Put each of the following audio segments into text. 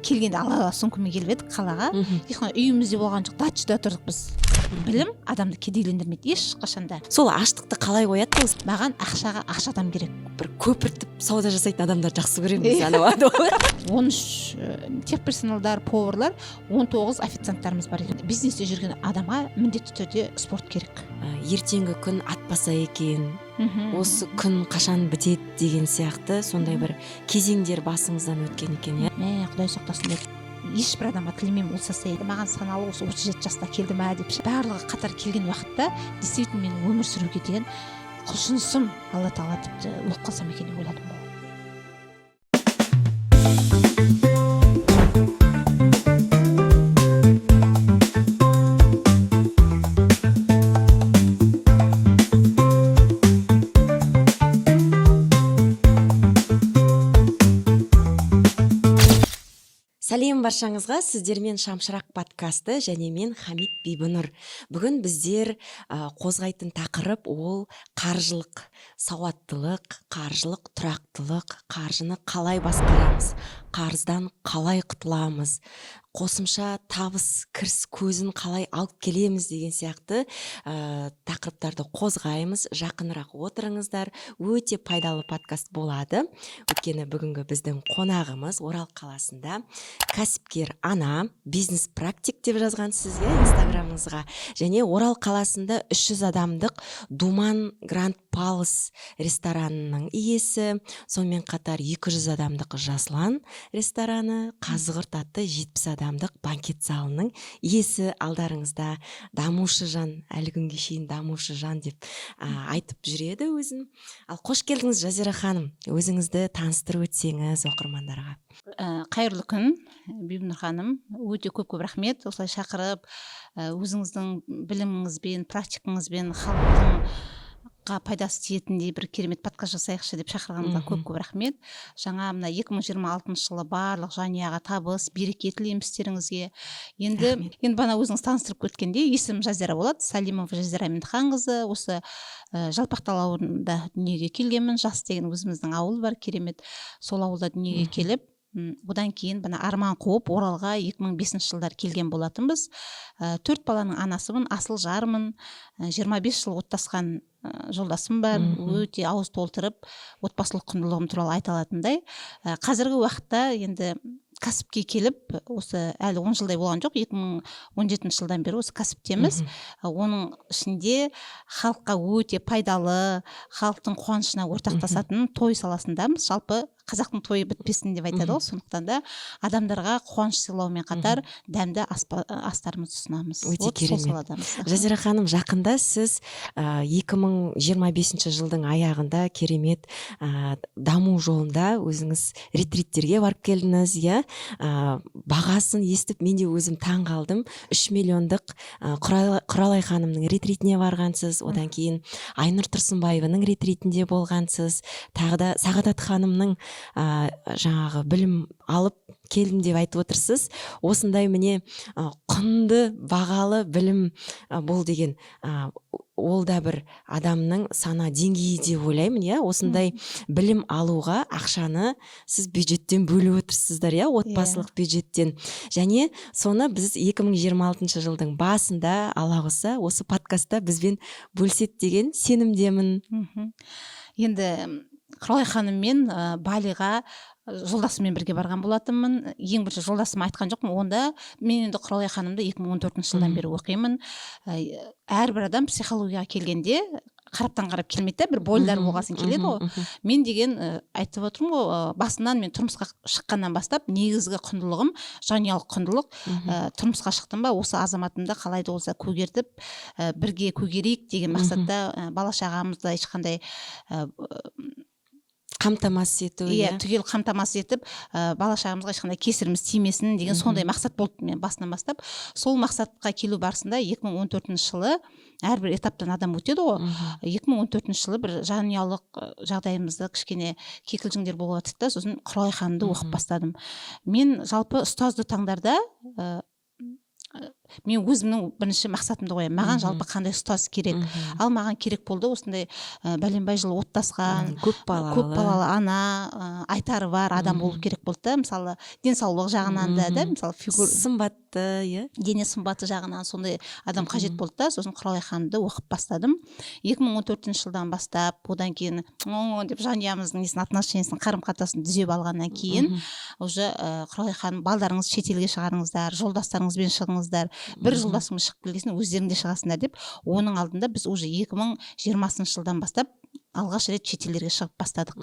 келгенде ала сумкамен келіп едік қалаға. Ешқандай үйімізде болған жоқ, дачада тұрдық біз. Білім адамды кедейлендірмейді ешқашанда. Сол аштықты қалай қояттыңыз? Маған ақшаға ақша адам керек. Бір көпіртіп сауда жасайтын адамдар жақсы көремін. 13 техперсоналдар, поварлар, 19 официанттарымыз бар екен. Бизнесте жүрген адамға міндетті түрде спорт керек. Ертеңгі күн атпаса екен, осы күн қашан бітеді деген сияқты сондай бір кезеңдер басыңыздан өткен екен, иә? Мә, Құдай сақтасын деп. Ешбір адамға тілемеймін, ол сасайды. Маған саналы осы 37 жаста келді ма деп. Барлығы қатар келген уақытта действительно мен өмір сүруге деген құлшынысым Алла Тағала тіпті оқып қалсам екен деп ойладым. Сәлем баршаңызға, сіздермен Шамшырақ подкасты және мен Хамит Бибінұр. Бүгін біздер қозғайтын тақырып ол қаржылық сауаттылық, қаржылық тұрақтылық, қаржыны қалай басқарамыз, қарыздан қалай құтыламыз, қосымша табыс кіріс көзін қалай алып келеміз деген сияқты тақырыптарды қозғаймыз. Жақынырақ отырыңыздар, өте пайдалы подкаст болады. Өйткені бүгінгі біздің қонағымыз Орал қаласында кәсіпкер ана, бизнес практик деп жазған сізге инстаграмыңызға, және Орал қаласында 300 адамдық Думан Гранд Палас ресторанының иесі, сонымен қатар 200 адамдық Жаслан рестораны, Қазығұрт атты 70 адамдық банкет залының иесі. Алдарыңызда дамушы жан, әлі күнге шейін дамушы жан деп айтып жүреді өзін. Ал қош келдіңіз Жазира ханым, өзіңізді таныстырып өтсеңіз оқырмандарға. Қайырлы күн, Бибінұр ханым, өте көп рахмет. Осылай шақырып, өзіңіздің біліміңізбен, практикаңызбен халықтың пайдасы тиетіндей бір керемет подкаст жасайықшы деп шақырғаныңызға көп рахмет. Жаңа мына 2026 жылы барлық жанұяға табыс, береке тілеймін істеріңізге. Енді бана өзіңіз таныстырып өткенде есім Жазира болады, Салимова Жазира Ментханқызы. Осы Жалпақтал ауылында дүниеге келгенмін. Жас деген өзіміздің ауыл бар, керемет. Сол ауылда дүниеге келіп, одан кейін арман қуып Оралға 2005 жылдар келген болатынбыз. 4 баланың анасымын, асыл жармын, 25 жыл оттасқан жолдасым бар. Өте ауыз толтырып отбасылық құндылығым туралы айта алатындай. Қазіргі уақытта енді кәсіпке келіп, осы әлі 10 жылдай болған жоқ, 2017 жылдан бері осы кәсіптеміз. Оның ішінде халыққа өте пайдалы, халықтың қуанышына ортақтасатын той саласындамыз. Жалпы қазақтың тойы бітпесін деп айтады ғой, сондықтан да адамдарға қуаныш сыйлаумен қатар дәмді астарымызды ұсынамыз. Өте керемет. Жазира ханым, жақында сіз 2025 жылдың аяғында керемет даму жолында өзіңіз ретриттерге барып келдіңіз, иә? Бағасын естіп мен де өзім таң қалдым. 3 миллиондық Құралай ханымның ретритіне барғансыз, одан кейін Айнұр Тұрсынбаеваның ретритінде болғансыз, тағы да Сағадат ханымның жаңағы білім алып келдім деп айтып отырсыз. Осындай міне құнды, бағалы білім бол деген ол да бір адамның сана деңгейі деп ойлаймын, иә? Осындай білім алуға ақшаны сіз бюджеттен бөліп отырсыздар, иә? Отбасылық бюджеттен. Және соны біз 2026 жылдың басында Алла қаласа осы подкастта бізбен бөліседі деген сенімдемін. Енді Құралай ханыммен Балиға жолдасыммен бірге барған болатынмын. Ең бірінші жолдасым айтқан жоқпын. Онда мен енді Құралай ханымды 2014 жылдан бері оқимын. Әрбір адам психологияға келгенде қараптан қарап келмейді, бір бойлар болғасын келеді ғой. Мен деген айтып отырмын ғой, басынан мен тұрмысқа шыққаннан бастап негізгі құндылығым жанұялық құндылық. Тұрмысқа шықтым ба, осы азаматымды қалай да болса көгертіп, бірге көгерейік деген мақсатта бала шағамызды ешқандай қамтамасыз ету, түгел қамтамасыз етіп, бала шағамызға ешқандай кесіріміз тимесін деген сондай мақсат болды мен басынан бастап. Сол мақсатқа келу барысында 2014 жылы әрбір этаптан адам өтеді ғой. 2014 жылы бір жанұялық жағдайымызда кішкене кикілжіңдер болып жатты да, сосын Құралай ханымды оқып бастадым. Мен жалпы ұстазды таңдарда мен өзімнің бірінші мақсатымды қоямын, маған жалпы қандай ұстаз керек. Ал маған керек болды осындай бәленбай жыл оттасқан, көп балалы ана, айтары бар адам болу керек болды да. Мысалы денсаулық жағынан да, мысалы сымбатты, дене сымбаты жағынан сондай адам қажет болды да. Сосын Құралай ханымды оқып бастадым. 2014 жылдан бастап, одан кейін деп жанұямыздың отношениесін, қарым-қатынасын түзеп алғаннан кейін уже Құралай ханым, балдарыңыз шетелге шығарыңыздар, жолдастарыңызбен шығыңыздар, бір жолдасыңыз шығып келгесін өздерің де шығасыңдар деп, оның алдында біз уже 2020 жылдан бастап алғаш рет шетелдерге шығып бастадық.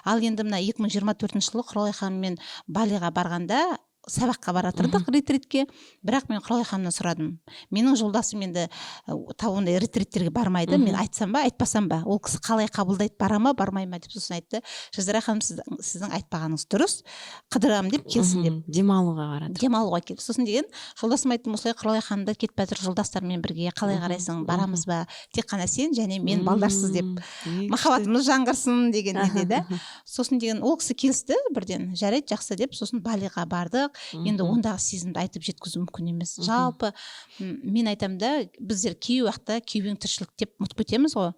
Ал енді мына 2024 жылы Құралай ханыммен Балиға барғанда сабаққа баратырдық, ретритке. Бірақ мен Құралай ханымнан сұрадым. Менің жолдасым енді ондай ретриттерге бармайды. Мен айтсам ба, айтпасам ба? Ол кісі қалай қабылдайды, бара ма, бармай ма деп. Сосын айтты: Жазира ханым, сіздің айтпағаныңыз дұрыс. Қыдырамын деп, келсін деп. Демалуға барады. Демалуға келді. Сосын деген жолдасым айттым: осылай Құралай ханымда кетіп жатыр, жолдастармен бірге қалай қарайсың, барамыз ба? Тек қана сен және мен балдарсыз деп. Махаббатымыз жаңғырсын деген деді. Сосын деген ол кісі келісті бірден. Жарайды, жақсы деп. Сосын Балиға бардық. Енді ондағы сезімді айтып жеткізу мүмкін емес. Жалпы мен айтамын да, біздер кей уақытта күйбең тіршілік деп ұмытып кетеміз ғой.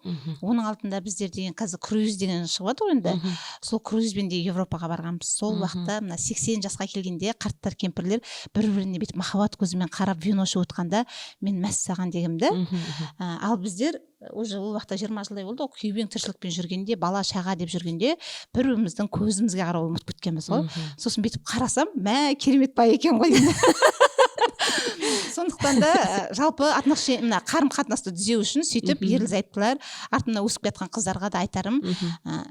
Оның алдында біздер деген қазір круиз деген шығып жатыр енді. Сол круизбен де Европаға барғанбыз. Сол уақытта мына 80 жасқа келгенде қарттар кемпірлер бір-біріне бүйтіп махаббат көзімен қарап вино ішіп отқанда мен мәссаған дегенді. Ал біздер уже ол уақытта 20 жылдай болды, күйбең тіршілікпен жүргенде, бала шаға деп жүргенде бір-біріміздің көзімізге қарауды ұмытып кеткенбіз ғой. Сосын бүйтіп қарасам, мә керемет бай екен ғой енді. Сондықтан да жалпы мына қарым-қатынасты түзеу үшін сөйтіп ерлі-зайыптылар, артымда өсіп жатқан қыздарға да айтарым,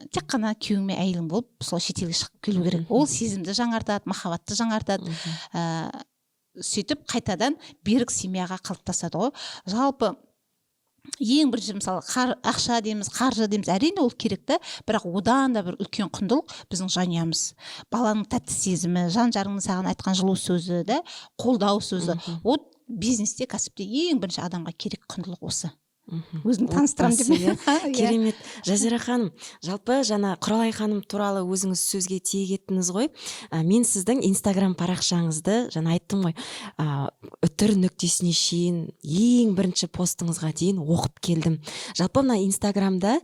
тек қана күйеуің мен әйелің болып сол шетелге шығып келу керек. Ол сезімді жаңартады, махаббатты жаңартады. Сөйтіп қайтадан берік семьяға қалыптасады ғой. Жалпы ең бірінші мысалы ақша дейміз, қаржы дейміз, әрине ол керек та, бірақ одан да бір үлкен құндылық біздің жанұямыз. Баланың тәтті сезімі, жан жарыңның саған айтқан жылу сөзі да, қолдау сөзі. Ол бизнесте, кәсіпте ең бірінші адамға керек құндылық осы. Өзімді таныстырамын деп. Керемет. Жазира ханым, жалпы жаңа Құралай ханым туралы өзіңіз сөзге тиек еттіңіз ғой. Мен сіздің Инстаграм парақшаңызды жаңа айттым ғой, үтір нүктесіне шейін ең бірінші постыңызға дейін оқып келдім. Жалпы мына Инстаграмда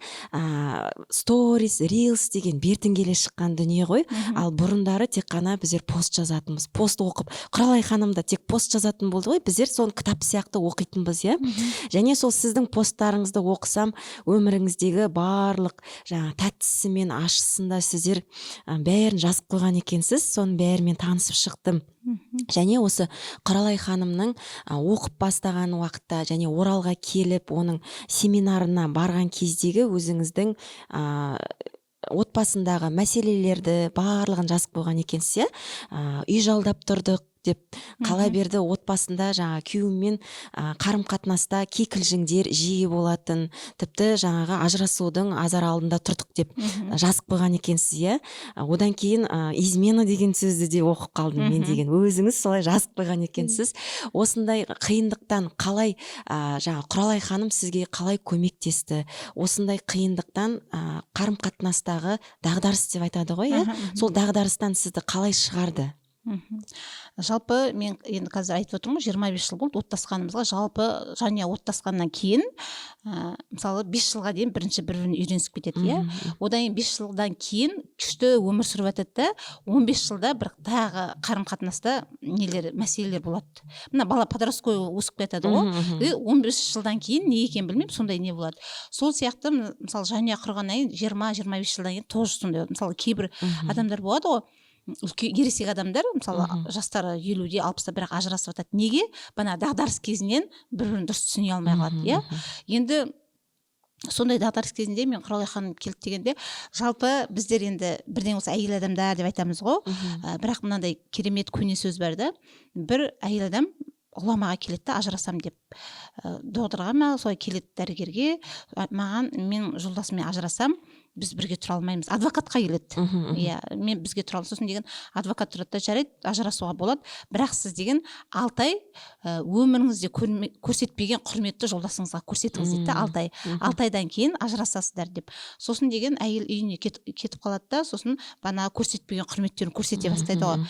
сторис, рилс деген бертін келе шыққан дүние ғой. Ал бұрындары тек қана біздер пост жазатынбыз. Пост оқып, Құралай ханым да тек пост жазатын болды ғой. Біздер соны кітап сияқты оқитынбыз, иә. Және сол сіздің посттарыңызды оқысам, өміріңіздегі барлық жаңа тәттісі мен ащысында сіздер бәрін жазып қойған екенсіз. Соның бәрімен танысып шықтым. Және осы Құралай ханымның оқып бастаған уақытта және Оралға келіп, оның семинарына барған кездегі өзіңіздің отбасындағы мәселелерді барлығын жазып қойған екенсіз, иә. Үй жалдап тұрдық деп қала берді, отбасында жаңа күйеуіммен қарым-қатынаста кикілжіңдер жиі болатын, тіпті жаңаға ажырасудың азар алдында тұрдық деп жазып қойған екенсіз, иә. Одан кейін измена деген сөзді де оқып қалдым мен деген. Өзіңіз солай жазып қойған екенсіз. Осындай қиындықтан қалай жаңа Құралай ханым сізге қалай көмектесті? Осындай қиындықтан қарым-қатынастағы дағдарыс деп айтады ғой, иә. Сол дағдарыстан сізді қалай шығарды? Жалпы мен енді қазір айтып отырмын, 25 жыл болды оттасқанымызға. Жалпы жанұя оттасқаннан кейін мысалы 5 жылға дейін бір-бірін үйренісіп кетеді, иә. Одан кейін 5 жылдан кейін күшті өмір сүріп жатады да, 15 жылда бір тағы қарым-қатынаста мәселелер болады. Мына бала подростковый өсіп кетеді ғой. 15 жылдан кейін не екенін білмеймін, сондай не болады. Сол сияқты мысалы жанұя құрғаннан кейін 20-25 жылдан кейін тоже сондай. Мысалы кейбір адамдар болады ғой, ересек адамдар, мысалы жастары 50-де 60-да, бірақ ажырасып жатады. Неге? Бана дағдарыс кезінен бір-бірін дұрыс түсіне алмай қалады, иә. Енді сондай дағдарыс кезінде мен Құралай ханым келді дегенде, жалпы біздер енді бірден осы әйел адамдар деп айтамыз ғой, бірақ мынандай керемет көне сөз бар да. Бір әйел адам ғұламаға келеді да, ажырасам деп, докторға ма солай келеді, дәрігерге, маған мен жолдасыммен ажырасам, біз бірге тұра алмаймыз. Адвокатқа келеді. Иә, мен бізге тұра алмаймын. Сосын деген адвокат тұрады да, жарайды, ажырасуға болады, бірақ сіз деген 6 ай өміріңізде көрсетпеген құрметті жолдасыңызға көрсетіңіз дейді, 6 ай. 6 айдан кейін ажырасасыздар деп. Сосын деген әйел үйіне кетіп қалады да, сосын бана көрсетпеген құрметтерін көрсете бастайды ғой.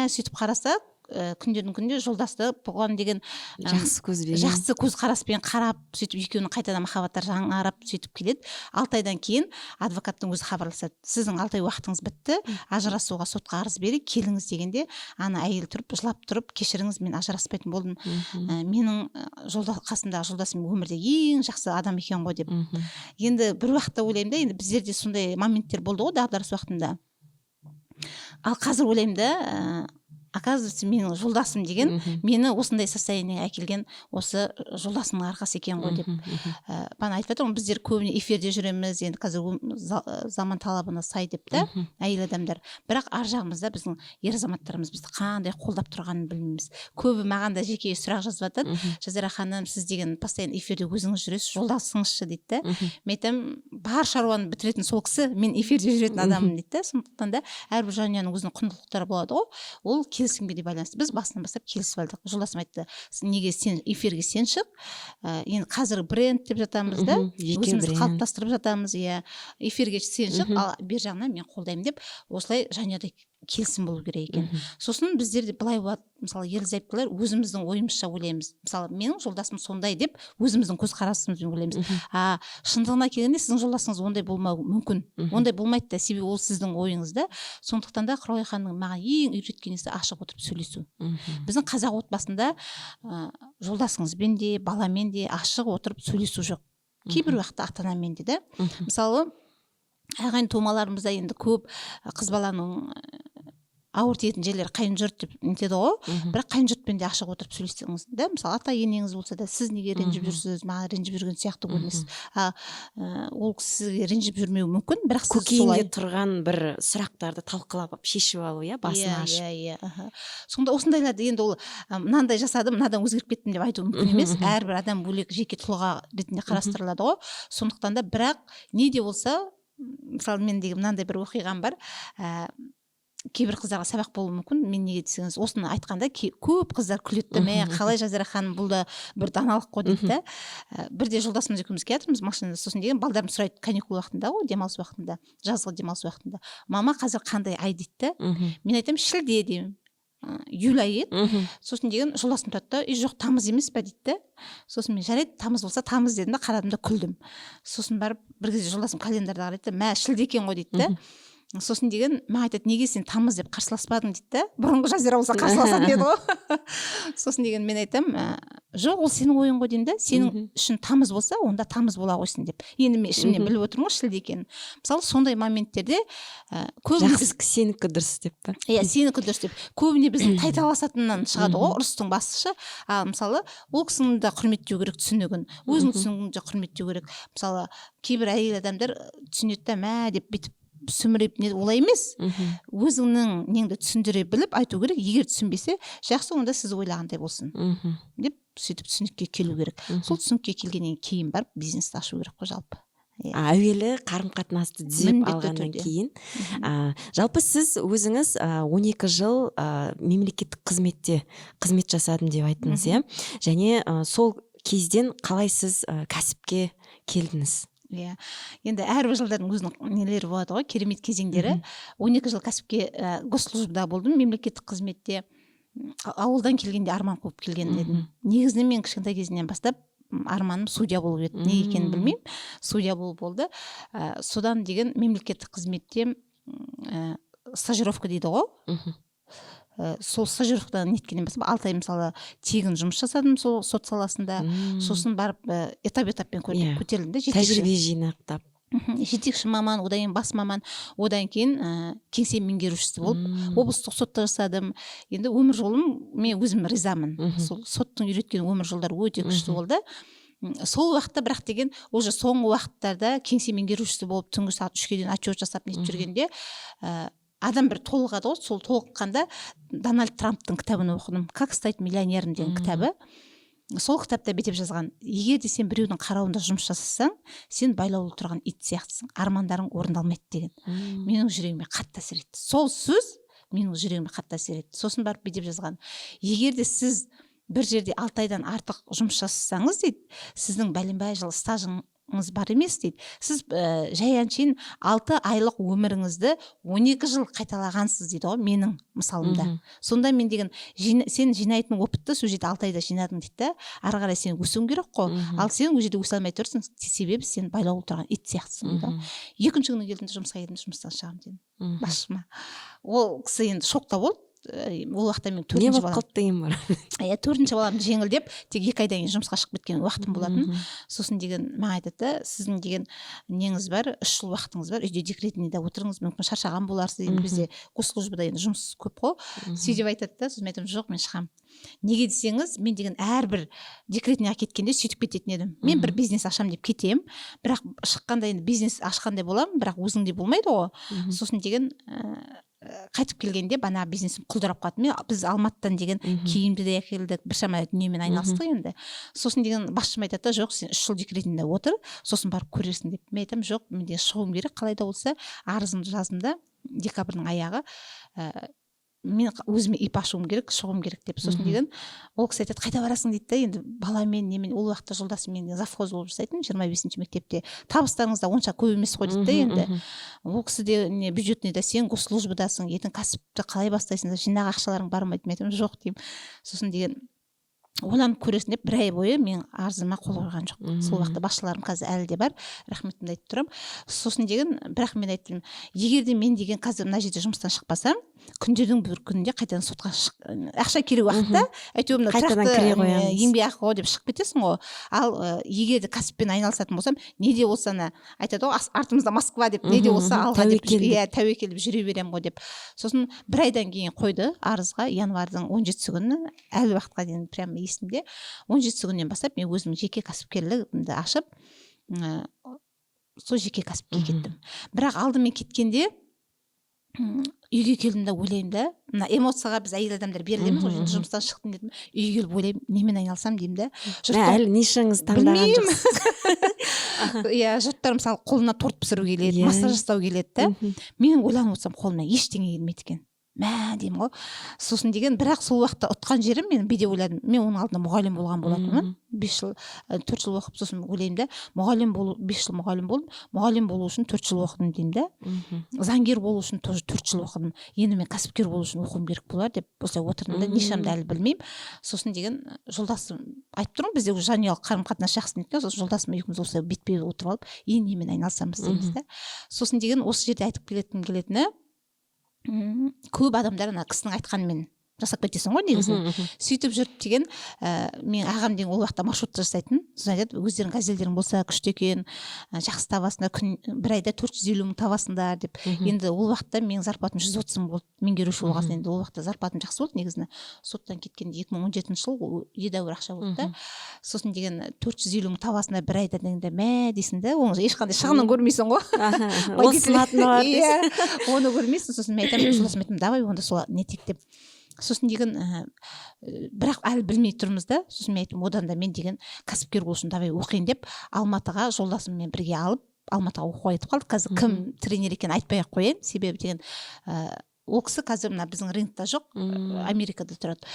Сөйтіп қараса, күндердің күнінде жолдасты бұған деген жақсы көзқараспен қарап, сөйтіп екеуінің қайтадан махаббаттары жаңарып сөйтіп келеді. 6 айдан кейін адвокаттың өзі хабарласады: сіздің 6 ай уақытыңыз бітті, ажырасуға сотқа арыз берейік, келіңіз дегенде, ана әйел тұрып жылап тұрып: кешіріңіз, мен ажыраспайтын болдым, менің қасымдағы жолдасым өмірде ең жақсы адам екен ғой деп. Енді бір уақытта ойлаймын да, енді біздерде сондай моменттер болды ғой дағдарыс уақытында. Ал қазір ойлаймын да, оказывается, менің жолдасым деген мені осындай состояниеге әкелген осы жолдасымның арқасы екен ғой деп. Бана айтып жатырмын, біздер көбіне эфирде жүреміз, енді қазір заман талабына сай деп та, әйел адамдар. Бірақ ар жағымызда біздің ер азаматтарымыз бізді қандай қолдап тұрғанын білмейміз. Көбі маған да жеке сұрақ жазып жатады: Жазира ханым, сіз деген постоянно эфирде өзіңіз жүресіз, жолдасыңызшы дейді да. Мен айтамын, бар шаруаны бітіретін сол кісі, мен эфирде жүретін адаммын дейді да. Сондықтан да әрбір жанұяның өзінің құндылықтары болады ғой. Ол келісімге де байланысты. Біз басынан бастап келісіп алдық. Жолдасым айтты: неге сен эфирге сен шық, енді қазір бренд деп жатамыз да, өзімізді қалыптастырып жатамыз, иә, эфирге сен шық, ал бер жағынан мен қолдаймын деп, осылай жанұяда келісім болу керек екен. Сосын біздерде былай болады, мысалы ерлі-зайыптылар өзіміздің ойымызша ойлаймыз. Мысалы менің жолдасым сондай деп өзіміздің көзқарасымызбен ойлаймыз. Шындығына келгенде сіздің жолдасыңыз ондай болмауы мүмкін. Ондай болмайды да, себебі ол сіздің ойыңыз да. Сондықтан да Құралай ханымның маған ең үйреткен нәрсесі ашық отырып сөйлесу. Біздің қазақ отбасында жолдасыңызбен де, баламен де ашық отырып сөйлесу жоқ. Кейбір уақытта ата-анамен де. Мысалы ағайын тумаларымызда енді көп қыз баланың ауыр тиетін жерлері қайын жұрт деп нетеді ғой, бірақ қайын жұртпен де ашық отырып сөйлесеңіз да, мысалы ата енеңіз болса да, сіз неге ренжіп жүрсіз, маған ренжіп жүрген сияқты көрінесіз. Ол кісіге ренжіп жүрмеуі мүмкін, бірақ сіз көкейінде тұрған бір сұрақтарды талқылап шешіп алу, иә, басын ашып. Сонда осындайларды енді ол мынандай жасадым, мынадан өзгеріп кеттім деп айту мүмкін емес. Әрбір адам бөлек жеке тұлға ретінде қарастырылады ғой. Сондықтан да бірақ не де болса, мысалы мендегі мынандай бір оқиғам бар. Кейбір қыздарға сабақ болуы мүмкін. Мен неге десеңіз, осыны айтқанда көп қыздар күледі: мә, қалай Жазира ханым, бұл да бір даналық қой дейді да. Бірде жолдасымыз екеуміз келе жатырмыз машинада, сосын деген балдарым сұрайды каникул уақытында ғой, демалыс уақытында, жазғы демалыс уақытында: мама, қазір қандай ай дейді да. Мен айтамын, шілде деймін. Июль айы еді. Сосын деген жолдасым тұрады да: жоқ, тамыз емес па дейді да. Сосын мен жарайды, тамыз болса тамыз дедім да, қарадым да күлдім. Сосын барып бір кезде жолдасым календарда қарайды да: мә, шілде екен ғой дейді да. Сосын деген маған айтады: неге сен тамыз деп қарсыласпадың дейді да. Бұрынғы Жазира болса қарсыласатын еді ғой. Сосын деген мен айтамын: жоқ, ол сенің ойың ғой деймін да. Сенің үшін тамыз болса, онда тамыз бола қойсын деп. Енді мен ішімнен біліп отырмын ғой шілде екенін. Мысалы сондай моменттерде жақсы сенікі дұрыс деп па? Иә, сенікі дұрыс деп. Көбіне біздің тайталасатыннан шығады ғой, ұрыстың басшысы. Мысалы ол кісінің де құрметтеу керек түсінігін, өзінің түсінігін де құрметтеу керек. Мысалы кейбір әйел адамдар түсінеді да, мә деп бүйтіп сүміреп, олай емес. Өзіңнің неңді түсіндіре біліп айту керек. Егер түсінбесе, жақсы, онда сіз ойлағандай болсын деп сөйтіп түсінікке келу керек. Сол түсінікке келгеннен кейін барып бизнесті ашу керек қой жалпы. Әуелі қарым-қатынасты түзеп алғаннан кейін. Жалпы сіз өзіңіз 12 жыл мемлекеттік қызметте қызмет жасадым деп айттыңыз, иә? Және сол кезден қалай сіз кәсіпке келдіңіз? Иә, енді әрбір жылдардың өзінің нелері болады ғой, керемет кезеңдері. 12 жыл кәсіпке госслужбада болдым, мемлекеттік қызметте. Ауылдан келгенде арман қуып келген едім. Негізінен мен кішкентай кезімнен бастап арманым судья болу еді. Не екенін білмеймін, судья болу болды. Содан деген мемлекеттік қызметте стажировка дейді ғой. Сол стажировкадан неткеннен бастап 6 ай мысалы тегін жұмыс жасадым сол сот саласында. Сосын барып этап-этаппен көтерілдім де, тәжірибе жинақтап. Жетекші маман, одан кейін бас маман, одан кейін кеңсе меңгерушісі болып облыстық сотта жасадым. Енді өмір жолым, мен өзім ризамын. Сол соттың үйреткен өмір жолдары өте күшті болды. Сол уақытта бірақ деген, уже соңғы уақыттарда кеңсе меңгерушісі болып түнгі сағат 3-ге дейін отчет жасап нетіп жүргенде адам бір толығады ғой. Сол толыққанда Дональд Трамптың кітабын оқыдым, «Как стать миллионером» деген кітабы. Сол кітапта бетеп жазған: егер де сен біреудің қарауында жұмыс жасасаң, сен байлаулы тұрған ит сияқтысың, армандарың орындалмайды деген. Менің жүрегіме қатты әсер етті. Сол сөз менің жүрегіме қатты әсер етті. Сосын барып бетеп жазған: егер де сіз бір жерде 6 айдан артық жұмыс жасасаңыз дейді, сіздің бәленбай жыл стажың бар емес дейді. Сіз жай әншейін 6 айлық өміріңізді 12 жыл қайталағансыз дейді ғой менің мысалымда. Сонда мен деген сен жинайтын опытты сол жерде 6 айда жинадың дейді да, ары қарай сен өсуің керек қой. Ал сен ол жерде өсе алмай тұрсың, себебі сен байлаулы тұрған ит сияқтысың да. Екінші күні келдім, жұмысқа келдім, жұмыстан шығамын дедім басшыма. Ол кісі енді шокта болды. Ол уақытта мен төртінші балам. деген бар. Төртінші балам жеңілдеп, тек 2 айдан кейін жұмысқа шығып кеткен уақытым болатын. Сосын деген маған айтады, сіздің деген неңіз бар, 3 жыл уақытыңыз бар, үйде декретныйда отырыңыз, мүмкін шаршаған боларсыз. Енді бізде госслужбада енді жұмыс көп қой. Сөйтіп айтады да, сосын айтамын, жоқ, мен шығамын. Неге десеңіз, мен деген әрбір декретныйға кеткенде сөйтіп кететін едім. Мен бір бизнес ашам деп кетем, бірақ шыққанда енді бизнес ашқандай боламын, бірақ өзіңдей болмайды ғой. Сосын деген қайтып келгенде бана бизнесім құлдырап қалды. Біз Алматыдан деген киімді де әкелдік, біршама дүниемен айналыстық енді. Сосын деген басшым айтады да, жоқ, сен 3 жыл декретінде отыр, сосын барып көрерсің деп. Мен айтамын, жоқ, мен де шығуым керек, қалай да болса арызымды жаздым да, декабрьдің аяғы мен өзіме ИП ашуым керек, шығуым керек деп. Сосын деген ол кісі айтады, қайда барасың дейді да, енді баламен немен, ол уақытта жолдасым мен завхоз болып жасайтын 25-ші мектепте. Табыстарыңыз да онша көп емес қой дейді да енді. Ол кісі де бюджетныйда, сен госслужбадасың, ертең кәсіпті қалай бастайсың, жинақ ақшаларың бар ма дейді. Мен айтамын, жоқ деймін. Сосын деген ойланып көресің деп 1 ай бойы мен арызыма қол қойған жоқ. Сол уақытта басшыларым қазір әлі де бар, рахметімді айтып тұрамын. Сосын деген, бірақ мен айттым, егер де мен деген қазір мына жерде жұмыстан шықпасам, күндердің бір күнінде қайтадан сотқа ақша керек уақытта әйтеуір мына тұрақты еңбекақы ғой деп шығып кетесің ғой. Ал егер де кәсіппен айналысатын болсам, не де болса айтады ғой, артымызда Москва деп, не де болса алға деп, тәуекел деп жүре беремін ғой деп. Сосын 1 айдан кейін қойды арызға, январдың 17-сі күні, әлі уақытқа дейін прямо есімде, 17-сі күннен бастап мен өзімнің жеке кәсіпкерлігімді ашып, сол жеке кәсіпке кеттім. Бірақ алдымен кеткенде үйге келдім да ойлаймын да, мына эмоцияға біз әйел адамдар берілеміз ғой, жұмыстан шықтым дедім, үйге келіп ойлаймын, немен айналсам деймін да. Әлі нишаңыз таңдаған жоқсыз. Иә, жұрттар мысалы қолына торт пісіру келеді, массаж жасау келеді да. Мен ойланып отырсам, қолымнан ештеңе келмейді екен. Мә деймін ғой. Сосын деген, бірақ сол уақытта ұтқан жерім, мен бейде ойладым, мен оның алдында мұғалім болған болатынмын. 5 жыл, 4 жыл оқып, сосын ойлаймын да, мұғалім болу, 5 жыл мұғалім болдым, мұғалім болу үшін 4 жыл оқыдым деймін да. Заңгер болу үшін тоже 4 жыл оқыдым. Енді мен кәсіпкер болу үшін оқуым керек болар деп осылай отырдым да, нишамды әлі білмеймін. Сосын деген жолдасым айтып тұрмын, бізде жанұялық қарым-қатынас жақсы екен, сосын жолдасым екеуміз осылай бетпе отырып алып, немен айналысамыз дейміз да. Сосын деген осы жерде айтып келетіні көп адамдар ана кісінің айтқанымен жасап кетесің ғой негізі. Сөйтіп жүріп деген, мен ағам деген ол уақытта маршрутты жасайтын. Сосын айтады, өздерің газельдерің болса күшті екен, жақсы табасыңдар, күн 1 айда 450 мың табасыңдар деп. Енді ол уақытта менің зарплатым 130 мың болды. Меңгеруші болған соң енді ол уақытта зарплатым жақсы болды негізінде. Соттан кеткенде 2017 жыл едәуір ақша болды да. Сосын деген 450 мың табасыңдар 1 айда дегенде, мә дейсің да, оны ешқандай шығынын көрмейсің ғой. Осылатын бар дейсің. Оны көрмейсің. Сосын мен айтамын, жолдасым айтамын, давай онда сол не тек деп. Сосын деген, бірақ әлі білмей тұрмыз да. Сосын мен айттым, одан да мен деген кәсіпкер болу үшін давай оқиын деп, Алматыға жолдасыммен бірге алып, Алматыға оқуға айтып қалдық. Қазір кім тренер екенін айтпай ақ қояйын, себебі деген ол кісі қазір мына біздің рынокта жоқ, Америкада тұрады.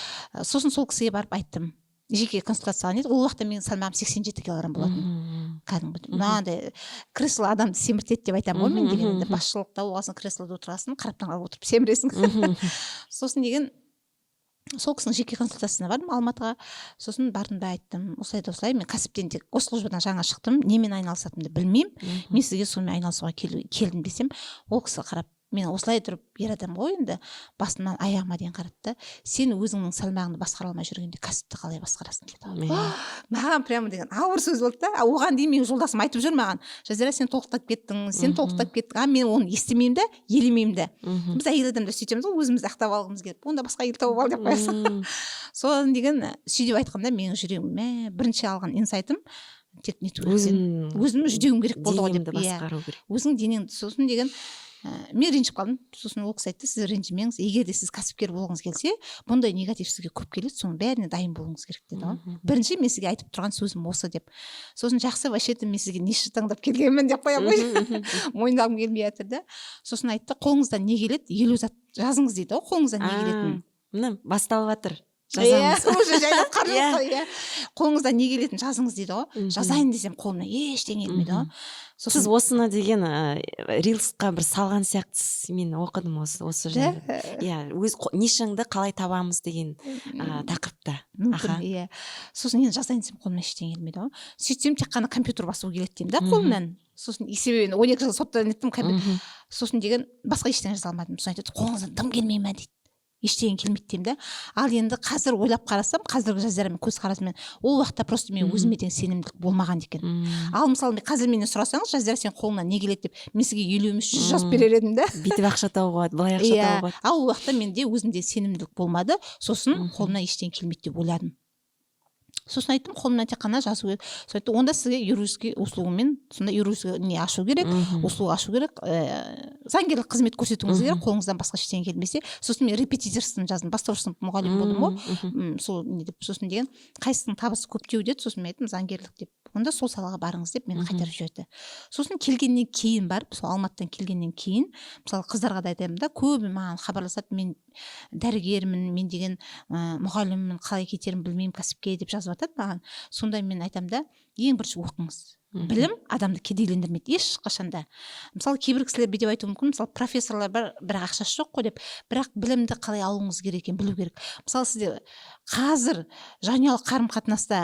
Сосын сол кісіге барып айттым, жеке консультацияға еді. Ол уақытта менің салмағым 87 килограмм болатын. Кәдімгі мынандай кресло адамды семіртеді деп айтамын ғой мен дегенде. Басшылықта болғасын, креслода отырасың, қараптан қарап отырып семіресің. Сосын деген сол кісінің жеке консультациясына бардым Алматыға. Сосын бардым да айттым, осылай мен кәсіптен тек госслужбадан жаңа шықтым, немен айналысатынымды білмеймін. Мен сізге сонымен айналысуға келдім десем, ол кісі қарап, мен осылай тұрып ер адам ғой енді, басымнан аяғыма дейін қарады да, сен өзіңнің салмағыңды басқара алмай жүргенде кәсіпті қалай басқарасың деді. Маған прямо деген ауыр сөз болды да. Оған дейін менің жолдасым айтып жүр маған, Жазира, сен толықтап кеттің, мен оны естімеймін да, елемеймін да. Біз әйел адамдар сөйтеміз ғой, өзімізді ақтап алғымыз келіп, онда басқа әйел тауып ал деп қоясың. Содан деген сөйтіп айтқанда менің жүрегім, бірінші алған инсайтым тек өзім жүдеуім керек болды ғой деп. Өзің денеңді. Сосын деген мен ренжіп қалдым. Сосын ол кісі айтты, сіз ренжімеңіз, егер де сіз кәсіпкер болғыңыз келсе, бұндай негатив сізге көп келеді, соның бәріне дайын болуыңыз керек деді ғой. Бірінші мен сізге айтып тұрған сөзім осы деп. Сосын жақсы, вообще-то мен сізге ниша таңдап келгенмін деп қоямын ғой. Мойындағым келмей жатыр да. Сосын айтты, қолыңыздан не келеді, 50 зат жазыңыз дейді ғой, қолыңыздан не келетінін. Басталып жатыр. жазамыз. уже жайлап Иә. қаржылыққа, қолыңыздан не келетінін жазыңыз дейді ғой. Мгм. Жазайын десем қолымнан ештеңе келмейді ғой. Сіз осыны деген рилсқа бір салған сияқтысыз, мен оқыдым осы жайлы. Иә, өз нишаңды қалай табамыз деген тақырыпта. мүмкін, иә. Сосын енді жазайын десем қолымнан ештеңе келмейді ғой. Сөйтсем тек қана компьютер басу келеді деймін да қолымнан. Сосын себебі 12 жыл соттан өттім компьютер. Сосын деген басқа ештеңе жаза алмадым. Сосын айтады, қолыңыздан дым келмей ме дейді. Ештеңе келмейді деймін да. Ал енді қазір ойлап қарасам, қазіргі жаздарыммен көзқарасыммен, ол уақытта просто мен өзіме деген сенімділік болмаған екен. Ал мысалы қазір менен сұрасаңыз, жаздар сен қолыңнан не келеді деп, мен сізге 50-100 жазып берер едім да. Бүйтіп ақша тауып болады, былай ақша тауып болады. Ал ол уақытта менде өзімде сенімділік болмады. Сосын қолымнан ештеңе келмейді деп ойладым. Сосын айттым, қолымнан тек қана жазу керек. Сосын айтты, онда сізге юридический услугымен, сонда юридический не ашу керек, услуга ашу керек, заңгерлік қызмет көрсетуіңіз керек, қолыңыздан басқа ештеңе келмесе. Сосын мен репетиторствоны жаздым, бастауыш сынып мұғалім болдым ғой. Сол не деп, сосын деген қайсысының табысы көптеу деді, сосын мен айттым заңгерлік деп. Онда сол салаға барыңыз деп мені қайтарып жіберді. Сосын келгеннен кейін барып, сол Алматыдан келгеннен кейін, мысалы қыздарға да айтамын да, көбі маған хабарласады, мен дәрігермін, мен деген мұғаліммін, қалай кетерін білмеймін кәсіпке деп жазып жатады маған. Сонда мен айтамын да, ең бірінші оқыңыз. Білім адамды кедейлендірмейді ешқашанда. Мысалы кейбір кісілер бүйтіп айтуы мүмкін, мысалы профессорлар бар, бірақ ақшасы жоқ қой деп, бірақ білімді қалай алуыңыз керек екенін білу керек. Мысалы сізде қазір жанұялық қарым-қатынаста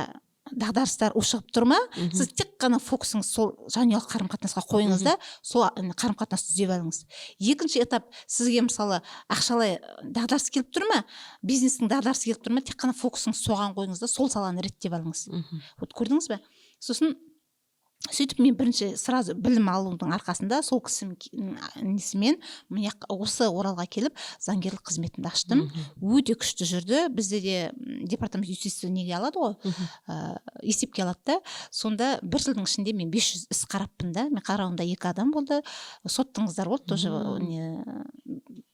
дағдарыстар ушығып тұр ма, сіз тек қана фокусыңыз сол жанұялық қарым-қатынасқа қойыңыз да, сол қарым-қатынасты түзеп алыңыз. Екінші этап, сізге мысалы ақшалай дағдарыс келіп тұр ма, бизнестің дағдарысы келіп тұр ма, тек қана фокусыңыз соған қойыңыз да, сол саланы реттеп алыңыз. Вот көрдіңіз бе? Сосын сөйтіп мен бірінші сразу білім алудың арқасында сол кісінің несімен осы Оралға келіп заңгерлік қызметімді аштым. Өте күшті жүрді. Бізде де департамент юстиция неге алады ғой, есепке алады да. Сонда бір жылдың ішінде мен 500 іс қараппын да. Мен қарауымда 2 адам болды. Соттыңыздар болды тоже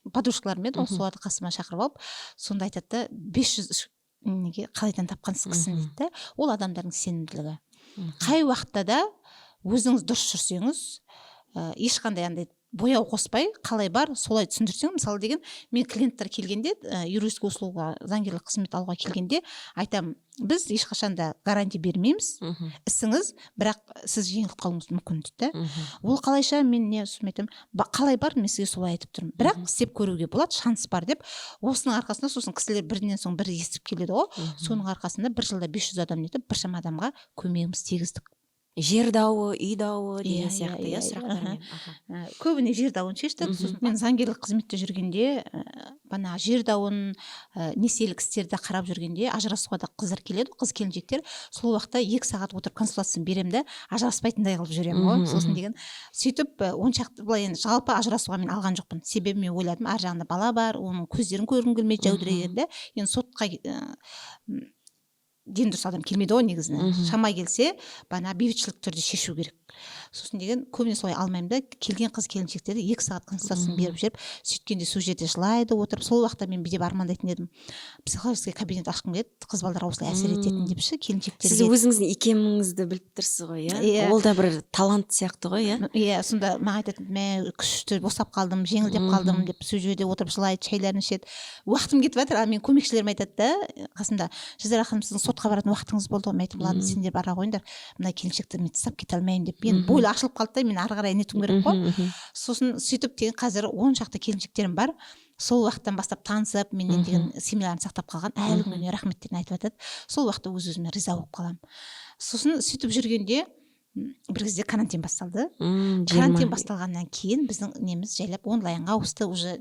подружкаларым еді, соларды қасыма шақырып алып, сонда айтады да 500 неге қалайдан тапқансыз кісіні дейді да. Ол адамдардың сенімділігі. Қай уақытта да өзіңіз дұрыс жүрсеңіз, ешқандай андай бояу қоспай, қалай бар, солай түсіндірсең, мысалы деген, мен клиенттер келгенде, юридический услуга, заңгерлік қызмет алуға келгенде айтамын, біз ешқашанда гарантия бермейміз, ісіңіз, бірақ сіз жеңіліп қалуыңыз мүмкін дейді. Ол қалайша, мен не айтамын, қалай бар, мен сізге солай айтып тұрмын. Бірақ істеп көруге болады, шанс бар деп. Осының арқасында сосын кісілер бірінен соң бірі естіп келеді ғой. Соның арқасында бір жылда 500 адам нетіп, біршама адамға көмегіміз тигіздік. Жер дауы, үй дауы деген сияқты сұрақтармен. Көбіне жер дауын шештік. Мен заңгерлік қызметте жүргенде, бана жер дауын, несиелік істерді қарап жүргенде, ажырасуға да қыздар келеді, қыз келіншектер. Сол уақытта 2 сағат отырып консультациясын беремін де, ажыраспайтындай қылып жүремін ғой. Сосын деген, сөйтіп оншақты былай енді жалпы ажырасуға мен алған жоқпын. Себебі мен ойладым, ар жағында бала бар, оның көздерін көргім келмейді, жәудіреген де. Енді сотқа ден дұрыс адам келмейді ғой негізінен. Шама келсе, бана бейбітшілік түрде шешу керек. Сосын деген, көбіне солай алмаймын да, келген қыз келіншектерді 2 сағат консультациясын беріп жүріп, сөйткенде сол жерде жылайды отырып, сол уақытта мен бүйтіп армандайтын едім. Психологический кабинет ашқым келеді, қыз балаларға осылай әсер ететін депші, келіншектерге. Сіз өзіңіздің икеміңізді біліп тұрсыз ғой, иә? Ол да бір талант сияқты ғой, иә? Иә, сонда маған айтады, мен күшті босап қалдым, жеңілдеп қалдым деп, сол жерде отырып жылайды, шайларын ішеді. Уақытым кетіп жатыр, ал мен көмекшілерім айтады да, қасымда, Жазира ханым, сіздің сотқа баратын уақытыңыз болды ғой, мен айтып, ладно, сендер бара қойыңдар, мына келіншекті мен тастап кете алмаймын деп, мен бойлы ашылып қалды да, мен ары қарай нетуім керек қой. Сосын сөйтіп деген қазір 10 шақты келіншектерім бар. Сол уақыттан бастап танысып, менен деген семьяларын сақтап қалған, әлі күнге рахметтерін айтып жатады. Сол уақытта өз-өзіме риза болып қаламын. Сосын сөйтіп жүргенде бір кезде карантин басталды. Карантин басталғаннан кейін біздің неміз жайлап онлайнға ауысты, уже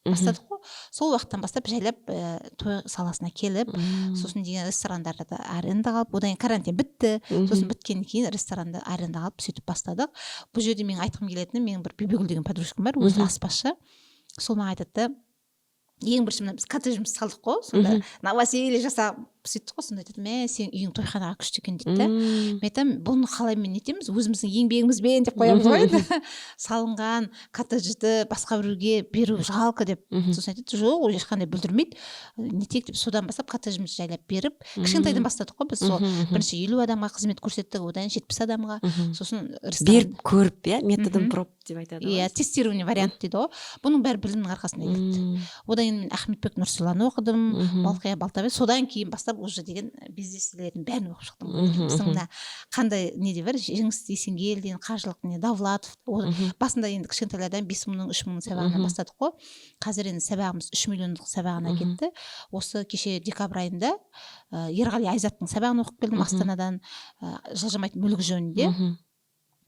бастадық қой. Сол уақыттан бастап жайлап той саласына келіп, сосын деген ресторандарды арендаға алып, одан кейін карантин бітті. Сосын біткеннен кейін ресторанды арендаға алып сөйтіп бастадық. Бұл жерде менің айтқым келетіні, менің бір Бибігүл деген подружкам бар, өзі аспазшы. Сол маған айтады да, ең бірінші біз коттеджімізді салдық қой, сонда новоселье жасап сөйтті ғой, сонда деді, мә сенің үйің тойханаға күшті екен дейді да. Мен айтамын, бұны қалай мен нетеміз, өзіміздің еңбегімізбен деп қоямыз ғой енді. Салынған коттеджді басқа біреуге беру жалко деп. Сосын айтады, жоқ, ол ешқандай бүлдірмейді, нетейік деп, содан бастап коттеджімізді жайлап беріп, кішкентайдан бастадық қой біз. Сол бірінші 50 адамға қызмет көрсеттік, одан 70 адамға, сосын беріп көріп, методын проб деп айтады ғой. Тестирование вариант дейді ғой. Бұның бәрі білімнің арқасында келді. Одан кейін мен Ахметбек Нұрсұланы оқыдым, Балқия Балтабек, содан кейін бастап уже деген бизнесшілердің бәрін оқып шықтым. Біздің мына қандай неде бар, Жеңіс Есенгелдин, қажылық не Давлатов, басында енді кішкентайлардан 5 мыңның 3 мыңның сабағынан бастадық қой. Қазір енді сабағымыз 3 миллиондық сабағына кетті. Осы кеше декабрь айында Ерғали Айзаттың сабағын оқып келдім Астанадан, жылжымайтын мүлік жөнінде.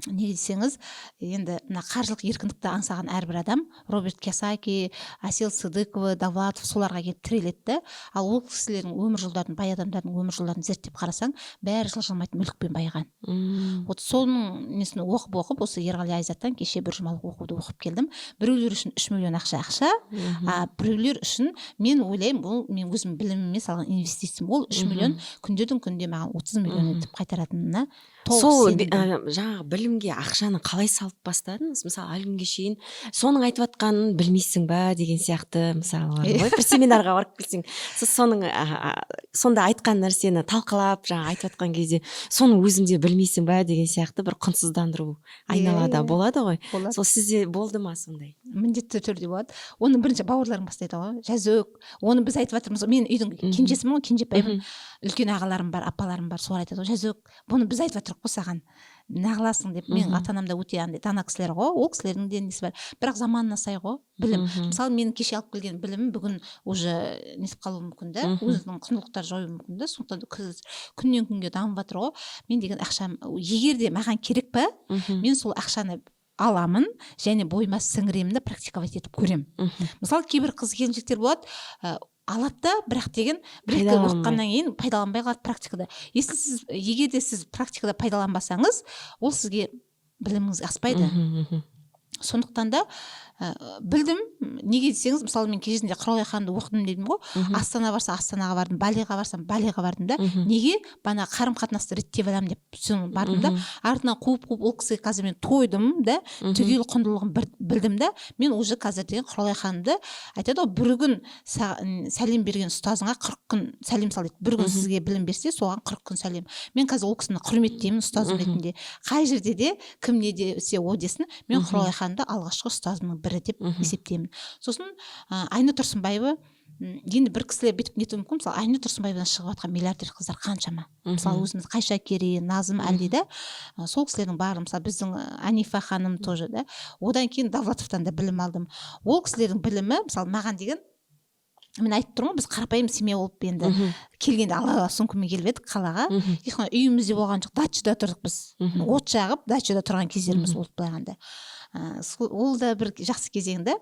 Неге десеңіз, енді мына қаржылық еркіндікті аңсаған әрбір адам, Роберт Киясаки, Асел Сыдыкова, Давлатов соларға келіп тіреледі. Ал ол кісілердің өмір жолдарын, бай адамдардың өмір жолдарын зерттеп қарасаң, бәрі жылжымайтын мүлікпен байыған. Вот соның несін оқып, осы Ерғали Айзаттан кеше бір жұмалық оқуды оқып келдім. Біреулер үшін 3 миллион ақша, а біреулер үшін мен ойлаймын, бұл мен өзім біліміме салған инвестициям. Ол 3 миллион күндердің күнде маған 30 миллион етіп қайтаратынына сол жаңағы білімге ақшаны қалай салып бастадыңыз? Мысалы, әлі күнге шейін соның айтып жатқанын білмейсің ба деген сияқты мысалы ғой. Бір семинарға барып келсең, сіз соның сонда айтқан нәрсені талқылап, жаңа айтып жатқан кезде соның өзінде білмейсің ба деген сияқты бір құнсыздандыру айналада болады ғой. Сол сізде болды ма сондай? Міндетті түрде болады. Оны бірінші бауырларым бастайды ғой. Жазөк. Оны біз айтып жатырмыз. Мен үйдің кенжесімін ғой, кенжепаймын. Үлкен ағаларым бар, апаларым бар, солар айтады ғой, жазөк. Бұны біз айтып жатырмық қой саған. Нағыласың деп. Мен ата-анам да өте андай дана кісілер ғой. Ол кісілердің де несі бар. Бірақ заманына сай ғой, білім. Мысалы, менің кеше алып келген білімім бүгін уже несіп қалуы мүмкін да, өзінің құндылықтар жою мүмкін да. Сондықтан күннен күнге дамып жатыр ғой. Мен деген ақшам, егер де маған керек па, мен сол ақшаны аламын және бойыма сіңіремін да практиковать етіп көремін. Мысалы, кейбір қыз келіншектер болады, алады да, бірақ деген бір екі оқығаннан кейін пайдаланбай қалады практикада. Егер де сіз практикада пайдаланбасаңыз, ол сізге біліміңіз аспайды. Сондықтан да білдім, неге десеңіз, мысалы мен кезінде Құралай ханды оқыдым дедім ғой, Астана барса Астанаға бардым, Балиға барсам Балиға бардым да. Неге? Бана қарым қатынасты реттеп аламын деп бардым да. Артынан қуып ол кісіге қазір мен тойдым да, түгел құндылығын білдім да. Мен уже қазір деген Құралай ханды айтады ғой, бір күн сәлем берген ұстазыңа 40 күн сәлем сал дейді. Бір күн сізге білім берсе, соған 40 күн сәлем. Мен қазір ол кісіні құрметтеймін ұстазым ретінде. Қай жерде де кім не десе о десін, мен Құралай ханды алғашқы ұстазымның бірі деп есептеймін. Сосын Айнұр Тұрсынбаева, енді бір кісілер бетіп нетуі мүмкін, мысалы Айнұр Тұрсынбаевадан шығып жатқан миллиардер қыздар қаншама. Мысалы өзіміз Қайша Кери, Назым Әлди да, сол кісілердің барлығы, мысалы біздің Анифа ханым тоже да. Одан кейін Давлатовтан да білім алдым. Ол кісілердің білімі, мысалы маған деген, мен айтып тұрмын, біз қарапайым семья болып енді келгенде ала сумкамен келіп едік қалаға. Ешқандай үйімізде болған жоқ, дачада тұрдық біз. От жағып, дачада тұрған кездеріміз болып қойғанда. Ол да бір жақсы кезең да.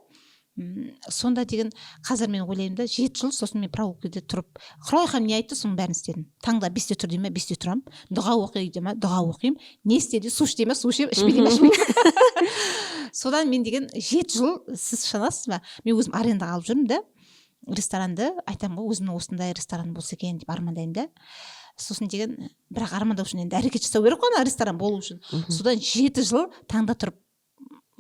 Сонда деген қазір мен ойлаймын да, 7 жыл сосын мен проулкеде тұрып, Құралай ханым не айтты, соның бәрін істедім. Таңда 5-те тұр дейме, 5-те тұрамын. Дұға оқи дейме, дұға оқимын. Не істеді, су іш дейме, су ішемін, ішпе дейме, ішпеймін. Содан мен деген 7 жыл, сіз шанасыз ба? Мен өзім арендаға алып жүрмін да. Ресторанды айтамын ғой, өзімнің осындай ресторан болса екен деп армандаймын да. Сосын деген, бірақ армандау үшін енді әрекет жасау керек қой, ресторан болу үшін. Содан 7 жыл таңда тұрып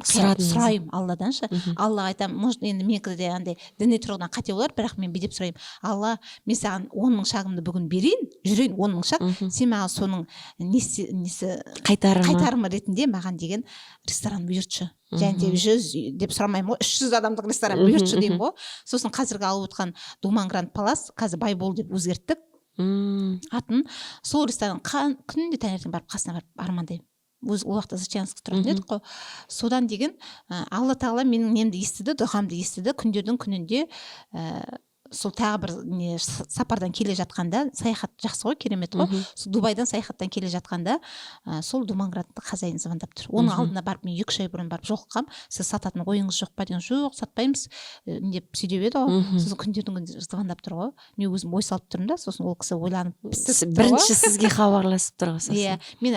сұраймын Алладаншы. Аллаға айтамын, может енді менікі де андай діни тұрғыдан қате болар, бірақ мен бүйтіп сұраймын. Алла, мен саған 10 мың шағымды бүгін берейін, жүрейін 10 мың шақ, сен маған соның несі қайтарымы ретінде маған деген ресторан бұйыртшы. Және де 100 деп сұрамаймын ғой, 300 адамдық ресторан бұйыртшы деймін ғой. Сосын қазіргі алып отқан Думан Гранд Палас, қазір Байбол деп өзгерттік атын. Сол ресторан күнде таңертең барып қасына барып армандаймын. Ол уақытта Зачанск тұратын едік қой. Содан деген Алла тағала менің немді естіді, дұғамды естіді. Күндердің күнінде сол тағы бір сапардан келе жатқанда, саяхат жақсы ғой, керемет қой. Сол Дубайдан саяхаттан келе жатқанда, сол Думанградты хозяин звондап тұр. Оның алдына барып, мен 2 ай бұрын барып жолыққам, сіз сататын ойыңыз жоқ па деген, жоқ, сатпаймыз деп сөйлеп еді ғой. Сосын күндердің күнде звондап тұр ғой. Мен өзім ой салып тұрмын да, сосын ол кісі ойланып бірінші сізге хабарласып тұрғысы. Иә, мен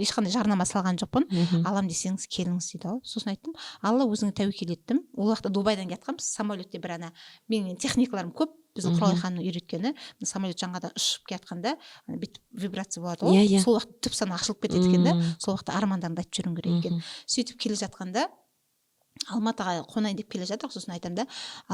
ешқандай жарнама салған жоқпын. Алам десеңіз келіңіз дейді ғой. Сосын айттым, Алла өзіңе тәуекел еттім. Ол уақытта Дубайдан келатқанбыз, самолетте бір ана менің техникаларым көп, біздің Құралай ханның үйреткені, самолет жаңада ұшып келатқанда бүйтіп вибрация болады ғой, сол уақытта түп саны ашылып кетеді екен да, сол уақытта армандарыңды айтып жүруің керек екен. Сөйтіп келе жатқанда Алматыға қонайын деп келе жатырмық, сосын айтамын да,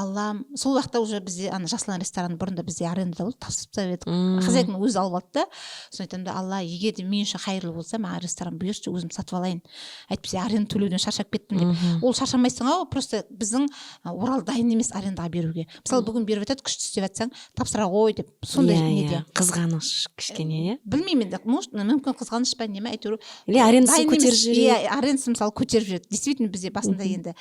Аллам, сол уақытта уже бізде Жасұлан рестораны бұрында бізде арендада болды, тапсырып тастап едік, хозяйканың өзі алып алды да, сосын айтамын да, Алла, егер де мен үшін қайырлы болса, маған ресторан бұйыршы, өзім сатып алайын, әйтпесе аренда төлеуден шаршап кеттім деп. Ол шаршамайсың ау, просто біздің Орал дайын емес арендаға беруге. Мысалы бүгін беріп жатады, күшті істеп жатсаң тапсыра ғой деп, сондай неде. Қызғаныш кішкене, иә. Білмеймін енді, мүмкін қызғаныш па неме, әйтеуір или арендасын көтеріп жүр. Арендасын мысалы көтеріп жүреді. Действительно бізде басында енді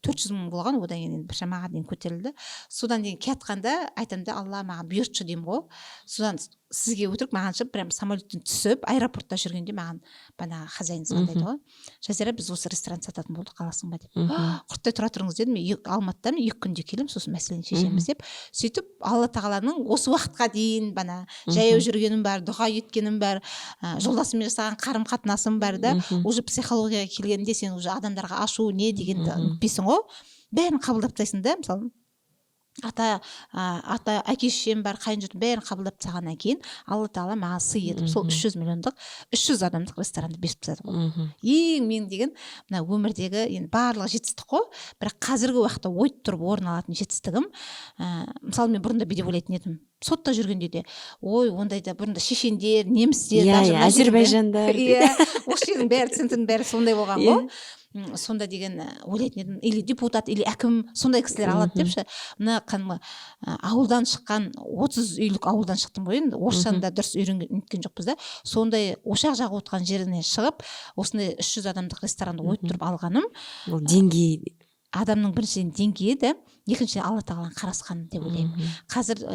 400 мың болған, одан кейін біршамаға дейін көтерілді. Содан кейін келатқанда айтамын да, Алла маған бұйыртшы деймін ғой. Содан сізге өтірік маған шығып, прям самолеттен түсіп, аэропортта жүргенде маған бана хозяин звондайды ғой. Жазира, біз осы ресторан сататын болдық, қаласың ба деп. Құрттай тұра тұрыңыз дедім. Алматыдан 2 күнде келем, сосын мәселені шешеміз деп. Сөйтіп Алла тағаланың осы уақытқа дейін бана жаяу жүргенім бар, дұға еткенім бар, жолдасыммен жасаған қарым қатынасым бар да, уже психологияға келгенде сен уже адамдарға ашу не дегенді ұмытпайсың ғой. Бәрін қабылдап тастайсың да, мысалы ата әке шешем бар, қайын жұртым бәрін қабылдап тастағаннан кейін Алла тағала маған сый етіп сол 300 миллиондық 300 адамдық ресторанды беріп тастады ғой. Ең мен деген мына өмірдегі енді барлығы жетістік қой, бірақ қазіргі уақытта ойып тұрып орын алатын жетістігім, мысалы мен бұрында бүйтіп ойлайтын едім, сотта жүргенде де, ой, ондайда бұрында шешендер, немістер, әзербайжандар, осы жердің бәрі, центрдің бәрі сондай болған ғой. Сонда деген ойлайтын едім, или депутат, или әкім, сондай кісілер алады депші. Мына қанымы ауылдан шыққан, 30 үйлік ауылдан шықтым ғой, енді орысшаны да дұрыс үйренген жоқпыз да. Сондай ошақ жағып отқан жеріне шығып, осындай 300 адамдық ресторанды ойып тұрып алғаным. Бұл деңгей адамның біріншіден деңгейі де, екіншіден Алла тағаланың қарасқаны деп ойлаймын. Қазір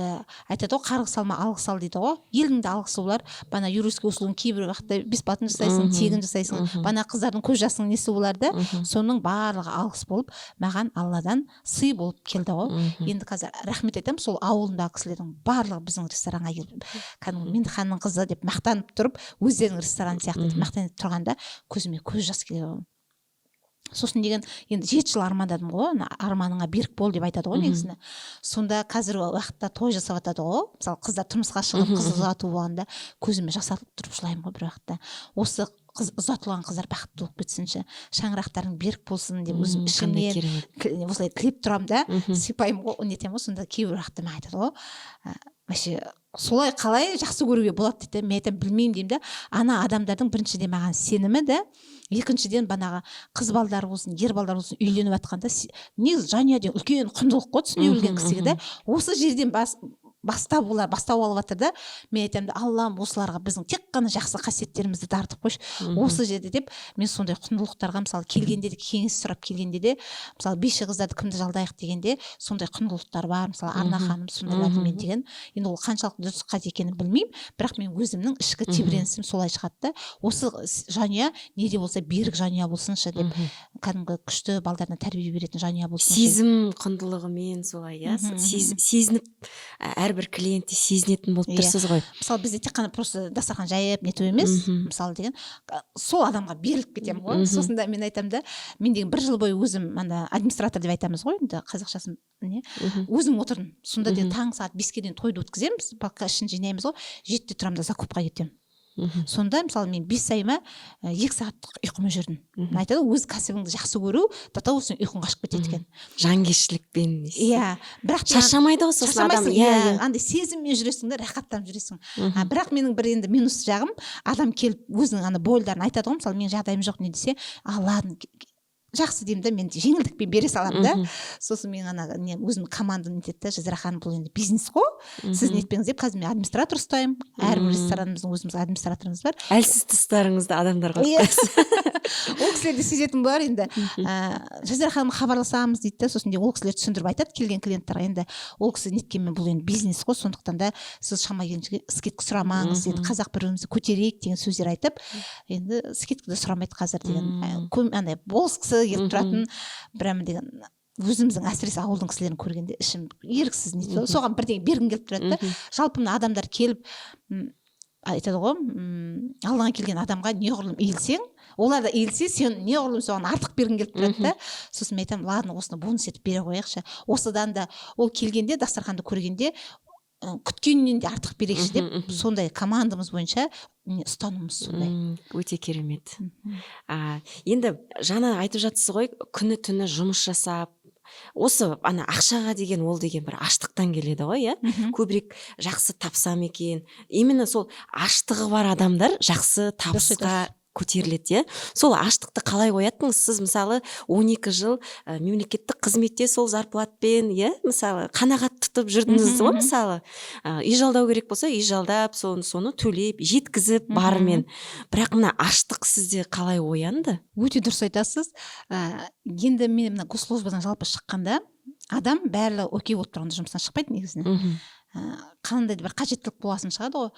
айтады ғой, қарғыс алма алғыс ал дейді ғой. Елдің де алғысы олар. Бана юридический услугын кейбір уақытта бесплатно жасайсың, тегін жасайсың. Бана қыздардың көз жасының несі олар да, соның барлығы алғыс болып, маған Алладан сый болып келді ғой. Енді қазір рахмет айтамын, сол ауылындағы кісілердің барлығы біздің ресторанға келіп, кәдімгі Меңдіханның қызы деп мақтанып тұрып, өздерінің рестораны сияқты деп мақтанып тұрғанда көзіме көз жас келеді. Сосын деген енді 7 жыл армандадым ғой, арманыңа берік бол деп айтады ғой негізінде. Сонда қазіргі уақытта той жасап жатады ғой, мысалы қыздар тұрмысқа шығып қыз ұзату болғанда көзіме жас атылып тұрып жылаймын ғой бір уақытта. Осы ұзатылған қыздар бақытты болып кетсінші, шаңырақтарың берік болсын деп өзім ішімнен осылай тілеп тұрамын да, сипаймын ғой, нетемін ғой. Сонда кейбір уақытта мен айтады ғой, вообще солай қалай жақсы көруге болады дейді. Мен айтамын, білмеймін деймін да. Ана адамдардың біріншіден маған сенімі да, екіншіден банағы қыз балдар болсын, ер балдар болсын үйленіп жатқанда негізі жанұя деген үлкен құндылық қой, түсіне білген кісіге да. Осы жерден бастап алып жатыр да. Мен айтамын да, Аллам осыларға біздің тек қана жақсы қасиеттерімізді дарытып қойшы осы жерде деп. Мен сондай құндылықтарға мысалы келгенде де, кеңес сұрап келгенде де, мысалы биші қыздарды кімді жалдайық дегенде сондай құндылықтар бар. Мысалы Арна ханым сондайларды мен деген. Енді ол қаншалықты дұрыс қате екенін білмеймін, бірақ мен өзімнің ішкі тебіренісім солай шығады да. Осы жанұя не де болса берік жанұя болсыншы деп, кәдімгі күшті балдарына тәрбие беретін жанұя болсыншы. Сезім құндылығымен солай, иә, сезініп әрбір клиентте сезінетін болып тұрсыз ғой. Мысалы бізде тек қана просто дастархан жайып нету емес, мысалы деген сол адамға беріліп кетемін ғой. Сосын да мен айтамын да, мен деген 1 жыл бойы өзім ана администратор деп айтамыз ғой, енді қазақшасын не, өзім отырдым. Сонда деген таң сағат 5-ке дейін тойды өткіземіз, пока ішін жинаймыз ғой, 7-де тұрамын да закупқа кетемін. Сонда мысалы мен 5 айыма 2 сағаттық ұйқыма жүрдім. Айтады, өз кәсібіңді жақсы көру до того сен ұйқың қашып кетеді екен. Жанкештілікпен. Иә, бірақ шаршамайды ғой сосын адам. Иә, андай сезіммен жүресің да, рахаттанып жүресің. Бірақ менің бір енді минус жағым, адам келіп өзінің ана бойларын айтады ғой, мысалы менің жағдайым жоқ не десе, ладно, жақсы деймін да, мен жеңілдікпен бере саламын да. Сосын мен ана өзім команданы нетеді да, Жазира ханым, бұл енді бизнес қой, сіз нетпеңіз деп, қазір мен администратор ұстаймын. Әрбір ресторанымыздың өзіміз администраторымыз бар. Әлсіз тұстарыңызды адамдарға қойсыз. Ол кісілерде сезетін бар енді. Жазира ханым хабарласамыз дейді да, сосын ол кісілер түсіндіріп айтады келген клиенттарға, енді ол кісі неткенмен бұл енді бизнес қой, сондықтан да сіз шама келгенше скидка сұрамаңыз, енді қазақ бір бірімізді көтерейік деген сөздер айтып, енді скидканы сұрамайды қазір деген. Андай болыс кісі келіп тұратын, прямо деген өзіміздің әсіресе ауылдың кісілерін көргенде ішім еріксіз соған бірдеңе бергім келіп тұрады да. Жалпы мына адамдар келіп айтады ғой, алдыңа келген адамға неғұрлым иілсең, олар да иілсе, сен неғұрлым соған артық бергің келіп тұрады да. Сосын мен айтамын, ладно, осыны бонус етіп бере қояйықшы. Осыдан да ол келгенде, дастарханды көргенде күткеннен де артық берейікші деп, сондай командамыз бойынша ұстанымыз сондай. Өте керемет. Енді жаңа айтып жатсыз ғой, күні түні жұмыс жасап, осы ақшаға деген ол деген бір аштықтан келеді ғой, иә? Көбірек жақсы тапсам екен. Именно сол аштығы бар адамдар жақсы табысқа көтеріледі, иә? Сол аштықты қалай қояттыңыз? Сіз мысалы 12 жыл мемлекеттік қызметте сол зарплатпен, иә, мысалы қанағат тұтып жүрдіңіз ғой, мысалы. Үй жалдау керек болса, үй жалдап, соны төлеп, жеткізіп барымен. Бірақ мына аштық сізде қалай оянды? Өте дұрыс айтасыз. Енді мен мына госслужбадан жалпы шыққанда, адам бәрі окей болып тұрғанда жұмыстан шықпайды негізінен. Қандай да бір қажеттілік боласын шығады ғой.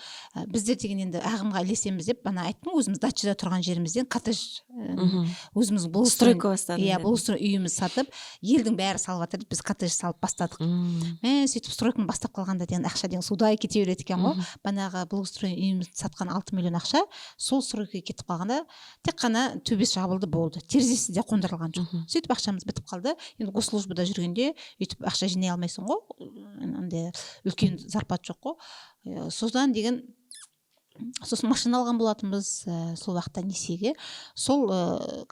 Біздер деген енді ағымға ілесеміз деп, бана айттым, өзіміз дачада тұрған жерімізден коттедж, өзіміз стройка бастадық. Иә, бұл үйіміз сатып, елдің бәрі салып жатыр, біз коттедж салып бастадық. Сөйтіп стройканы бастап қалғанда деген ақша деген судай кете береді екен ғой. Банаға благоустройный үйімізді сатқан 6 миллион ақша, сол стройкаға кетіп қалғанда тек қана төбесі жабылды, болды. Терезесі де қондырылған жоқ. Сөйтіп ақшамыз бітіп қалды. Енді госслужбада жүргенде өйтіп ақша жинай алмайсың ғой. Үлкен зарплат жоқ қой. Содан деген сосын машина алған болатынбыз сол уақытта несиеге. Сол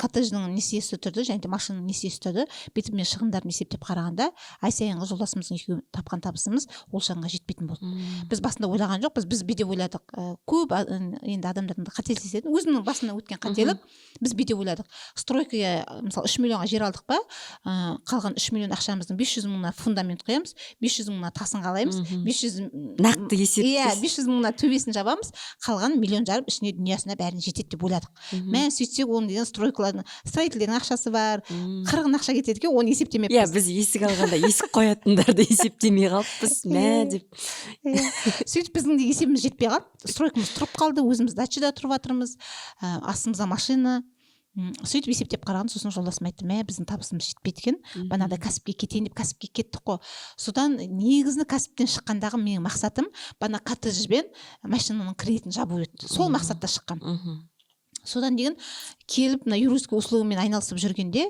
коттедждің несиесі тұрды, және де машинаның несиесі тұрды. Бүйтіп мен шығындарын есептеп қарағанда, ай сайынғы жолдасымыздың екеуі тапқан табысымыз ол шығынға жетпейтін болды. Біз басында ойлаған жоқпыз, біз бүйде ойладық. Көп енді адамдардың қателесетін, өзімнің басымнан өткен қателік, біз бүйде ойладық. Стройкаға мысалы 3 миллионға жер алдық па, қалған 3 миллион ақшамыздың 500 мыңына фундамент құямыз, 500 мыңына тасын қалаймыз, 500 нақты есеп. Иә, 500 мыңына төбесін жабамыз. Қалған 1,5 миллион ішіне дүниясына бәрін жетеді деп ойладық. Мен сөйтсек, оның деген стройкалардың, строительдердің ақшасы бар, 40 ақша кетеді екен, оны есептемеппіз. Иә, біз есік алғанда есік қоятындарды есептемей қалыппыз, деп. Сөйтіп біздің де есебіміз жетпей қалды. Стройкамыз тұрып қалды, өзіміз дачада тұрып жатырмыз, астымызда машина. Сөйтіп есептеп қараған, сосын жолдасым айтты, біздің табысымыз жетпейді екен, банада кәсіпке кетейін деп кәсіпке кеттік қой. Содан негізінде кәсіптен шыққандағы менің мақсатым бана коттеджбен машинаның кредитін жабу еді. Сол мақсатта шыққам. Содан деген келіп мына юридический услугамен айналысып жүргенде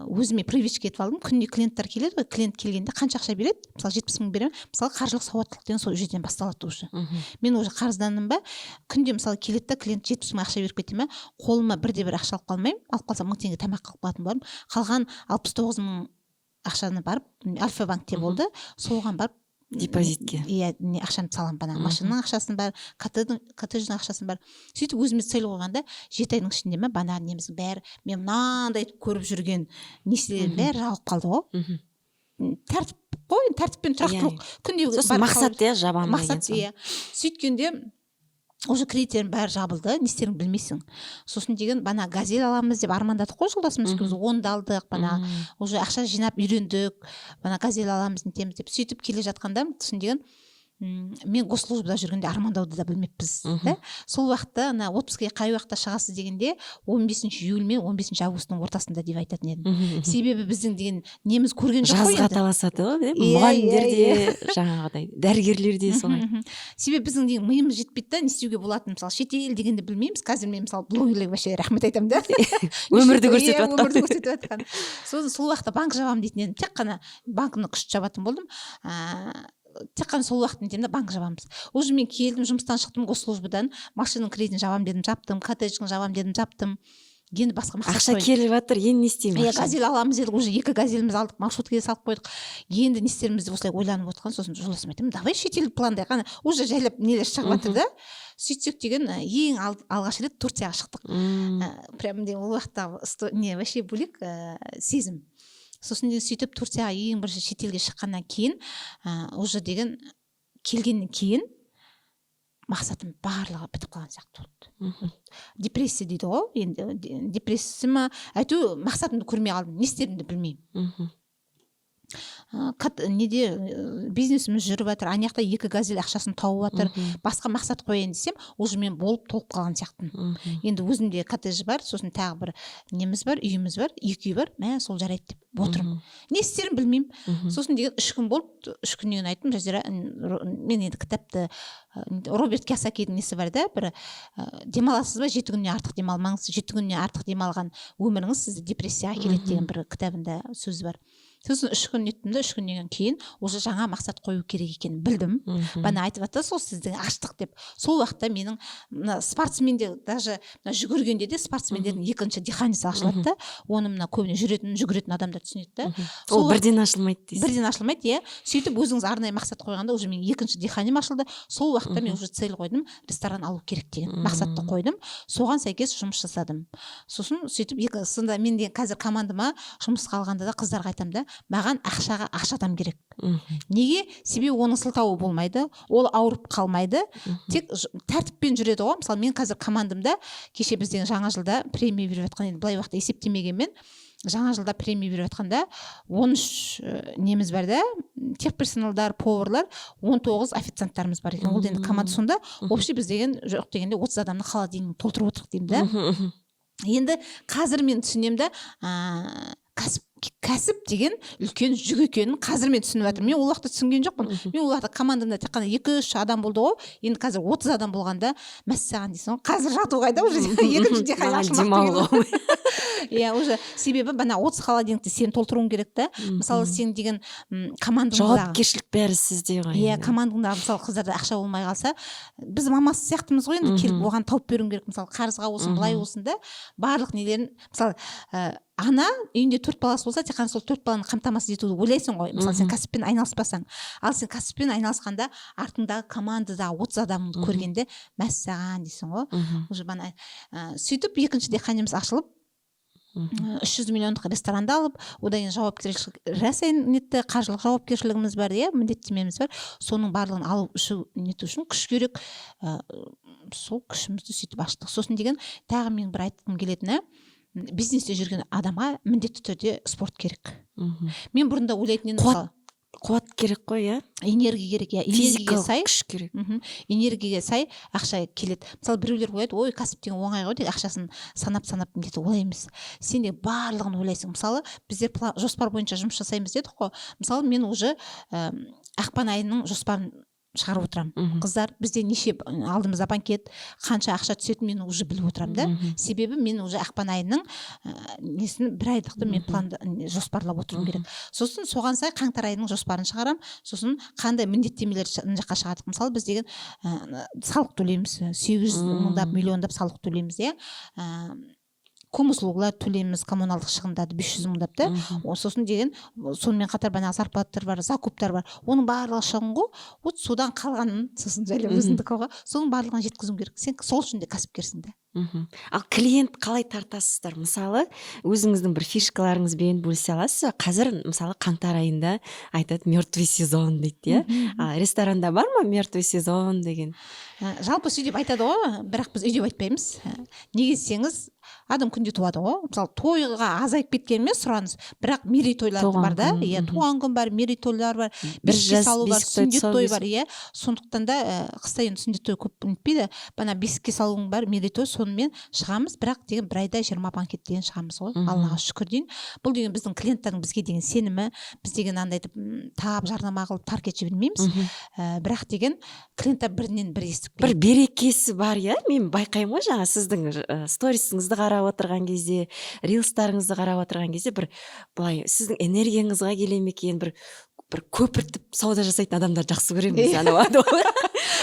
өзіме привычка етіп алдым. Күнде клиенттер келеді ғой, клиент келгенде қанша ақша береді? Мысалы 70 мың беремін. Мысалы қаржылық сауаттылық деген сол жерден басталады уже. Мен уже қарыздандым ба, күнде мысалы келеді да клиент 70 мың ақша беріп кетті ме, қолыма бірде-бір ақша алып қалмаймын. Алып қалсам 1000 теңге тамақ қылып қалатын болармын. Қалған 69 мың ақшаны барып Альфа-банкте болды. Соған барып депозитке. Иә, ақшаны салам бана. Машинаның ақшасын бар, коттедждің ақшасын бар. Сөйтіп өзіміз цель қойғанда 7 айдың ішінде ме бана неміздің бәрі, мен мынандай көріп жүрген несиелердің бәрі жабылып қалды ғой. Тәртіп қой, тәртіппен тұрақтылық. Күнде мақсат иә, жабамын деген соң. Иә. Сөйткенде уже кредиттердің бәрі жабылды, не істерін білмейсің. Сосын деген бана газель аламыз деп армандадық қой жолдасымыз, оны да алдық, бана уже ақша жинап үйрендік, бана газель аламыз нетеміз деп. Сөйтіп келе жатқанда, сосын деген мен госслужбада жүргенде армандауды да білмеппіз, да? Сол уақытта отпускіге қай уақытта шығасыз дегенде 15 июль мен 15 августтың ортасында деп айтатын едім. Себебі біздің деген неміз көрген жоқ қой енді. Жазға таласады ғой, мұғалімдер де, жаңағыдай, дәрігерлер де солай. Себебі біздің деген миымыз жетпейді да, не істеуге болатын, мысалы шетел дегенде білмейміз. Қазір мен мысалы блогерлерге вообще рахмет айтамын да. Өмірді көрсетіп жатқан. Сол уақытта банк жабамын дейтін едім. Тек қана банкны күшті жабатын болдым. Тек қана сол уақыт неден банк жабамыз. Уже мен келдім, жұмыстан шықтым госслужбадан, машинаның кредитін жабам дедім, жаптым, коттедждің жабам дедім, жаптым. Енді басқа мақсат ақша келіп жатыр, енді не істейміз? Газель аламыз дедік, уже 2 газелімізді алдық, маршруткаға салып қойдық. Енді не істеріміз деп осылай ойланып отқан, сосын жолдасым айтамын, давай шетел пландай, қана уже жайлап нелер шығып жатыр да. Сөйтсек деген ең алғаш рет Турцияға шықтық. Прям ол уақытта не вообще бөлек сезім. Сосын деген сөйтіп Турцияға ең бірінші шетелге шыққаннан кейін уже деген келгеннен кейін мақсатым барлығы бітіп қалған сияқты болды. Депрессия дейді ғой, енді депрессия ма, әйтеуір мақсатымды көрмей қалдым, не істерімді білмеймін. неде бизнесіміз жүріп жатыр, ана жақта 2 газель ақшасын тауып жатыр, басқа мақсат қояйын десем, уже мен болып толып қалған сияқтымын. Енді өзімде коттедж бар, сосын тағы бір неміз бар, үйіміз бар, 2 үй бар, мә сол жарайды деп отырмын. Не істерін білмеймін. Сосын деген 3 күн болды, 3 күннен кейін айттым, Жазира, мен енді кітапты Роберт Кийосакидің несі бар да, бір демаласыз ба, 7 күннен артық демалмаңыз, 7 күннен артық демалған өміріңіз сізді депрессияға әкеледі деген бір кітабында сөз бар. Сосын 3 күн еттім да, 3 күннен кейін уже жаңа мақсат қою керек екенін білдім. Бана айтып жатты сол сіздің аштық деп. Сол уақытта менің спортсменде, даже жүгіргенде де спортсмендердің екінші диханиясы ашылады да, оны мына көбіне жүгіретін адамдар түсінеді да. Ол бірден ашылмайды дейсіз. Бірден ашылмайды, иә. Сөйтіп өзіңіз арнайы мақсат қойғанда уже менің екінші диханиям ашылды. Сол уақытта мен уже цель қойдым, ресторан алу керек деген мақсатты қойдым. Соған сәйкес жұмыс жасадым. Сосын сөйтіп сонда мен де қазір командама жұмысқа алғанда да қыздарға айтамын да, маған ақшаға ақша адам керек. Неге? Себебі оның сылтауы болмайды, ол ауырып қалмайды, тек тәртіппен жүреді ғой. Мысалы мен қазір командамда кеше бізден жаңа жылда премия беріп жатқан, енді былай уақытта есептемегенмен жаңа жылда премия беріп жатқанда 13 неміз бар да, техперсоналдар, поварлар, 19 официанттарымыз бар екен. Ол енді команда сонда общий біз деген жоқ дегенде 30 адамның холодильнигін толтырып отырдық деймін да. Енді қазір мен түсінемін да, кәсіп деген үлкен жүк екенін қазір мен түсініп жатырмын. Мен ол уақытта түсінген жоқпын. Мен ол уақытта командамда тек қана 2-3 адам болды ғой. Енді қазір 30 адам болғанда мәссаған дейсің ғой. Қазір жату қайда уже екінші дихания ашылмақ. Иә, уже себебі бана 30 холодильникті сен толтыруың керек та. Мысалы сен деген командаңда жауапкершілік бәрі сізде ғой. Иә, командаңда мысалы қыздарда ақша болмай қалса, біз мамасы сияқтымыз ғой, енді келіп оған тауып беруің керек. Мысалы қарызға болсын, былай болсын да, барлық нелерін, мысалы ана үйінде 4 баласы болса, тек қана сол 4 баланы қамтамасыз етуді ойлайсың ғой. Мысалы сен кәсіппен айналыспасаң, ал сен кәсіппен айналысқанда артыңдағы командада 30 адамды көргенде мәссаған дейсің ғой. Уже бана сөйтіп екінші диханиямыз ашылып 300 миллиондық ресторанды алып, одан кейін жауапкершілік жасайын нетті, қаржылық жауапкершілігіміз бар, иә, міндеттемеміз бар. Соның барлығын алып нету үшін күш керек. Сол күшімізді сөйтіп аштық. Сосын деген тағы мен бір айтқым келетіні, бизнесте жүрген адамға міндетті түрде спорт керек. Мен бұрында ойлайтын едім, қуат керек қой, иә? Энергия керек, иә. Энергияға сай күш керек. Энергияға сай ақша келеді. Мысалы біреулер ойлайды, ой, кәсіп деген оңай ғой, ақшасын санап нетіп олай емес. Сен де барлығын ойлайсың. Мысалы біздер жоспар бойынша жұмыс жасаймыз дедік қой. Мысалы мен уже ақпан айының жоспарын шығарып отырамын. Қыздар, бізде неше алдымызда банкет, қанша ақша түсетінін мен уже біліп отырамын да. Себебі мен уже ақпан айының несін бір айлықты мен планды жоспарлап отыруым керек. Сосын соған сай қаңтар айының жоспарын шығарам. Сосын қандай міндеттемелер жаққа шығардық. Мысалы біз деген салық төлейміз, 800 мыңдап, миллиондап салық төлейміз, иә. Коммуслуглар төлейміз, коммуналдық шығындарды 500 мыңдап та. Сосын деген сонымен қатар бана зарплаттар бар, закуптар бар. Оның барлығы шығын ғой. Вот содан қалғанын сосын жайлы өзіңдікі ғой. Соның барлығын жеткізуің керек. Сен сол үшін де кәсіпкерсің да. Ал клиент қалай тартасыздар? Мысалы, өзіңіздің бір фишкаларыңызбен бөлісе аласыз ба? Қазір мысалы қаңтар айында айтады мертвый сезон дейді, иә? Ресторанда бар ма мертвый сезон деген? Жалпы сөйтіп айтады ғой, бірақ біз үйде айтпаймыз. Неге десеңіз, адам күнде туады ғой. Мысалы тойға азайып кеткен емес сұраныс, бірақ мерейтойлар бар да, иә, туған күн бар, мерейтойлар бар, бесікке салу бар, сүндет той бар, иә. Сондықтан да қыста енді сүндет той көп нетпейді. Бана бесікке салуың бар, мерейтой, сонымен шығамыз, бірақ деген бір айда 20 банкет деген шығамыз ғой. Аллаға шүкір дейін. Бұл деген біздің клиенттардың бізге деген сенімі, біз деген андай тап жарнама қылып таргет жібермейміз. Бірақ деген клиенттер бірінен бірі естіп бір берекесі бар, иә? Мен байқаймын ғой, жаңа сіздің сторисіңізді қарап отырған кезде, рилстарыңызды қарап отырған кезде бір былай сіздің энергияңызға келе ме екен, бір көпіртіп сауда жасайтын адамдар жақсы көремін.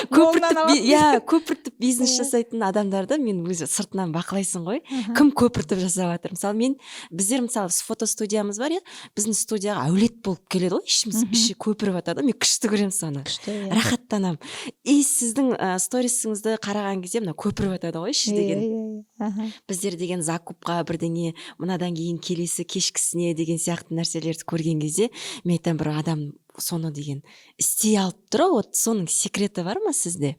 Көпіртіп бизнес жасайтын адамдарды мен өзі сыртынан бақылайсың ғой. Кім көпіртіп жасап жатыр? Мысалы біздер мысалы фотостудиямыз бар, иә? Біздің студияға әулет болып келеді ғой, іші көпіріп жатады. Мен күшті көремін соны. Рахаттанамын. И сіздің сторисіңізді қараған кезде мына көпіріп жатады ғой, іші деген. Біздер деген закупқа бірдеңе, мынадан кейін келесі кешкісіне деген сияқты нәрселерді көрген кезде мен айтамын, бір адам соны деген істей алып тұр, вот соның секреті бар ма сізде?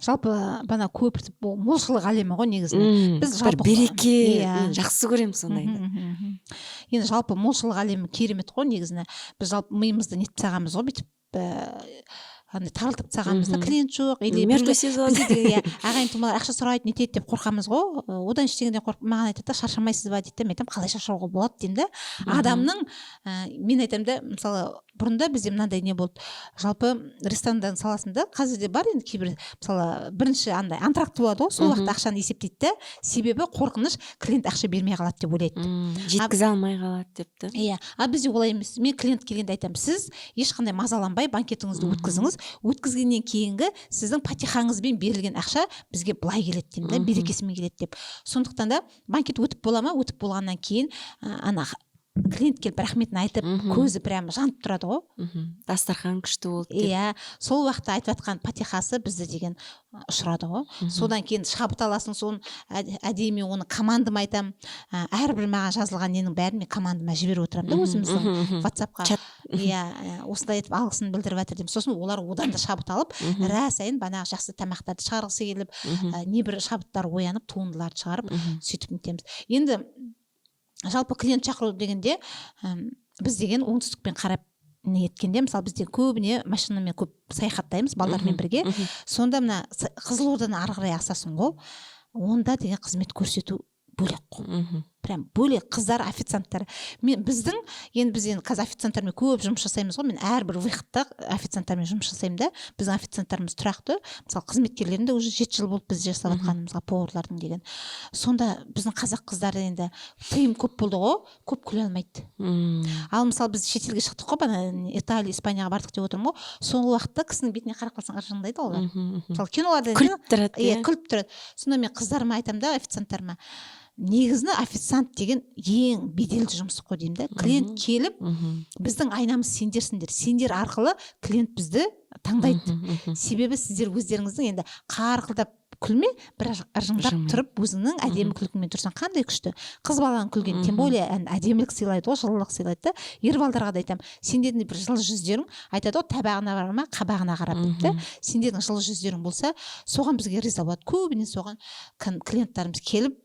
Жалпы бана көпіртіп бұл молшылық әлемі ғой негізінен. Біз бір жалпы береке, Иә. мен жақсы көремін сондайды. Енді жалпы молшылық әлемі керемет қой негізінен. Біз жалпы миымызды нетіп тастағанбыз ғой, бүйтіп андай тарылтып тастағанбыз да, клиент жоқ или Мертвый бізде сезон. иә ағайын тумалар ақша сұрайды нетеді деп қорқамыз ғой. Одан ештеңеден қорқып маған айтады да, шаршамайсыз ба дейді. Мен айтамын, қалай шаршауға болады деймін да. Адамның мен айтамын да, мысалы бұрында бізде мынандай не болды. Жалпы ресторандардың саласында қазір де бар енді кейбір, мысалы бірінші андай антракт болады ғой, сол уақытта ақшаны есептейді да, себебі қорқыныш клиент ақша бермей қалады деп ойлайды. Жеткізе алмай қалады депті. Иә, бізде олай емес. Мен клиент келгенде айтамын, сіз ешқандай мазаланбай банкетіңізді өткізіңіз. Өткізгеннен кейінгі сіздің патихаңызбен берілген ақша бізге былай келеді деймін да, берекесімен келеді деп. Сондықтан да банкет өтіп бола ма, өтіп болғаннан кейін ана клиент келіп рахметін айтып, көзі прямо жанып тұрады ғой. Дастархан күшті болды деп. Иә, сол уақытта айтып жатқан патихасы бізді деген ұшырады ғой. Содан кейін шабыт аласың, соны әдемі оны командама айтамын. Әрбір маған жазылған ненің бәрін мен командама жіберіп отырамын да, өзіміздің WhatsApp-қа. Иә, осылай етіп алғысын білдіріп жатыр деймін. Сосын олар одан да шабыт алып, рә сайын банағы жақсы тамақтарды шығарғысы келіп, небір шабыттар оянып, туындыларды шығарып, сөйтіп нетеміз. Енді жалпы клиент шақыру дегенде біз деген оңтүстікпен қарап не еткенде, мысалы бізде көбіне машинамен көп саяхаттаймыз балалармен бірге. Сонда мына Қызылордадан ары қарай асасың ғой, онда деген қызмет көрсету бөлек қой. Прям бөлек қыздар, официанттар. Біздің қазір официанттармен көп жұмыс жасаймыз ғой. Мен әрбір выходта официанттармен жұмыс жасаймын да. Біздің официанттарымыз тұрақты. Мысалы қызметкерлерінде уже 7 жыл болды біз жасап жатқанымызға, поварлардың деген. Сонда біздің қазақ қыздары енді тыйым көп болды ғой, көп күле алмайды. Ал мысалы біз шетелге шықтық қой, бана Италия, Испанияға бардық деп отырмын ғой. Соңғы уақытта кісінің бетіне қарап қалсаң ыржыңдайды олар. Мысалы киноларда күліп тұрады. Иә, күліп тұрады. Сонда мен қыздарыма айтамын да, официанттарыма, негізі официант деген ең беделді жұмыс қой деймін да. Клиент келіп, біздің айнамыз сендерсіңдер. Сендер арқылы клиент бізді таңдайды. Себебі сіздер өздеріңіздің енді қарқылдап күлме, бір ыржыңдап тұрып, өзіңнің әдемі күлкіңмен тұрсаң қандай күшті. Қыз баланың күлген, тем более әдемілік сыйлайды ғой, жылылық сыйлайды да. Ер балдарға да айтамын, сендердің бір жылы жүздерің, айтады ғой, табағына барма, қабағына қарап дейді. Сендердің жылы жүздерің болса, соған бізге риза болады. Көбіне соған клиенттарымыз келіп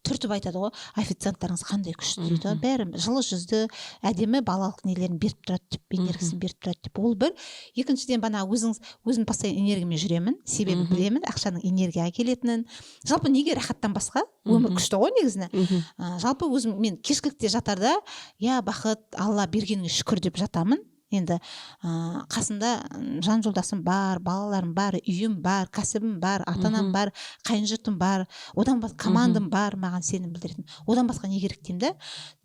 түртіп айтады ғой, официанттарыңыз қандай күшті дейді. Бәрі жылы жүзді, әдемі балалық нелерін беріп тұрады деп, энергиясын беріп тұрады деп. Ол бір. Екіншіден бана өзім постоянно энергиямен жүремін, себебі білемін ақшаның энергияға келетінін. Жалпы неге рахаттан басқа? Өмір күшті ғой негізінен. Жалпы өзім мен кешкілікте жатарда, я бақыт, Алла бергеніңе шүкір деп жатамын. Енді қасымда жан жолдасым бар, балаларым бар, үйім бар, кәсібім бар, ата-анам бар, қайын-жұртым бар, одан басқа командам бар, маған сенім білдіретін. Одан басқа не керек деймін да.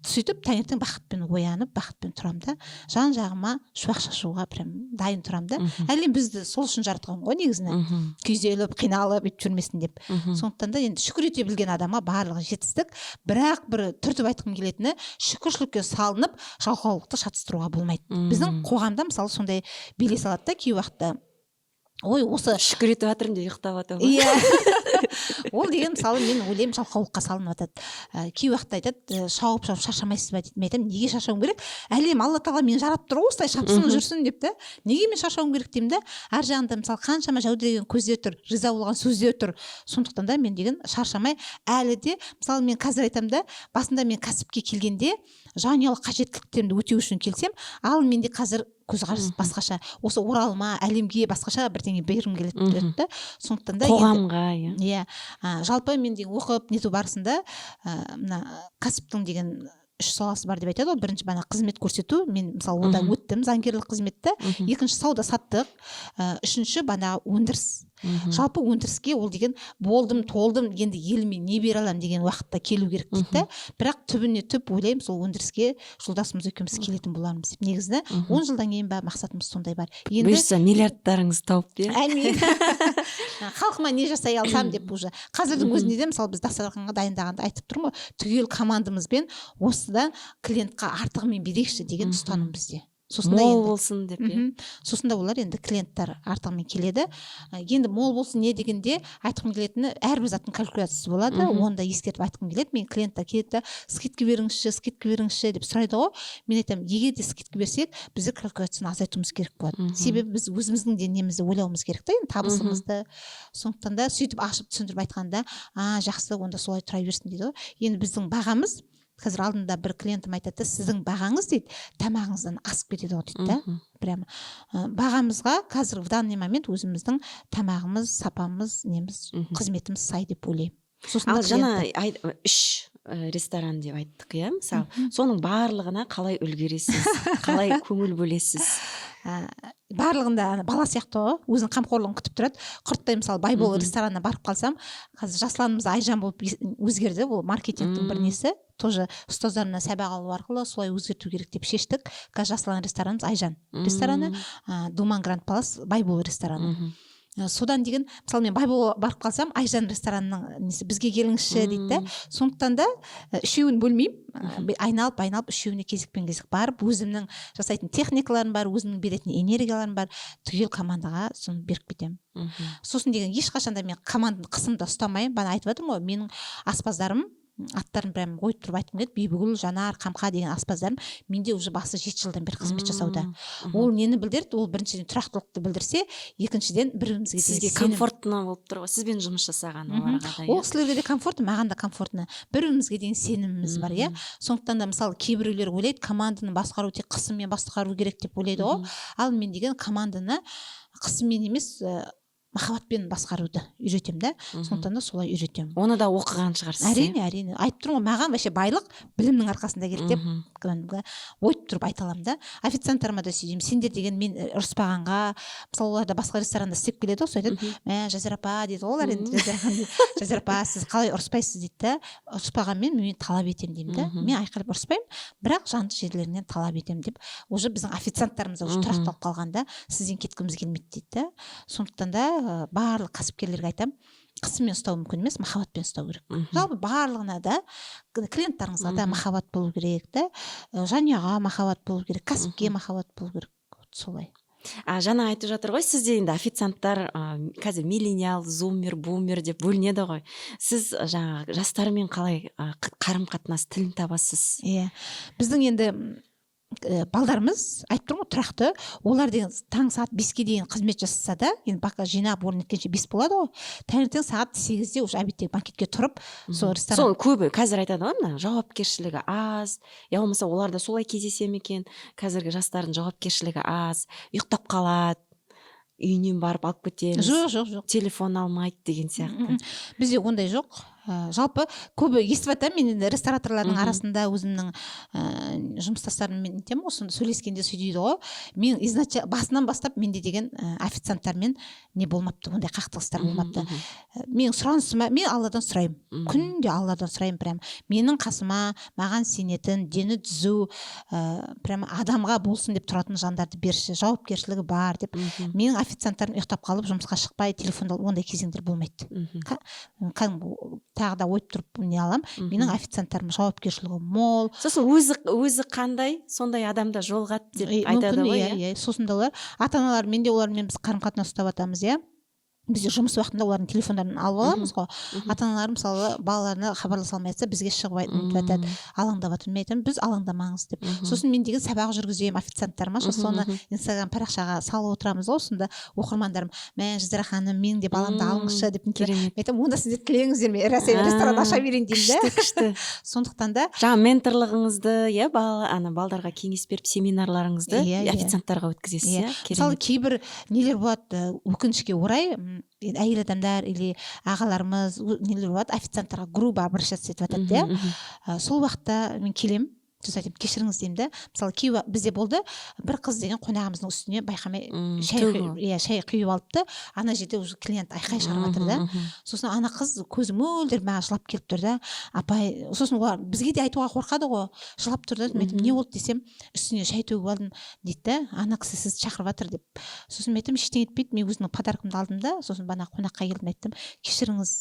Сөйтіп таңертең бақытпен оянып, бақытпен тұрамын да. Жан жағыма шуақ шашуға прям дайын тұрамын да. Әлем бізді сол үшін жаратқан ғой негізінен. Күйзеліп, қиналып, ет жүрмесін деп. Сондықтан да енді шүкір ете білген адамға барлығы жетістік. Бірақ бір түртіп айтқым келетіні, шүкіршілікке салынып, жалқаулықты шатыстыруға болмайды. Біздің қоғамда мысалы сондай белес алады да кей уақытта. Ой, осы шүкір етіп жатырмын деп ұйықтап жатыр ғой. Иә. Ол деген мысалы мен ойлаймын жалқаулыққа салынып жатады. Кей уақытта айтады, шауып шаршамайсыз ба дейді. Мен айтамын, неге шаршауым керек? Әлем Алла тағала мені жаратып тұр ғой, осылай шапсын жүрсін деп та. Неге мен шаршауым керек деймін да? Ар жағында мысалы қаншама жәудіреген көздер тұр, риза болған сөздер тұр. Сондықтан да мен деген шаршамай әлі де, мысалы мен қазір айтамын да, басында мен кәсіпке келгенде жанұялық қажеттіліктерімді өтеу үшін келсем, ал менде қазір көзқарас басқаша. Осы Оралма, әлемге басқаша бірдеңе бергім келеді да. Сондықтан да қоғамға, иә. Жалпы мен деген оқып нету барысында мына кәсіптің деген 3 саласы бар деп айтады ғой. Бірінші бана қызмет көрсету, мен мысалы онда өттім, заңгерлік қызметті. Екінші сауда саттық, үшінші бана өндіріс. Жалпы өндіріске ол деген болдым, толдым, енді еліме не бере аламын деген уақытта келу керек дейді. Бірақ түбіне түп ойлаймын, сол өндіріске жолдасымыз екеуміз келетін болармыз деп. Негізі 10 жылдан кейін ба мақсатымыз сондай бар. Енді бұйырса миллиардтарыңыз тауып бер. Әмин. Халқыма не жасай алсам деп уже. Қазірдің өзінде де мысалы біз дастарханға дайындағанда айтып тұрмын ғой, түгел командамызбен осыдан клиентқа артығымен берейікші деген ұстаным бізде. сосын да мол енді болсын деп иә. сосын да олар енді клиенттер артығымен келеді. Енді мол болсын не дегенде айтқым келетіні әрбір заттың калькуляциясы болады. Оны да ескертіп айтқым келеді. Мен клиенттер келеді да скидка беріңізші деп сұрайды ғой. Мен айтамын, егер де скидка берсек, біздер калькуляцияны азайтуымыз керек болады. Себебі біз өзіміздің де немізді ойлауымыз керек та, енді табысымызды. Сондықтан да сөйтіп ашып түсіндіріп айтқанда, жақсы, онда солай тұра берсін дейді ғой. Енді біздің бағамыз, қазір алдында бір клиентім айтады, сіздің бағаңыз дейді, тамағыңыздан асып кетеді ғой дейді да. Прямо бағамызға қазір в данный момент өзіміздің тамағымыз, сапамыз, неміз, қызметіміз сай деп ойлаймын. Ал жаңа 3 ресторан деп айттық иә, мысалы, соның барлығына қалай үлгересіз, қалай көңіл бөлесіз? Барлығында бала сияқты ғой, өзінің қамқорлығын күтіп тұрады. Құрттай мысалы Байбол ресторанына барып қалсам, қазір Жасұланымыз Айжан болып өзгерді, ол маркетингтің бір несі, тоже ұстаздарына сабақ алу арқылы солай өзгерту керек деп шештік. Қазір Жасұлан ресторанымыз Айжан рестораны, Думан Гранд Палас Байбол рестораны. Содан деген, мысалы мен Байболға барып қалсам, Айжан ресторанының несі бізге келіңізші дейді да. Сондықтан да үшеуін бөлмеймін, айналып үшеуіне кезек барып, өзімнің жасайтын техникаларым бар, өзімнің беретін энергияларым бар, түгел командаға соны беріп кетемін. Сосын деген ешқашанда мен команданы қысымда ұстамаймын. Бана айтып жатырмын ғой, менің аспаздарым аттарын прям қойып тұрып айтқым келеді. Бибігүл, Жанар, Қамқа деген аспаздарым менде уже басы 7 жылдан бері қызмет жасауда. Ол нені білдірді? Ол біріншіден тұрақтылықты білдірсе, екіншіден бірімізге сізге комфортно болып тұр ғой, сізбен жұмыс жасаған оларға да. Ол кісілерге де комфортно, маған да комфортно. Бірімізге деген сеніміміз бар, иә. Сондықтан да мысалы кейбіреулер ойлайды, команданы басқару тек қысыммен басқару керек деп ойлайды ғой. Ал мен деген команданы қысыммен емес, махаббатпен басқаруды үйретемін да. Сондықтан да солай үйретемін. Оны да оқыған шығарсыз. Әрине. Айтып тұрмын ғой, маған вообще байлық білімнің арқасында келді деп ойып тұрып айта аламын да. Официанттарыма да сөйлеймін, сендер деген мен ұрыспағанға, мысалы олар да басқа ресторанда істеп келеді ғой, айтады, Жазира апа дейді олар, енді Жазира апа, сіз қалай ұрыспайсыз дейді да. Ұрыспағанмен мен талап етемін деймін да. Мен айқайлап ұрыспаймын, бірақ жанды жерлерінен талап етемін деп. Уже біздің официанттарымыз уже тұрақталып қалғанда, сізден кеткіміз келмейді дейді да. Сондықтан да барлық кәсіпкерлерге айтамын, қысыммен ұстау мүмкін емес, махаббатпен ұстау керек. Жалпы барлығына да, клиенттарыңызға да махаббат болу керек да, жанұяға махаббат болу керек, кәсіпке махаббат болу керек. Солай. Жаңа айтып жатыр ғой, сізде енді официанттар қазір миллениал, зумер, бумер деп бөлінеді ғой. Сіз жаңағы жастармен қалай қарым қатынас тілін табасыз? Иә. Біздің енді балдарымыз айтып тұрмын ғой, тұрақты, олар деген таң сағат 5-ке дейін қызмет жасаса да, енді бака жинап орын еткенше 5 болады ғой, таңертең сағат 8-де уже обедтегі банкетке тұрып, сол ресторан. Сол көбі қазір айтады ғой, мына жауапкершілігі аз, я болмаса оларда солай кездесе ме екен, қазіргі жастардың жауапкершілігі аз, ұйықтап қалады, үйінен барып алып кетеміз. Жоқ. Телефон алмайды деген сияқты. Бізде ондай жоқ. Жалпы көбі естіп жатамын, мен енді рестораторлардың арасында өзімнің жұмыстастарыммен айтамын, осында сөйлескенде сөйлейді ғой. Мен басынан бастап менде деген официанттармен не болмапты, ондай қақтығыстар болмапты. Мен сұранысыма, мен Алладан сұраймын. Күнде Алладан сұраймын прям. Менің қасыма, маған сенетін, дені түзу, прям адамға болсын деп тұратын жандарды берші, жауапкершілігі бар деп. Менің официанттарым ұйықтап қалып, жұмысқа шықпай, телефонда ондай кезеңдер болмайды. Тағы да ойып тұрып не алам. Менің официанттарым жауапкершілігі мол. Сосын өзі қандай, сондай адамда жолығады деп айтады ғой. Иә. Сосын да олар ата-аналар, менде олармен біз қарым-қатынас ұстап жатамыз, иә. Бізде жұмыс уақытында олардың телефондарын алып аламыз ғой. Ата-аналар мысалы балаларына хабарласа алмай жатса, бізге шығып айтады, алаңдап жатыр. Мен айтамын, біз алаңдамаңыз деп. Сосын мен деген сабақ жүргіземін официанттарыма, соны Инстаграм парақшаға салып отырамыз ғой, сонда оқырмандарым, Жазира ханым, мен де баламды алыңызшы деп. Мен айтамын, онда сіздер тілеңіздер, мен ресторан аша берейін деймін да. Күшті. Сондықтан да жаңа менторлығыңызды, иә, балдарға кеңес беріп, семинарларыңызды официанттарға өткізесіз, иә? Мысалы кейбір нелер болады, өкінішке орай, әйел адамдар или ағаларымыз нелер болады, официанттарға грубо обращаться етіп жатады, иә. Сол уақытта мен келемін, айтамын, кешіріңіз деймін да. Мысалы бізде болды, бір қыз деген қонағымыздың үстіне байқамай шай құйып алыпты, ана жерде уже клиент айқай шығарып жатыр да. Сосын ана қыз көзі мөлдір маған жылап келіп тұр да. Апай, сосын олар бізге де айтуға қорқады ғой, жылап тұр да. Мен айтамын, не болды десем, үстіне шай төгіп алдым дейді да. Ана кісі сізді шақырып жатыр деп. Сосын мен айтамын, ештеңе етпейді, мен өзімнің подаркымды алдым да. Сосын бана қонаққа келдім, айттым, кешіріңіз.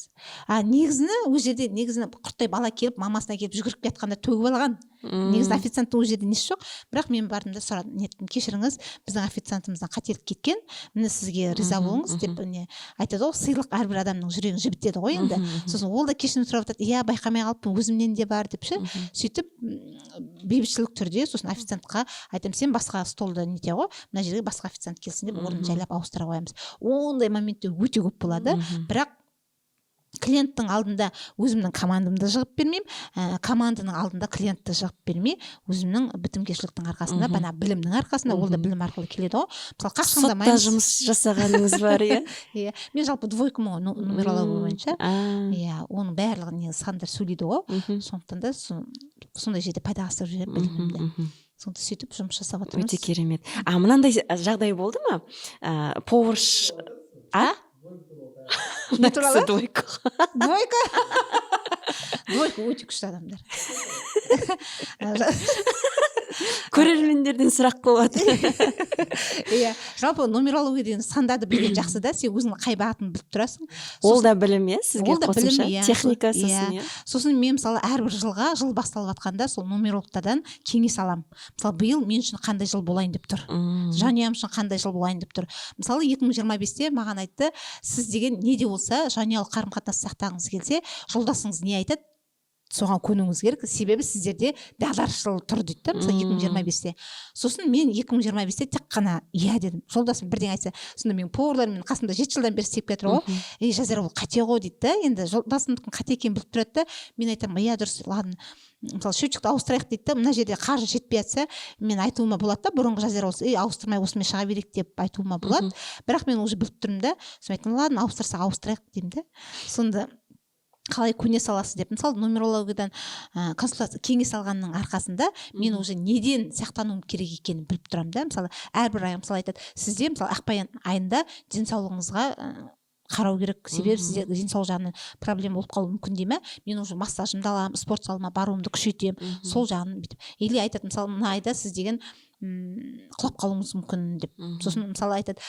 Негізі ол жерде құрттай бала келіп, мамасына келіп жүгіріп жатқанда төгіп алған. негізі официанттың ол жерде несі жоқ, бірақ мен бардым да сұрадым, неттім, кешіріңіз, біздің официантымыздан қателік кеткен, міне сізге риза болыңыз деп не айтады ғой, сыйлық әрбір адамның жүрегін жібітеді ғой енді. Сосын ол да кешірім сұрап жатады, иә байқамай қалыппын, өзімнен де бар деп ше. Сөйтіп бейбітшілік түрде сосын официантқа айтамын, сен басқа столды нете ғой, мына жерге басқа официант келсін деп орнын жайлап ауыстыра қоямыз. Ондай моменттер өте көп болады, бірақ клиенттің алдында өзімнің командамды жығып бермеймін, команданың алдында клиентті жығып бермей, өзімнің бітімгершіліктің арқасында, бана білімнің арқасында, ол да білім арқылы келеді ғой. Мысалы қашқандамаймыз. Сотта жұмыс жасағаныңыз бар, иә? Иә, мен жалпы двойкамын ғой, нумерология бойынша. Иә, оның барлығы не сандар сөйлейді ғой. Сондықтан да сондай жерде пайда асырып жүремін білімімді. Сонда сөйтіп жұмыс жасап отырмыз. Өте керемет. Мынандай жағдай болды ма? Поварш... Не туралы? Двойка. Двойка өте күшті адамдар. Көрермендерден сұрақ қойылады. Иә, жалпы нумерология деген сандарды білген жақсы да, сен өзіңнің қай бағытын біліп тұрасың. Ол да білім, иә, сізге қосымша техника сосын, иә. Сосын мен мысалы әрбір жыл басталып жатқанда сол нумерологтардан кеңес аламын. Мысалы биыл мен үшін қандай жыл болайын деп тұр. Жанұям үшін қандай жыл болайын деп тұр. Мысалы 2025-те маған айтты, сіз деген не де болса жанұялық қарым-қатынас сақтағыңыз келсе, жолдасыңыз не айтады, соған көнуіңіз керек, себебі сіздерде дағдарысшыл тұр дейді да, мысалы 2025-те. Сосын мен 2025-те тек қана иә дедім. Жолдасым бірден айтса, сонда мен поварлармен қасымда 7 жылдан бері істеп кетір ғой. Жазира, ол қате ғой дейді да. Енді жолдасымдың қате екенін біліп тұрады да. Мен айтамын, иә дұрыс, ладно. Мысалы счетчикті ауыстырайық дейді да, мына жерде қаржы жетпей жатса, мен айтуыма болады да, бұрынғы Жазира болса, ауыстырмай осымен шыға берейік деп айтуыма болады. Бірақ мен уже біліп тұрмын да. Сосын айттым, ладно, ауыстырсақ ауыстырайық деймін да. Сонда қалай көне саласыз деп, мысалы нумерологиядан консультация кеңес алғанның арқасында мен уже неден сақтануым керек екенін біліп тұрамын да. Мысалы әрбір ай мысалы айтады, сізде мысалы ақпан айында денсаулығыңызға қарау керек, себебі сізде денсаулық жағынан проблема болып қалуы мүмкін дейме, мен уже массажымды аламын, спорт залыма баруымды күшейтемін, сол жағын бүйтіп. Или айтады, мысалы мына айда сіз деген құлап қалуыңыз мүмкін деп. Сосын мысалы айтады,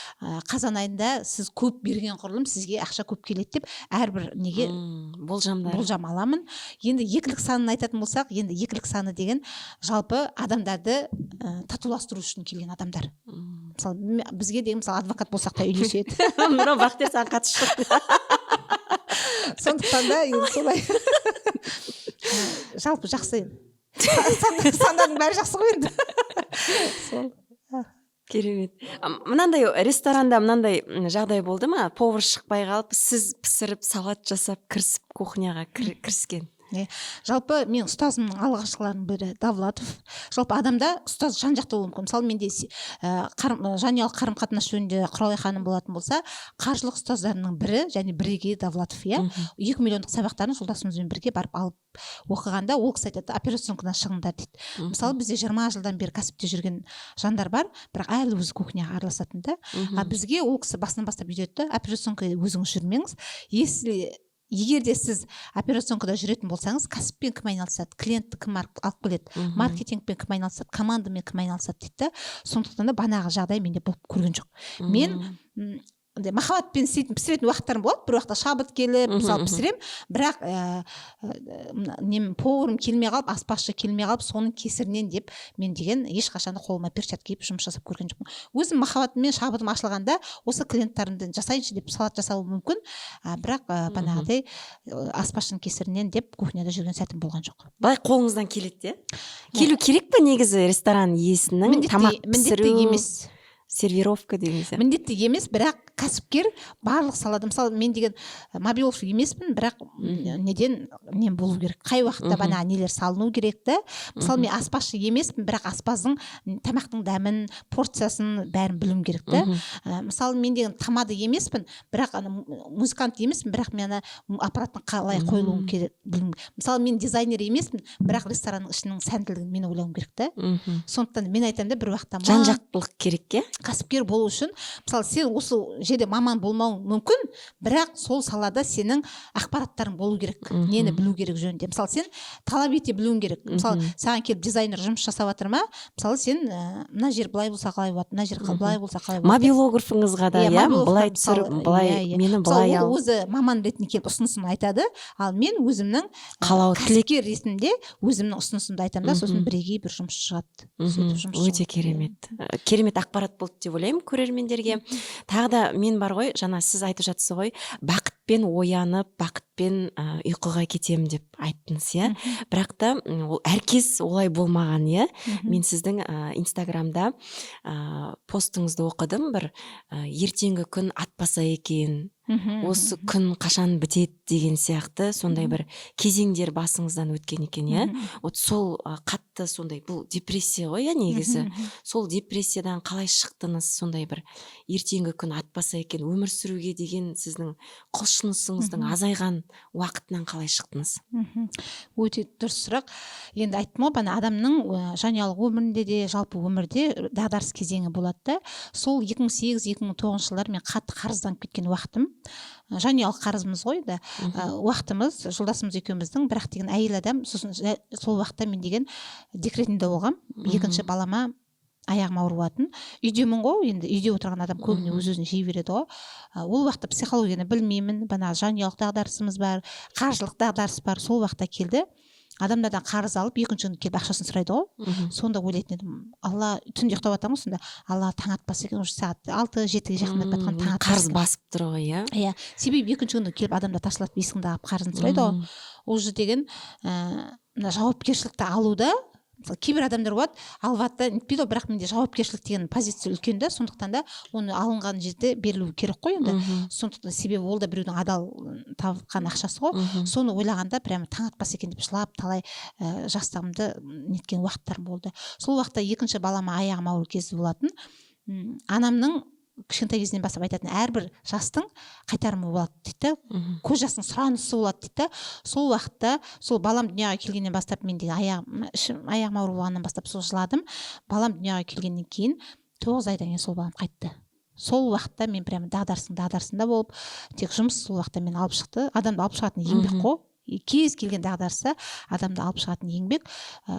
қазан айында сіз көп берген құрылым сізге ақша көп келеді деп, әрбір неге болжам аламын. Енді екілік санын айтатын болсақ, енді екілік саны деген жалпы адамдарды татуластыру үшін келген адамдар. Мысалы бізге деген мысалы адвокат болсақ та үйлеседі. Мынау Бақтияр саған қатысы жоқ. Сондықтан да енді солай. Жалпы жақсы. Сандардың бәрі жақсы ғой енді. Керемет. Мынандай ресторанда мынандай жағдай болды ма? Повар шықпай қалып, сіз пісіріп, салат жасап, кірісіп кухняға кіріскен. Жалпы мен ұстазымның алғашқыларының бірі Давлатов. Жалпы адамда ұстаз жан-жақты болуы мүмкін. Мысалы менде жанұялық қарым-қатынас жөнінде Құралай ханым болатын болса, қаржылық ұстаздарының бірі және бірегейі Давлатов, иә. 2 миллиондық сабақтарын жолдасымызбен бірге барып алып оқығанда, ол кісі айтады, операционкадан шығыңдар дейді. Мысалы бізде 20 жылдан бері кәсіпте жүрген жандар бар, бірақ әлі өзі кухняға араласатын да. Бізге ол кісі басынан бастап үйретті, операционкада өзіңіз жүрмеңіз. Егер де сіз операционкада жүретін болсаңыз, кәсіппен кім айналысады, клиентті кім алып келеді, маркетингпен кім айналысады, командамен кім айналысады дейді. Сондықтан да банағы жағдай менде болып көрген жоқ. Мен махаббатпен істейтін пісіретін уақыттарым болады, бір уақытта шабыт келіп мысалы пісірем, бірақ поварым келмей қалып, аспазшы келмей қалып, соның кесірінен деп мен деген ешқашан қолыма перчатка киіп жұмыс жасап көрген жоқпын. Өзім махаббатыммен шабытым ашылғанда осы клиенттарымды жасайыншы деп салат жасауы мүмкін, бірақ банағыдай аспазшының кесірінен деп кухняда жүрген сәтім болған жоқ. Былай қолыңыздан келеді, келу керек пе негізі ресторан иесінің тамақ пісіру? Міндетті емес. Сервировка дегенде. Міндетті емес, бірақ кәсіпкер барлық салада, мысалы мен деген мобилов емеспін, бірақ неден болу керек, қай уақытта бана нелер салыну керек та. Мысалы мен аспазшы емеспін, бірақ аспаздың тамақтың дәмін, порциясын бәрін білуім керек та. Мысалы мен деген тамада емеспін, бірақ музыкант емеспін, бірақ мен аппараттың қалай қойылуын керек білуім. Мысалы мен дизайнер емеспін, бірақ ресторанның ішінің сәнділігін мен ойлауым керек та. Сондықтан мен айтамын да, бір уақытта жан-жақтылық керек, кәсіпкер болу үшін, мысалы сен осы жерде маман болмау мүмкін, бірақ сол салада сенің ақпараттарың болу керек, нені білу керек жөнінде. Мысалы сен талап ете білуің керек. Мысалы саған келіп дизайнер жұмыс жасап жатыр ма, мысалы сен мына жер былай болса қалай болады, мына жер былай болса қалай болады. Мобилографыңызға да былай түсір, былай мені былай ал. Ол өзі маман ретінде келіп ұсынысын айтады, ал мен өзімнің кәсіпкер ретінде өзімнің ұсынысымды айтамын да, сосын бірегей бір жұмыс шығады. Өте керемет. Керемет ақпарат болды деп ойлаймын көрермендерге. Тағы да мен бар ғой, жаңа сіз айтып жатсыз ғой, бақытпен оянып, бақытпен ұйқыға кетемін деп айттыңыз, иә. Бірақ та ол әркез олай болмаған, иә. Мен сіздің инстаграмда постыңызды оқыдым, бір ертеңгі күн атпаса екен, осы күн қашан бітеді деген сияқты сондай бір кезеңдер басыңыздан өткен екен, иә. Вот сол қатты сондай, бұл депрессия ғой, иә, негізі. Сол депрессиядан қалай шықтыңыз, сондай бір ертеңгі күн атпаса екен, өмір сүруге деген сіздің құлшынысыңыздың азайған уақытынан қалай шықтыңыз? Өте дұрыс сұрақ. Енді айттым ғой, бана адамның жанұялық өмірінде де, жалпы өмірде дағдарыс кезеңі болады да. Сол 2008-2009 жылдар мен қатты қарызданып кеткен уақытым. Жанұялық қарызымыз ғой да, уақытымыз, жолдасымыз екеуміздің, бірақ деген әйел адам, сосын сол уақытта мен деген декретінде болғам, екінші балама аяғым ауыр болатын. Үйдемін ғой, енді үйде отырған адам көбіне өз-өзін жей береді ғой. Ол уақытта психологияны білмеймін, бана жанұялық дағдарысымыз бар, қаржылық дағдарыс бар. Сол уақытта келді. Адамдардан қарыз алып, екінші күні келіп ақшасын сұрайды ғой. Сонда ойлайтын едім, Алла, түнде ұйықтап жатамын ғой, сонда Алла таң атпаса екен, уже сағат 6-7-ге жақындап жатқан таң атпаса. Қарыз басып тұр ғой, иә. Иә, себебі екінші күні келіп адамдар ташлатып есігіңді қағып қарызын сұрайды ғой. Ол же деген жауапкершілікті алуда, мысалы кейбір адамдар болады, алыватты нетпейді, бірақ менде жауапкершілік деген позиция үлкен да, сондықтан да оны алынған жерде берілу керек қой енді. Сондықтан себебі ол да біреудің адал тапқан ақшасы ғой. Соны ойлағанда прямо таң атпас екен деп жылап талай жастығымды неткен уақыттар болды. Сол уақытта екінші балама аяғым ауыр кезі болатын. Анамның кішкентай кезінен бастап айтатын, әрбір жастың қайтарымы болады дейді. Көз жастың сұранысы болады дейді. Сол уақытта, сол балам дүнияға келгеннен бастап мен деген аяғым ауыр болғаннан бастап сол жыладым. Балам дүнияға келгеннен кейін 9 айдан кейін сол балам қайтты. Сол уақытта мен прямо дағдарысында болып, тек жұмыс сол уақытта мен алып шықты. Адамды алып шығатын еңбек қой. Кез келген дағдарыста адамды алып шығатын еңбек.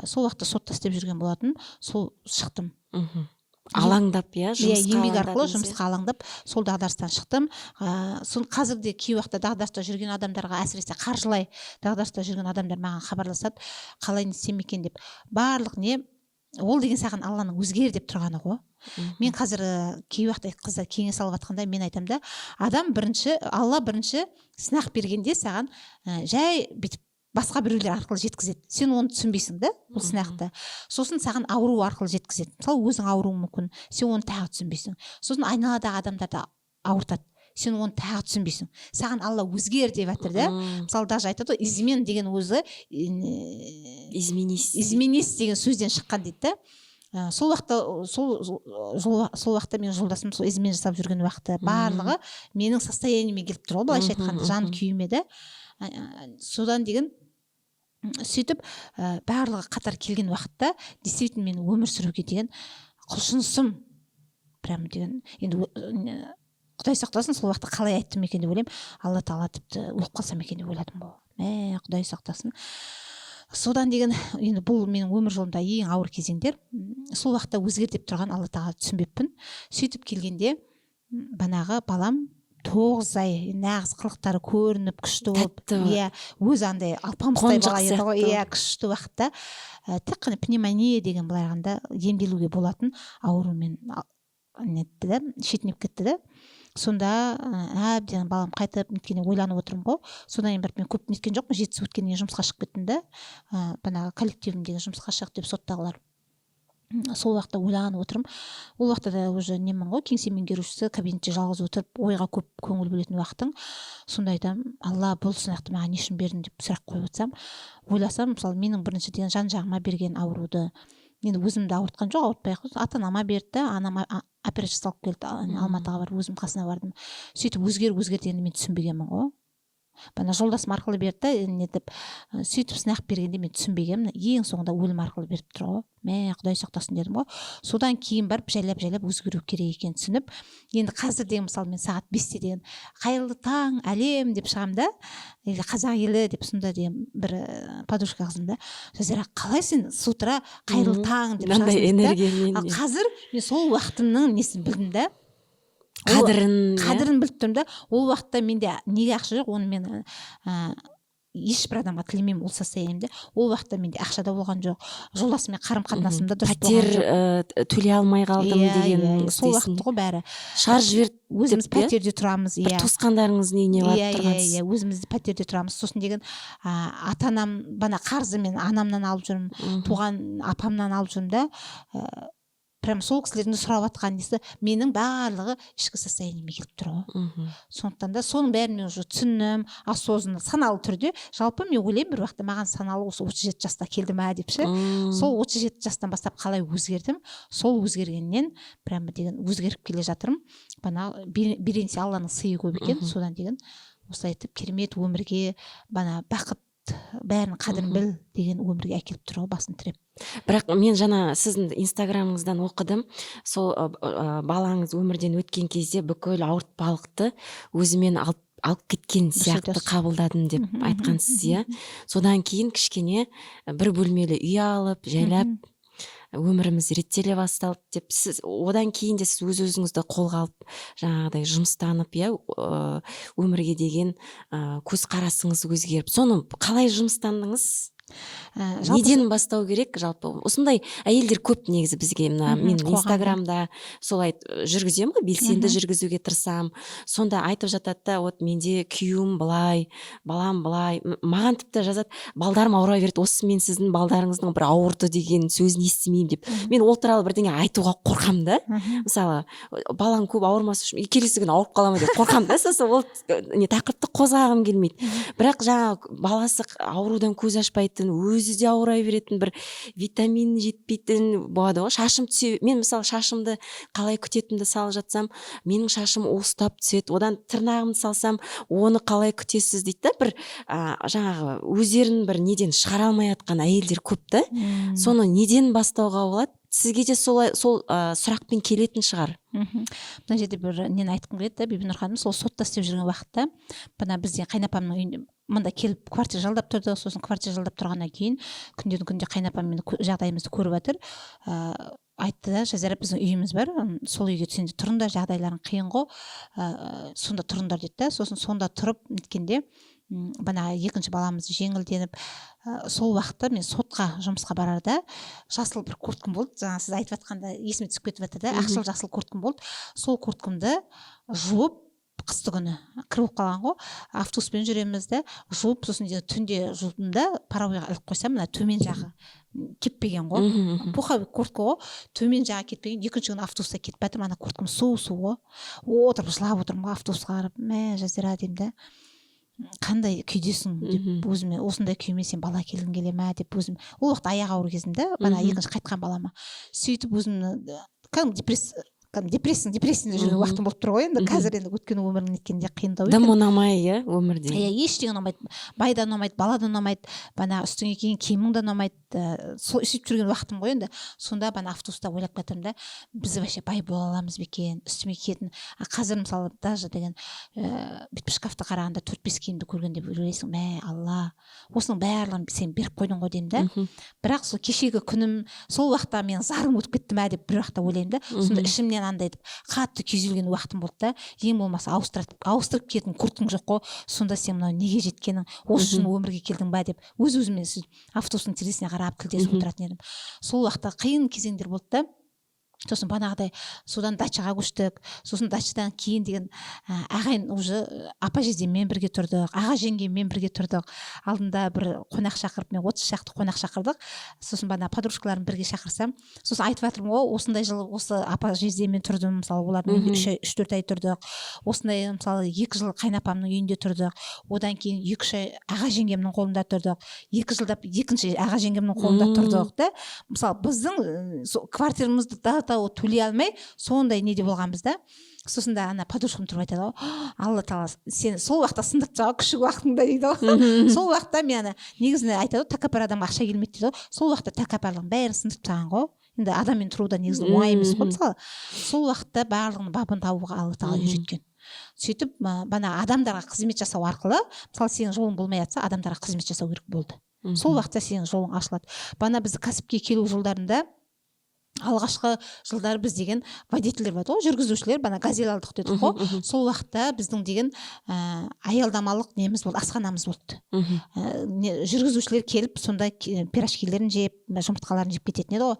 Сол уақытта сотта істеп жүрген болатын. Сол шықтым. Алаңдап, иә, еңбек арқылы жұмысқа алаңдап, сол дағдарыстан шықтым. Қазірде кей уақытта дағдарыста жүрген адамдарға, әсіресе қаржылай дағдарыста жүрген адамдар маған хабарласады, қалай не істесем екен деп. Барлық не, ол деген саған Алланың өзгер деп тұрғаны ғой. Мен қазір кей уақытта қыздар кеңес алып жатқанда мен айтамын да, Алла бірінші сынақ бергенде саған жай бүйтіп басқа біреулер арқылы жеткізеді. Сен оны түсінбейсің да, бұл сынақты. Сосын саған ауру арқылы жеткізеді. Мысалы, өзің ауруың мүмкін, сен оны тағы түсінбейсің. Сосын айналадағы адамдарды ауыртады. Сен оны тағы түсінбейсің. Саған Алла өзгер деп жатыр да. Мысалы, даже айтады ғой, измен деген өзі изменис деген сөзден шыққан дейді да. Сол уақытта менің жолдасым сол измен жасап жүрген уақыты барлығы менің состояниеме келіп тұр ғой, былайша айтқанда, жан күйіме да. Содан деген сөйтіп барлығы қатар келген уақытта действительно мен өмір сүруге деген құлшынысым прям деген, енді Құдай сақтасын, сол уақытта қалай айттым екен деп ойлаймын. Алла тағала тіпті өліп қалсам екен деп ойладым ғой. Құдай сақтасын. Содан деген, енді бұл менің өмір жолымда ең ауыр кезеңдер. Сол уақытта өзгер деп тұрған Алла тағала түсінбеппін. Сөйтіп келгенде банағы балам 9 ай нағыз қылықтары көрініп күшті болып, өз андай алпамыстай бала еді ғой, күшті уақытта тек қана пневмония деген былай айтқанда емделуге болатын аурумен нетті да, шетінеп кетті да. Сонда әбден балам қайтып неткенде ойланып отырмын ғой. Содан кейін мен көп неткен жоқпын, жетісіп өткеннен кейін жұмысқа шығып кеттім да, банағы коллективім деген жұмысқа шық деп соттағылар. Сол уақытта ойланып отырмын. Ол уақытта да уже немін ғой, кеңсе меңгерушісі, кабинетте жалғыз отырып, ойға көп көңіл бөлетін уақытың. Сонда айтамын, Алла, бұл сынақты маған не үшін бердің деп сұрақ қойып отырсам, ойласам, мысалы, менің біріншіден жан жағыма берген ауруды, енді өзімді ауыртқан жоқ, ауыртпай-ақ, ата-анама берді, анама операция жасалып келді, Алматыға барып өзім қасына бардым. Сөйтіп өзгер дегенді мен түсінбегенмін ғой. бана жолдасым арқылы берді да нетіп сөйтіп сынақ бергенде мен түсінбегенмін, ең соңында өлім арқылы беріп тұр ғой. Мә Құдай сақтасын дедім ғой. Содан кейін барып жайлап өзгеру керек екенін түсініп, енді қазір деген мысалы мен сағат 5-те деген қайырлы таң әлем деп шығамын да, или қазақ елі деп сонда деген бір подружка қызым да, Жазира қалай сен с утра қайырлы таң деп шығасың дейді. Ал қазір мен сол уақытымның несін білдім да, қадірін біліп тұрмын да. Ол уақытта менде неге ақша жоқ, оны мен ешбір адамға тілемеймін ол состояниемде. Ол уақытта менде ақша да болған жоқ, жолдасыммен қарым қатынасымда дұрыс болған жоқ. Пәтер төлей алмай қалдым деген сол уақыт ғой бәрі. Шығарып жіберді. Өзіміз пәтерде тұрамыз. Бір туысқандарыңыз үйіне барып тұрғансыз. Өзіміз пәтерде тұрамыз. Сосын деген ата-анам бана қарзы мен анамнан алып жүрмін, туған апамнан алып жүрмін да. Прям сол кісілердің сұрап жатқан несі менің барлығы ішкі состояниеме келіп тұр ғой. Сондықтан да соның бәрін мен уже түсіндім, осознанно, саналы түрде. Жалпы мен ойлаймын бір уақытта маған саналы осы 37 жаста келді ма деп ше. Сол 37 жастан бастап қалай өзгердім, сол өзгергеннен прямо деген өзгеріп келе жатырмын. Бана беренсе Алланың сыйы көп екен, содан деген осылай етіп керемет өмірге бана бақыт бәрін қадірін біл деген өмірге әкеліп тұр ғой, басын тіреп. Бірақ мен жаңа сіздің инстаграмыңыздан оқыдым, сол балаңыз өмірден өткен кезде бүкіл ауыртпалықты өзімен алып кеткен сияқты қабылдадым деп айтқансыз, иә. Содан кейін кішкене бір бөлмелі үй алып, жайлап өміріміз реттеле басталды деп. Сіз одан кейін де сіз өз-өзіңізді қолға алып жаңағыдай жұмыстанып, иә, өмірге деген көзқарасыңыз өзгеріп, соны қалай жұмыстандыңыз? Неден бастау керек жалпы? Осындай әйелдер көп негізі бізге. Мен инстаграмда солай жүргіземін ғой, белсенді жүргізуге тырысам. Сонда айтып жатады да, вот менде күйеуім былай, балам былай. Маған тіпті жазады, балдарым ауыра берді, осы мен сіздің балдарыңыздың бір ауырды деген сөзін естімеймін деп. Мен ол туралы бірдеңе айтуға қорқамын да. Мысалы, балаң көп ауырмас үшін келесі күні ауырып қала ма деп қорқамын да. Сосын ол тақырыпты қозғағым келмейді. Бірақ жаңа баласы аурудан көз ашпайтын, өзі де ауыра беретін, бір витамин жетпейтін болады ғой. Шашым түсе, мен мысалы шашымды қалай күтетімді салып жатсам, менің шашым уыстап түседі. Одан тырнағымды салсам, оны қалай күтесіз дейді да. Бір жаңағы өздерін бір неден шығара алмай жатқан әйелдер көп та. Соны неден бастауға болады? Сізге де сол сұрақпен келетін шығар. Мына жерде бір нені айтқым келеді, Бибінұр ханым, сол сотта істеп жүрген уақытта, бана бізде қайнапамның үйінде мында келіп квартира жалдап тұрды. Сосын квартира жалдап тұрғаннан кейін күнден күнде қайнапам мені жағдайымызды көріп жатыр. Айтты да, Жазира, біздің үйіміз бар, сол үйге сен де тұрыңдар, жағдайларың қиын ғой, сонда тұрыңдар деді. Сосын сонда тұрып неткенде бана екінші баламызды жеңілденіп, сол уақытта мен сотқа жұмысқа барарда жасыл бір курткам болды. Жаңа сіз айтып жатқанда есіме түсіп кетіп жатыр да, ақшыл жасыл курткам болды. Сол курткамды жуып, қысты күні кір болып қалған ғой, автобуспен жүреміз да, жуып, сосын түнде жудым да, паровойға іліп қойсам, мына төмен жағы кетпеген ғой, пуховик куртка ғой, төмен жағы кетпеген. Екінші күні автобуста кетіп жатырмын, ана курткам су ғой, отырып жылап отырмын автобусқа қарап, мә Жазира деймін да, қандай күйдесің деп өзіме, осындай күйме сен бала келгің келе ме деп өзім, ол уақытта аяқ ауыр кезімде, бана екінші қайтқан балама сөйтіп өзімді депрессияда жүрген уақытым болып тұр ғой. Енді қазір енді өткен өмірің неткенде қиындау екен. Дым ұнамай, иә, өмірде. Ештеңе ұнамайды, бай да ұнамайды, бала да ұнамайды, бана үстіңе киген киімің де ұнамайды. Сол сөйтіп жүрген уақытым ғой енді. Сонда бана автобуста ойлап жатырмын да, біз вообще бай бола аламыз ба екен, үстіме киетін. Қазір мысалы даже деген бүйтіп шкафта қарағанда 4-5 киімді көргенде ойлайсың, мә Алла, осының барлығын сен беріп қойдың ғой деймін да. Бірақ сол кешегі күнім, сол уақытта мен зарым өтіп кетті ме деп бір уақытта ойлаймын да. Сонда ішімнен андай етіп қатты күйзелген уақытым болды да. Ең болмаса ауыстырып кететін курткаң жоқ қой, сонда сен мынау неге жеткенің, осы үшін өмірге келдің ба деп өз-өзіме автобустың терезесіне қарап тілдесіп отыратын едім. Сол уақытта қиын кезеңдер болды да. Сосын банағыдай содан дачаға көштік. Сосын дачадан кейін деген ағайын уже апа жездеммен бірге тұрдық, аға жеңгеммен бірге тұрдық. Алдында бір қонақ шақырып, мен 30 шақты қонақ шақырдық. Сосын бана подружкаларым бірге шақырсам, сосын айтып жатырмын ғой, осындай жыл осы апа жездеммен тұрдым, мысалы олардың үйінде 3-4 ай тұрдық. Осындай мысалы 2 жыл қайнапамның үйінде тұрдық. Одан кейін 2-3 ай аға жеңгемнің қолында тұрдық. 2 жылдап екінші аға жеңгемнің қолында тұрдық да. Мысалы біздің квартирамызды уақытта ол төлей алмай сондай неде болғанбыз да. Сосын да ана подружкам тұрып айтады ғой, алла тағала сені сол уақытта сындырып тастаған күшік уақытыңда дейді ғой. Сол уақытта мен негізінде айтады ғой, тәкаппар адамға ақша келмейді дейді ғой. Сол уақытта тәкаппарлығын бәрін сындырып тастаған ғой. Енді адаммен тұру да негізі оңай емес қой мысалы. Сол уақытта барлығының бабын табуға алла тағала үйреткен. Сөйтіп бана адамдарға қызмет жасау арқылы, мысалы сенің жолың болмай жатса, адамдарға қызмет жасау керек болды. Сол уақытта сенің жолың ашылады. Бана бізді кәсіпке келу жолдарында алғашқы жылдары біз деген водительдер бар ғой, жүргізушілер, бана газель алдық дедік қой. Сол уақытта біздің деген аялдамалық неміз болды, асханамыз болды. Жүргізушілер келіп, сонда пирожкилерін жеп, жұмыртқаларын жеп кететін еді ғой.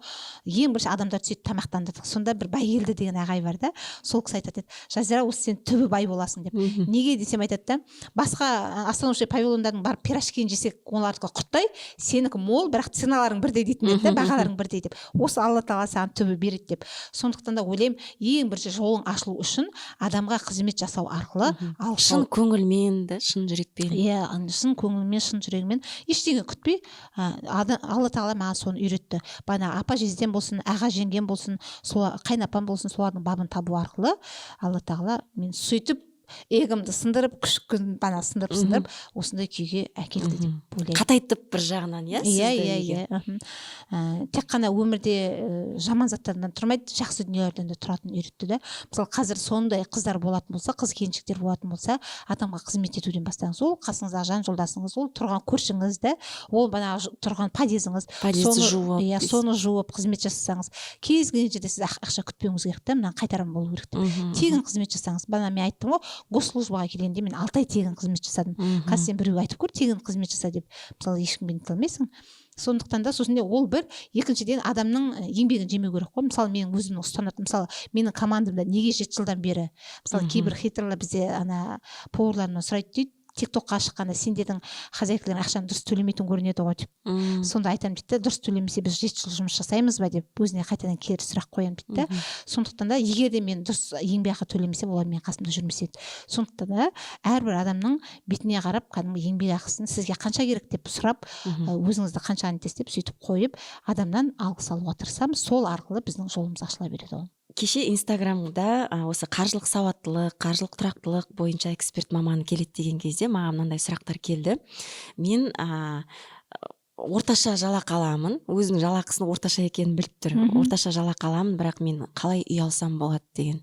Ең бірінші адамдар түседі, тамақтандырдық. Сонда бір Байгелді деген ағай бар да, сол кісі айтады, Жазира, осы сен түбі бай боласың деп. Неге десем айтады да, басқа остановочный павильондардың бар пирожкиін жесек, олардікі құрттай, сенікі мол, бірақ ценаларың бірдей дейтін еді, бағаларың бірдей деп. Осы алла тағала саған түбі береді деп. Сондықтан да ойлаймын, ең бірінші жолың ашылу үшін адамға қызмет жасау арқылы шын көңілмен да, шын жүрекпен. Иә, шын көңілмен, шын жүрегімен ештеңе күтпей, алла тағала маған соны үйретті. Бана апа жездем болсын, аға жеңгем болсын, қайнапам болсын, солардың бабын табу арқылы алла тағала мен сөйтіп эгімді сындырып, күшікін бана сындырып, осындай күйге әкелді деп ойлаймын. Қатайтып бір жағынан, иә? Иә. Тек қана өмірде жаман заттардан тұрмайды, жақсы дүниелерден де тұратын үйретті да. Мысалы, қазір сондай қыздар болатын болса, қыз келіншектер болатын болса, адамға қызмет етуден бастаңыз. Ол қасыңыздағы жан жолдасыңыз, ол тұрған көршіңіз да, ол бана тұрған подъезіңіз, соны жуып, қызмет жасасаңыз, кез келген жерде сіз ақша күтпеуіңіз керек та, мына қайтарым болу керек деп. Тегін қызмет жасаңыз. Бана мен айттым ғой, госслужбаға келгенде мен 6 ай тегін қызмет жасадым. Қазір сен біреуге айтып көр, тегін қызмет жаса деп. Мысалы, ешкімге нете алмайсың. Сондықтан да сосын ол бір, екіншіден адамның еңбегін жемеу керек қой. Мысалы, менің өзімнің ұстанатын, мысалы, менің командамда неге 7 жылдан бері, мысалы, кейбір хейтерлер бізде ана поварларынан сұрайды дейді, тиктокқа шыққанда сендердің хозяйкаларың ақшаны дұрыс төлемейтін көрінеді ғой деп. Сонда айтамын дейді, дұрыс төлемесе біз 7 жыл жұмыс жасаймыз ба деп өзіне қайтадан кері сұрақ қоямын дейді. Сондықтан да егер де мен дұрыс еңбекақы төлемесем, олар менің қасымда жүрмес еді. Сондықтан да әрбір адамның бетіне қарап, кәдімгі еңбекақысын сізге қанша керек деп сұрап, өзіңізді қанша нетесіз деп сөйтіп қойып, адамнан алғыс алуға тырысамыз. Сол арқылы біздің жолымыз ашыла береді ол. Кеше Инстаграмда осы қаржылық сауаттылық, қаржылық тұрақтылық бойынша эксперт маманы келеді деген кезде маған мынандай сұрақтар келді. Мен орташа жалақы аламын, өзінің жалақысының орташа екенін біліп тұр. Орташа жалақы аламын, бірақ мен қалай үй алсам болады деген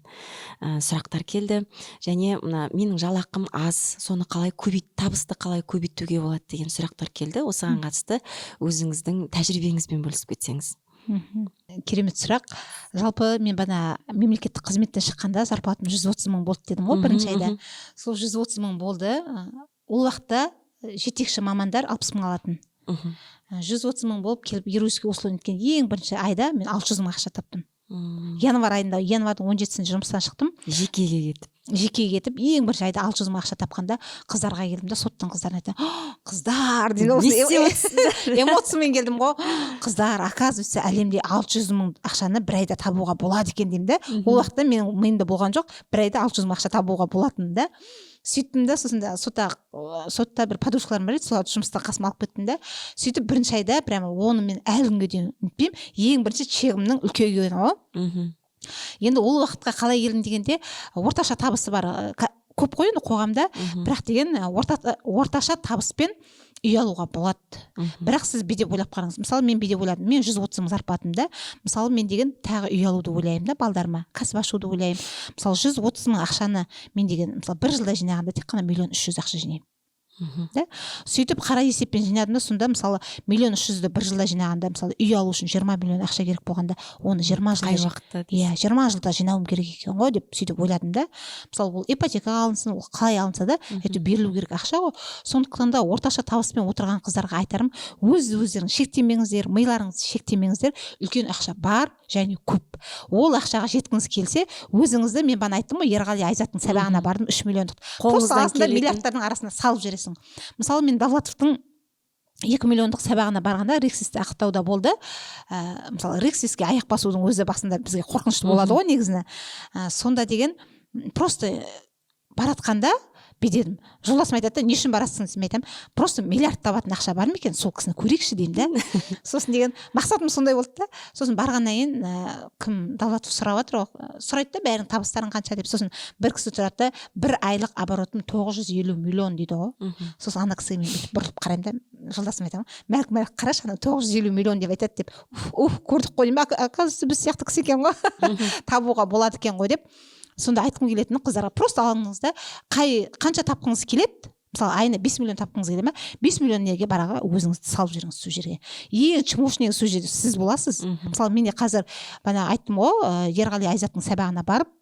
сұрақтар келді. Және менің жалақым аз, соны қалай табысты қалай көбейтуге болады деген сұрақтар келді. Осыған қатысты өзіңіздің тәжірибеңізбен бөлісіп кетсеңіз. Керемет сұрақ. Жалпы мен бана мемлекеттік қызметтен шыққанда зарплатым 130 мың болды дедім ғой бірінші айда. Сол 130 мың болды. Ол уақытта жетекші мамандар 60 мың алатын. 130 мың болып келіп Еруйский Осло неткен ең бірінші айда мен 600 мың ақша таптым. Январ айында, январдың 17-сінде жұмыстан шықтым. Жеке кетіп, ең бірінші айда 600 мың ақша тапқанда қыздарға келдім да, соттың қыздарына айтам, қыздар дейді, осы эмоциямен келдім ғой. Қыздар, оказывается, әлемде 600 мың ақшаны бір айда табуға болады екен деймін да. Ол уақытта менің миымда болған жоқ, бір айда 600 мың ақша табуға болатын да. Сөйттім да, сосын да сотта бір подружкаларым бар еді, соларды жұмыстан қасыма алып кеттім да. Сөйтіп бірінші айда прямо оны мен әлі күнге дейін ұмытпаймын, ең бірінші чегімнің үлкейгені ғой. Енді ол уақытқа қалай келдім дегенде, орташа табысы бар көп қой енді қоғамда, бірақ деген орташа табыспен үй алуға болады. Бірақ сіз бедеп ойлап қараңыз. Мысалы, мен бедеп ойладым, мен 130 мың зарплатымда, мысалы, мен деген тағы үй алуды ойлаймын да, балдарыма, кәсіп ашуды ойлаймын. Мысалы, 130 мың ақшаны мен деген, мысалы, бір жылда жинағанда тек қана 1 300 000 ақша жинаймын. Сөйтіп қара есеппен жинадым да, сонда мысалы 1 300 000-ді бір жылда жинағанда, мысалы үй алу үшін 20 миллион ақша керек болғанда, оны 20 жылда жинауым керек екен ғой деп сөйтіп ойладым да. Мысалы, ол ипотека алынсын, ол қалай алынса да, әйтеуір берілу керек ақша ғой. Сондықтан да орташа табыспен отырған қыздарға айтарым, өздерің шектемеңіздер, миларыңызды шектемеңіздер, үлкен ақша бар және көп. Ол ақшаға жеткіңіз келсе, өзіңізді, мен бана айттым ғой, Ерғали Айзаттың сабағына бардым, 3 миллиондық. Просто арасында миллиардтардың арасына салып жібересің. Мысалы, мен Довлатовтың 2 миллиондық сабағына барғанда Рексисте Ақтауда болды. Мысалы, Рексиске аяқ басудың өзі басында бізге қорқынышты болады ғой негізіне. Сонда деген просто баратқанда бүйдедім. Жолдасым айтады да, не үшін барасың десем айтамын, просто миллиард табатын ақша бар ма екен, сол кісіні көрейікші деймін да. Сосын деген мақсатым сондай болды да. Сосын барғаннан кейін кім Давлатов сұрап жатыр ғой, сұрайды да бәрің табыстарың қанша деп. Сосын бір кісі тұрады да, бір айлық оборотым 950 миллион дейді ғой. Сосын ана кісіге мен бүйтіп бұрылып қараймын да, жолдасым айтамын, мәлік қарашы, ана 950 миллион деп айтады деп. Көрдік қой деймін, оказывается біз сияқты кісі екен ғой. Табуға болады екен ғой деп. Сонда айтқым келетіні, қыздарға просто алыңыз да, қанша тапқыңыз келеді, мысалы айына 5 миллион тапқыңыз келеді ме, 5 миллион неге бараға өзіңізді салып жіберіңіз сол жерге. Ең чмошник сол жерде сіз боласыз. Мысалы менде қазір бана айттым ғой, Ерғали Айзаттың сабағына барып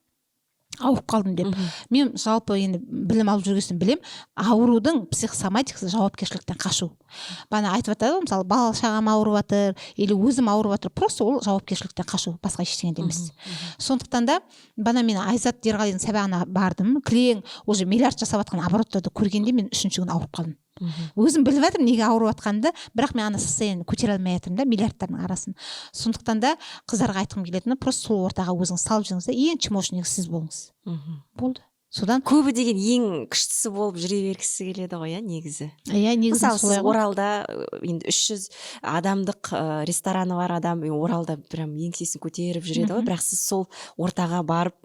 ауырып қалдым деп. Мен жалпы енді білім алып жүргесін білем, аурудың психосоматикасы жауапкершіліктен қашу. Бана айтып жатады, мысалы бала шағам ауырып жатыр, или өзім ауырып жатыр, просто ол жауапкершіліктен қашу, басқа ештеңе емес. Сондықтан да бана мен Айзат Ерғалидің сабағына бардым, кілең уже миллиард жасап жатқан обороттарды көргенде мен 3-ші күні ауырып қалдым. Өзім біліп жатырмын неге ауырып жатқанымды, бірақ мен ана состояниені көтере алмай жатырмын да, миллиардтардың арасын. Сондықтан да қыздарға айтқым келетіні, просто сол ортаға өзіңіз салып жүріңіз да, ең чмошник сіз болыңыз. Болды. Содан көбі деген ең күштісі болып жүре бергісі келеді ғой, негізі. Негізі мысалы солай сіз ғой. Оралда енді 300 адамдық рестораны бар адам, Оралда прям еңсесін көтеріп жүреді ғой, бірақ сіз сол ортаға барып,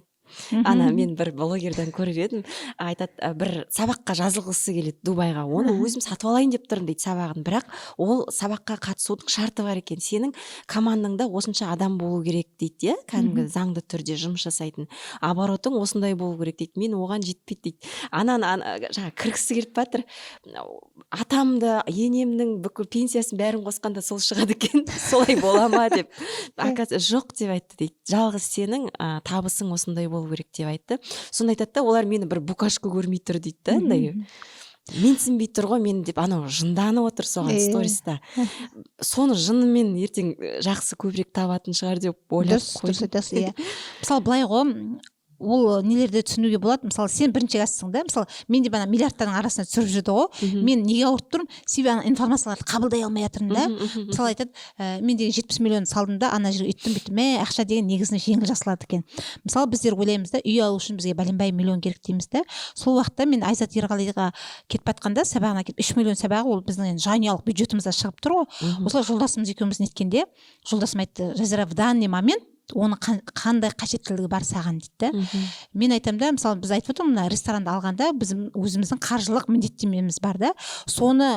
ана мен бір блогерден көріп едім, айтады, бір сабаққа жазылғысы келеді Дубайға, оны өзім сатып алайын деп тұрмын дейді сабағын, бірақ ол сабаққа қатысудың шарты бар екен, сенің командаңда осынша адам болу керек дейді, кәдімгі заңды түрде жұмыс жасайтын, оборотың осындай болу керек дейді, мен оған жетпейді дейді. Жаңа кіргісі келіп жатыр, атамды, енемнің бүкіл пенсиясын бәрін қосқанда сол шығады екен, солай бола ма деп. Жоқ деп айтты дейді, жалғыз сенің табысың осындай болу керек деп айтты. Сонда айтады да, олар мені бір букашка көрмей тұр дейді да, менсінбей тұр ғой мен деп, анау жынданып отыр соған сториста. Соны жынымен ертең жақсы көбірек табатын шығар деп ойлап қойдым. Мысалы былай ғой, ол нелерді түсінуге болады. Мысалы сен бірінші классың да, мысалы мен де бана миллиардтардың арасына түсіріп жүрді ғой, мен неге ауырып тұрмын, себебі ана информацияларды қабылдай алмай жатырмын да. Мысалы айтады, мен деген 70 миллион салдым да, ана жерге үйттім бүттім, ақша деген негізінен жеңіл жасалады екен. Мысалы біздер ойлаймыз да, үй алу үшін бізге бәленбай миллион керек дейміз да. Сол уақытта мен Айзат Ерғалиға кетіп жатқанда, сабағына кетіп 3 миллион сабағы, ол біздің жанұялық бюджетімізде шығып тұр ғой. Осылай жолдасымыз екеуміз неткенде, жолдасым айтты, Жазира, в данный момент оны қандай қажеттілігі бар саған дейді. Мен айтамын да, мысалы біз айтып отырмыз, мына ресторанды алғанда bizim өзіміздің қаржылық міндеттемеміз бар да, соны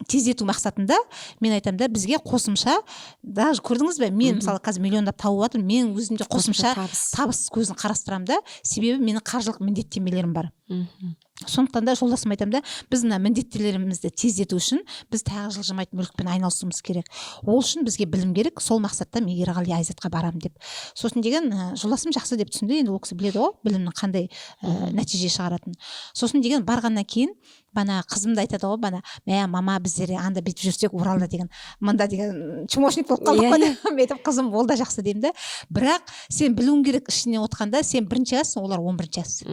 тездету мақсатында мен айтамын да, бізге қосымша, даже көрдіңіз бе, мен мысалы қазір миллиондап тауып жатырмын, мен өзімде қосымша табыс көзін қарастырамын да, себебі менің қаржылық міндеттемелерім бар. Сондықтан да жолдасым айтамын да, біз мына міндеттемелерімізді тездету үшін біз тағы жылжымайтын мүлікпен айналысуымыз керек. Ол үшін бізге білім керек, сол мақсатта мен Ерғали Айзатқа барамын деп. Сосын деген жолдасым жақсы деп түсінді, енді ол кісі біледі ғой, білімнің қандай нәтиже шығаратынын. Сосын деген барғаннан кейін бана қызым да айтады ғой, бана мама біздер анда бүйтіп жүрсек Оралда деген мында деген чмошник болып қалдық қой деп. Мен айтып, қызым ол да жақсы деймін да, бірақ сен білуің керек, ішіне отқанда сен бірінші жассың, олар 11-ші жас.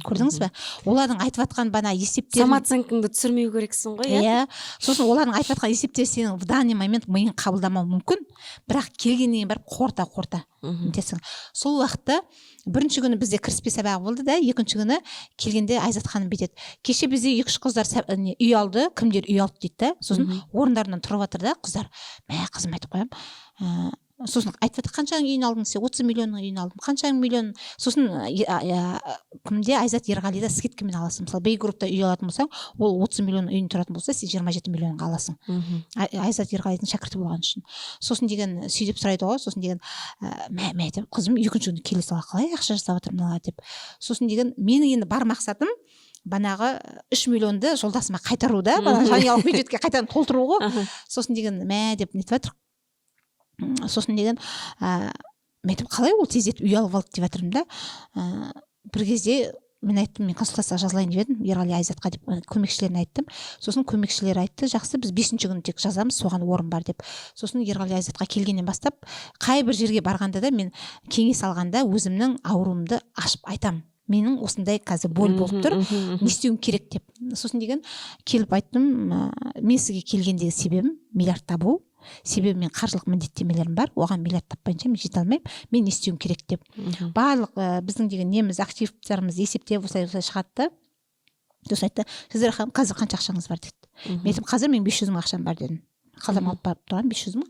Көрдіңіз бе? Олардың айтып жатқан бана есептерін, самооценкаңды түсірмеу керексің ғой, иә. Сосын олардың айтып жатқан есептер сенің в данный момент миың қабылдамауы мүмкін, бірақ келгеннен кейін барып қорта нетесің. Сол уақытта бірінші күні бізде кіріспе сабағы болды да, екінші күні келгенде Айзат ханым бүйтеді, кеше бізде 2-3 қыздар үй алды, кімдер үй алды дейді да. Сосын орындарынан тұрып жатыр да қыздар, қызым айтып қоямын, сосын айтып жатыр, қаншаның үйін алдың десе, 30 миллионның үйін алдым, қаншаның миллион. Сосын кімде Айзат Ерғалида скидкамен аласың. Мысалы Бейгруппта үй алатын болсаң, ол 30 миллион үйін тұратын болса, сен 27 миллионға аласың. Айзат Ерғалидың шәкірті болған үшін. Сосын деген сөйтіп сұрайды ғой, сосын деген деп, қызым екінші күні келе сала қалай ақша жасап жатыр мыналар деп. Сосын деген менің енді бар мақсатым банағы 3 миллионды жолдасыма қайтару да, жанұялық бюджетке қайтадан толтыру ғой. Сосын деген деп нетіп жатыр. Сосын деген мен айтып, қалай ол тездетіп үй алып алды деп жатырмын да. Бір кезде мен айттым, мен консультацияға жазылайын деп едім, Ерғали Айзатқа деп көмекшілеріне айттым. Сосын көмекшілер айтты, жақсы, біз 5-ші күні тек жазамыз, соған орын бар деп. Сосын Ерғали Айзатқа келгеннен бастап, қай бір жерге барғанда да мен кеңес алғанда өзімнің ауруымды ашып айтам. Менің осындай қазір боль болып тұр, не істеуім керек деп. Сосын деген келіп айттым, мен сізге келгендегі себебім миллиард табу. Себебі мен қаржылық міндеттемелерім бар, оған миллиард таппайынша мен жете алмаймын, мен не істеуім керек деп. Барлық біздің деген неміз активтарымыз есептеп осылай шығады. сосын айтты, Жазира ханым, қазір қанша ақшаңыз бар деді. Мен айттым, қазір мен 500 мың ақшам бар дедім. Қалам алып барып тұрған 500 мың.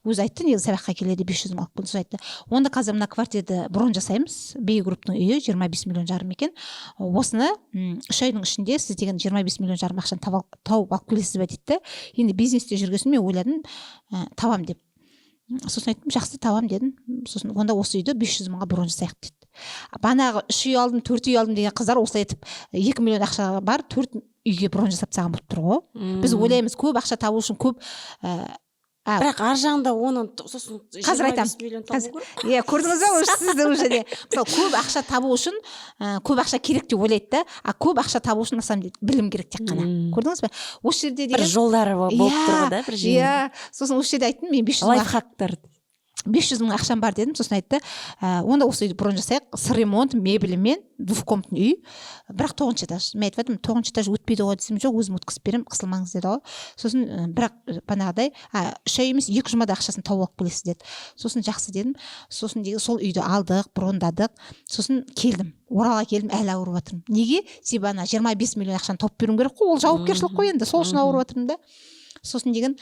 Өзі айтты, негізі сабаққа келеді 500 мың алып келді. Сосын айтты, онда қазір мына квартирады бронь жасаймыз. Бей групптың үйі 25 миллион жарым екен. Осыны 3 айдың ішінде сіз деген 25 миллион жарым ақшаны тауып алып келесіз бе дейді. Енді бизнесте жүргесін мен ойладым, табам деп. Сосын айттым, жақсы, табам дедім. Сосын онда осы үйді 500 мыңға бронь жасайық деді. Банағы 3 үй алдым, 4 үй алдым деген қыздар осылай айтып 2 миллион ақша бар, 4 үйге бронь жасап тастаған болып тұр ғой. Біз ойлаймыз, көп ақша табу үшін көп бірақ ар жағында оның сосын қазір айтам. Иә, көрдіңіз бе, уже сізді уже де. Мысалы, көп ақша табу үшін көп ақша керек деп ойлайды да, а көп ақша табу үшін на самом деле білім керек тек қана. Көрдіңіз бе? Осы жерде бір жолдары болып тұр ғой да, бір жеңіл. Иә, сосын осы жерде айттым, мен 500 лайфхактар 500 мың ақшам бар дедім. Сосын айтты, онда осы үйді бронь жасайық, с ремонт, мебелімен, двухкомнатный үй, бірақ 9-шы этаж. Мен айтып едім, 9-шы этаж өтпейді ғой десем, жоқ, өзім өткізіп беремін, қысылмаңыз деді ғой. Сосын бірақ банағыдай 3 ай емес 2 жұмада ақшасын тауып алып келесіз деді. Сосын жақсы дедім. Сосын сол үйді алдық, брондадық. Сосын келдім. Оралға келдім, әлі ауырып жатырмын. Неге? Себебі ана 25 миллион ақшаны тауып беруім керек қой, ол жауапкершілік қой енді. Сол үшін ауырып жатырмын да. Сосын деген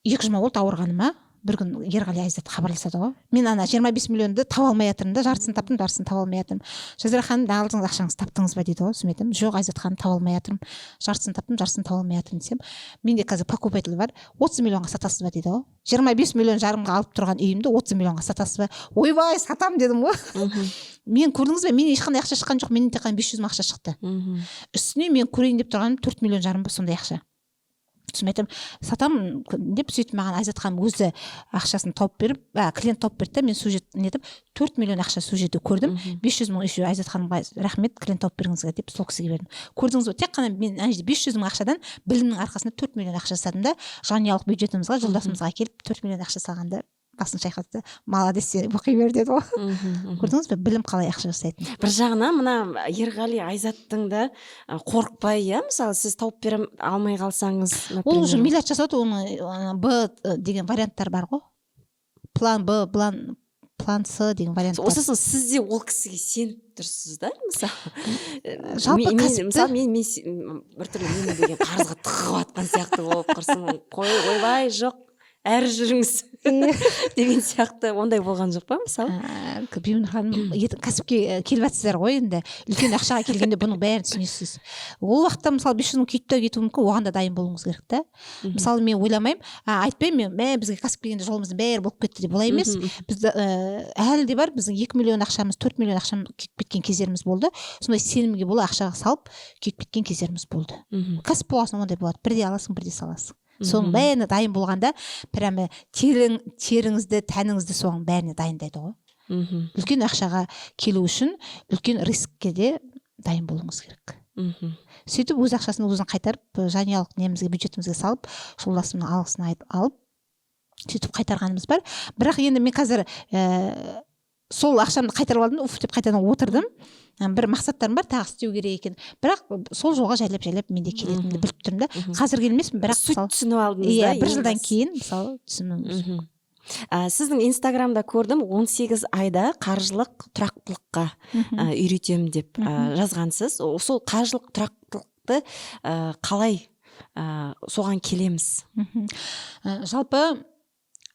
2 жұма болды ауырғаныма. Бір күн Ерғали Айзат хабарласады ғой. Мен ана 25 миллионды таба алмай жатырмын да, жартысын таптым, жартысын таба алмай жатырмын. Жазира ханым, алдыңыз ақшаңызды таптыңыз ба дейді ғой. Сосын айтамын, жоқ, Айзат ханым, таба алмай жатырмын. Жартысын таптым, жартысын таба алмай жатырмын десем, менде қазір покупатель бар, 30 миллионға сатасыз ба дейді ғой. 25 миллион жарымға алып тұрған үйімді 30 миллионға сатасыз ба? Ойбай, сатам дедім ғой. Мен көрдіңіз бе, менен ешқандай ақша шыққан жоқ, менен тек қана 500 мың ақша шықты. Үстіне мен көрейін деп тұрғаным 4 миллион жарым ба сондай ақша. Сосын айтам, сатам деп сөйтіп маған Айзат ханым өзі ақшасын тауып беріп, клиент тауып берді да, мен сюжет нетіп 4 миллион ақша сюжетті көрдім. 500 мың еще Айзат ханымға рахмет, клиент тауып бергіңізге деп сол кісіге бердім. Көрдіңіз бе, тек қана мен 500 мың ақшадан білімнің арқасында 4 миллион ақша жасадым да, жанұялық бюджетімізге, жолдасымызға келіп 4 миллион ақша салғанда басын шайқатты, молодец, оқи бер деді ғой. Көрдіңіз бе, білім қалай ақша жасайтын. Бір жағынан мына Ерғали Айзаттың да қорықпай, иә, мысалы сіз тауып бере алмай қалсаңыз, ол уже миллиард жасады, оның Б деген варианттар бар ғой. План Б, план С деген вариант бар. Осысын сіз де ол кісіге сеніп тұрсыз да, мысалы. Жалпы кәсіпті. Мысалы мен біртүрлі мені деген қарызға тығып атқан сияқты болып құрсын, ойбай, жоқ, әрі жүріңіз деген сияқты, ондай болған жоқ па мысалы? Бибінұр ханым, кәсіпке келіп жатсыздар ғой енді, үлкен ақшаға келгенде бұның бәрін түсінесіз. Ол уақытта мысалы 500 мың кетуі мүмкін, оған да дайын болуыңыз керек та. Мысалы мен ойламаймын, айтпаймын мен, бізге кәсіп келгенде жолымыздың бәрі болып кетті деп олай емес. Бізді әлі де бар, біздің 2 миллион ақшамыз, 4 миллион ақшам кетіп кеткен кездеріміз болды. Сондай сенімге бола ақшаға салып кетіп кеткен кездеріміз болды. Кәсіп болғасын ондай болады, бірде аласың, бірде саласың. Соның бәріне дайын болғанда, прямо теріңізді, тәніңізді соның бәріне дайындайды ғой. Үлкен ақшаға келу үшін үлкен рискке де дайын болуыңыз керек. Сөйтіп өз ақшасын өзін қайтарып, жанұялық немізге, бюджетімізге салып, жолдасымның алғысын алып, сөйтіп қайтарғанымыз бар. Бірақ енді мен қазір сол ақшамды қайтарып алдым, деп қайтадан отырдым. Бір мақсаттарым бар, тағы істеу керек екен. Бірақ сол жолға жайлап менде келетінімді біліп тұрмын да. Қазір келмеспін, бірақ түсініп алдыңыз да. Бір жылдан кейін мысалы түсінуіңіз. Сіздің Инстаграмда көрдім, 18 айда қаржылық тұрақтылыққа үйретемін деп жазғансыз. Сол қаржылық тұрақтылықты қалай соған келеміз? Жалпы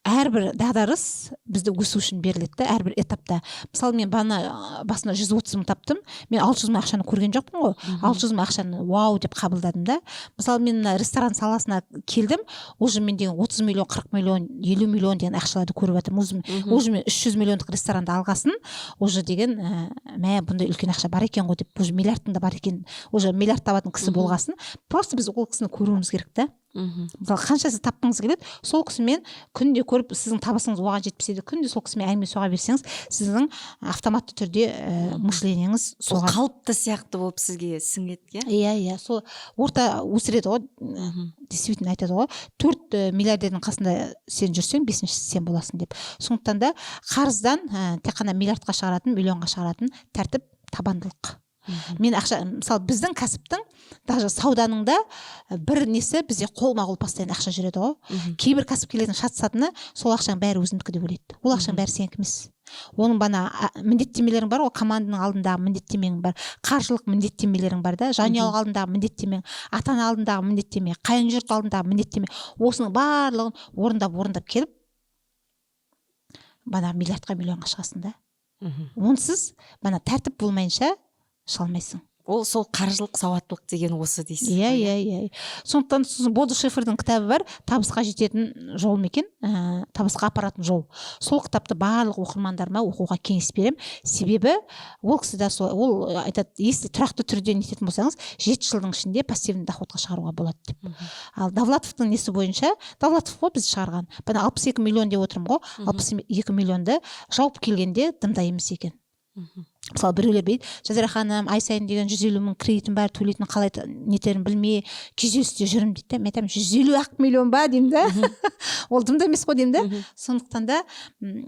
әрбір дағдарыс бізді өсу үшін беріледі, әрбір этапта. Мысалы мен басына 130 мың таптым, мен 600 мың ақшаны көрген жоқпын ғой. 600 мың ақшаны вау деп қабылдадым да. Мысалы мен ресторан саласына келдім, уже мен деген 30 миллион, 40 миллион, 50 миллион деген ақшаларды көріп жатырмын. Уже мен 300 миллиондық ресторанды алғасын, уже деген бұндай үлкен ақша бар екен ғой деп, уже миллиардтың да бар екен, уже миллиард табатын кісі болғасын. Просто біз ол кісіні көруіміз керек та. Мысалы қанша сіз тапқыңыз келеді, сол кісімен күнде көріп, сіздің табысыңыз оған жетпесе де күнде сол кісімен әңгіме соға берсеңіз, сіздің автоматты түрде мышлениеңіз соған қалыпты сияқты болып сізге сіңеді. Иә, сол орта өсіреді ғой, действительно айтады ғой, 4 миллиардердің қасында сен жүрсең, 5-шісі сен боласың деп. Сондықтан да қарыздан тек қана миллиардқа шығаратын, миллионға шығаратын тәртіп табандылық. Мен ақша, мысалы біздің кәсіптің, даже сауданың да бір несі бізде қолма-қол постоянно ақша жүреді ғой. Кейбір кәсіпкерлердің шатысатыны сол ақшаның бәрі өзімдікі деп ойлайды. Ол ақшаның бәрі сенікі емес. оның міндеттемелерің бар ғой, команданың алдындағы міндеттемең бар, қаржылық міндеттемелерің бар да, жанұялық алдындағы міндеттемең, ата ана алдындағы міндеттеме, қайын жұрт алдындағы міндеттеме, осының барлығын орындап келіп миллиардқа миллионға шығасың да. Онсыз тәртіп болмайынша шыға алмайсың. Ол сол қаржылық сауаттылық деген осы дейсіз. Иә. Сондықтан Боды Шефердің кітабы бар, табысқа жететін жол ма екен, табысқа апаратын жол. Сол кітапты барлық оқырмандарыма оқуға кеңес берем. Себебі ол кісі де солай, ол айтады, если тұрақты түрде нететін болсаңыз, 7 жылдың ішінде пассивный доходқа шығаруға болады деп. Ал Довлатовтың несі бойынша, Довлатов қой бізді шығарған. 62 миллион деп отырмын ғой, 62 миллионды жауып келгенде дымда емес екен. Мысалы біреулер дейді, Жазира ханым, ай сайын деген 150 мың кредитім бар, төлейтін қалай нетерін білмей күйзелісте жүрмін дейді. Мен айтамын, 150 миллион ба деймін да. Ол дымда емес қой деймін да. Сондықтан да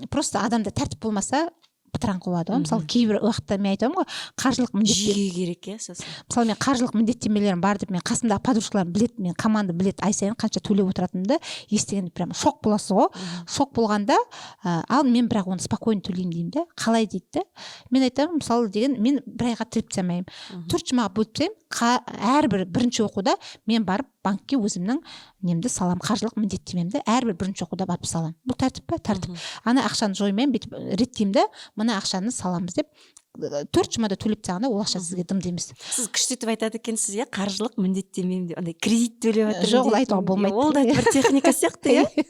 просто адамда тәртіп болмаса бытыраңқы болады ғой. Мысалы кейбір уақытта мен айтамын ғой, қаржылық жүйе керек, сосын. Мысалы мен қаржылық міндеттемелерім бар деп, мен қасымдағы подружкаларым білет, мен команда білет, ай сайын қанша төлеп отыратынымды естігенде прям шок боласыз ғой. Шок болғанда, ал мен бірақ оны спокойно төлеймін деймін да. Қалай дейді. Мен айтамын, мысалы деген, мен бір айға тіреп тастамаймын. 4 жұмаға бөліп тастаймын. Әрбір бірінші оқуда мен барып банкке өзімнің немді салам, қаржылық міндеттемемді әрбір бірінші оқуда барып салам. Бұл тәртіп па? Тәртіп. Ана ақшаны жоймаймын, бүйтіп реттеймін де, мына ақшаны саламыз деп 4 жұмада төлеп тастағанда ол ақша сізге дымды емес. Сіз күштетіп айтады екенсіз, иә, қаржылық міндеттемем деп, андай кредит төлеп жатырмын. Жоқ, айтуға болмайды. Ол да бір техника сияқты, иә.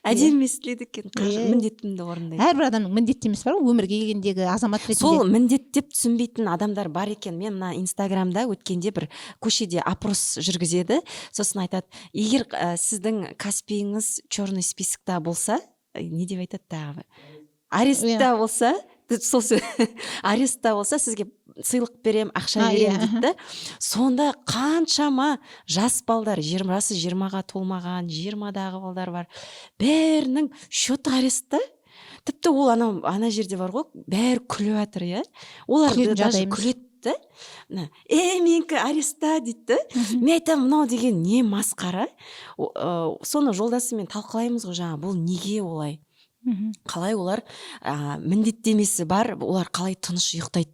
Әдемі естіледі екен, міндетімді орындайды. Әрбір адамның міндеттемесі бар ғой, өмірге келгендегі азамат ретінде. Сол міндет деп түсінбейтін адамдар бар екен. Мен мына Инстаграмда өткенде бір көшеде опрос жүргізеді. Сосын айтады, егер сіздің Каспиіңіз черный списокта болса, не деп айтады тағы? Арестта болса, сол арестта болса, сізге сыйлық берем, ақша берем дейді. Сонда қаншама жас балдар, жасы 20-ға толмаған, 20-дағы балдар бар. Бәрінің счеты арестта. Тіпті ол ана жерде бар ғой, бәрі күліп жатыр, иә. Олар даже күледі. Менікі арестта дейді. Мен айтамын, мынау деген не масқара. Соны жолдасымен талқылаймыз ғой, жаңа, бұл неге олай? Қалай олар міндеттемесі бар, олар қалай тыныш ұйықтайды.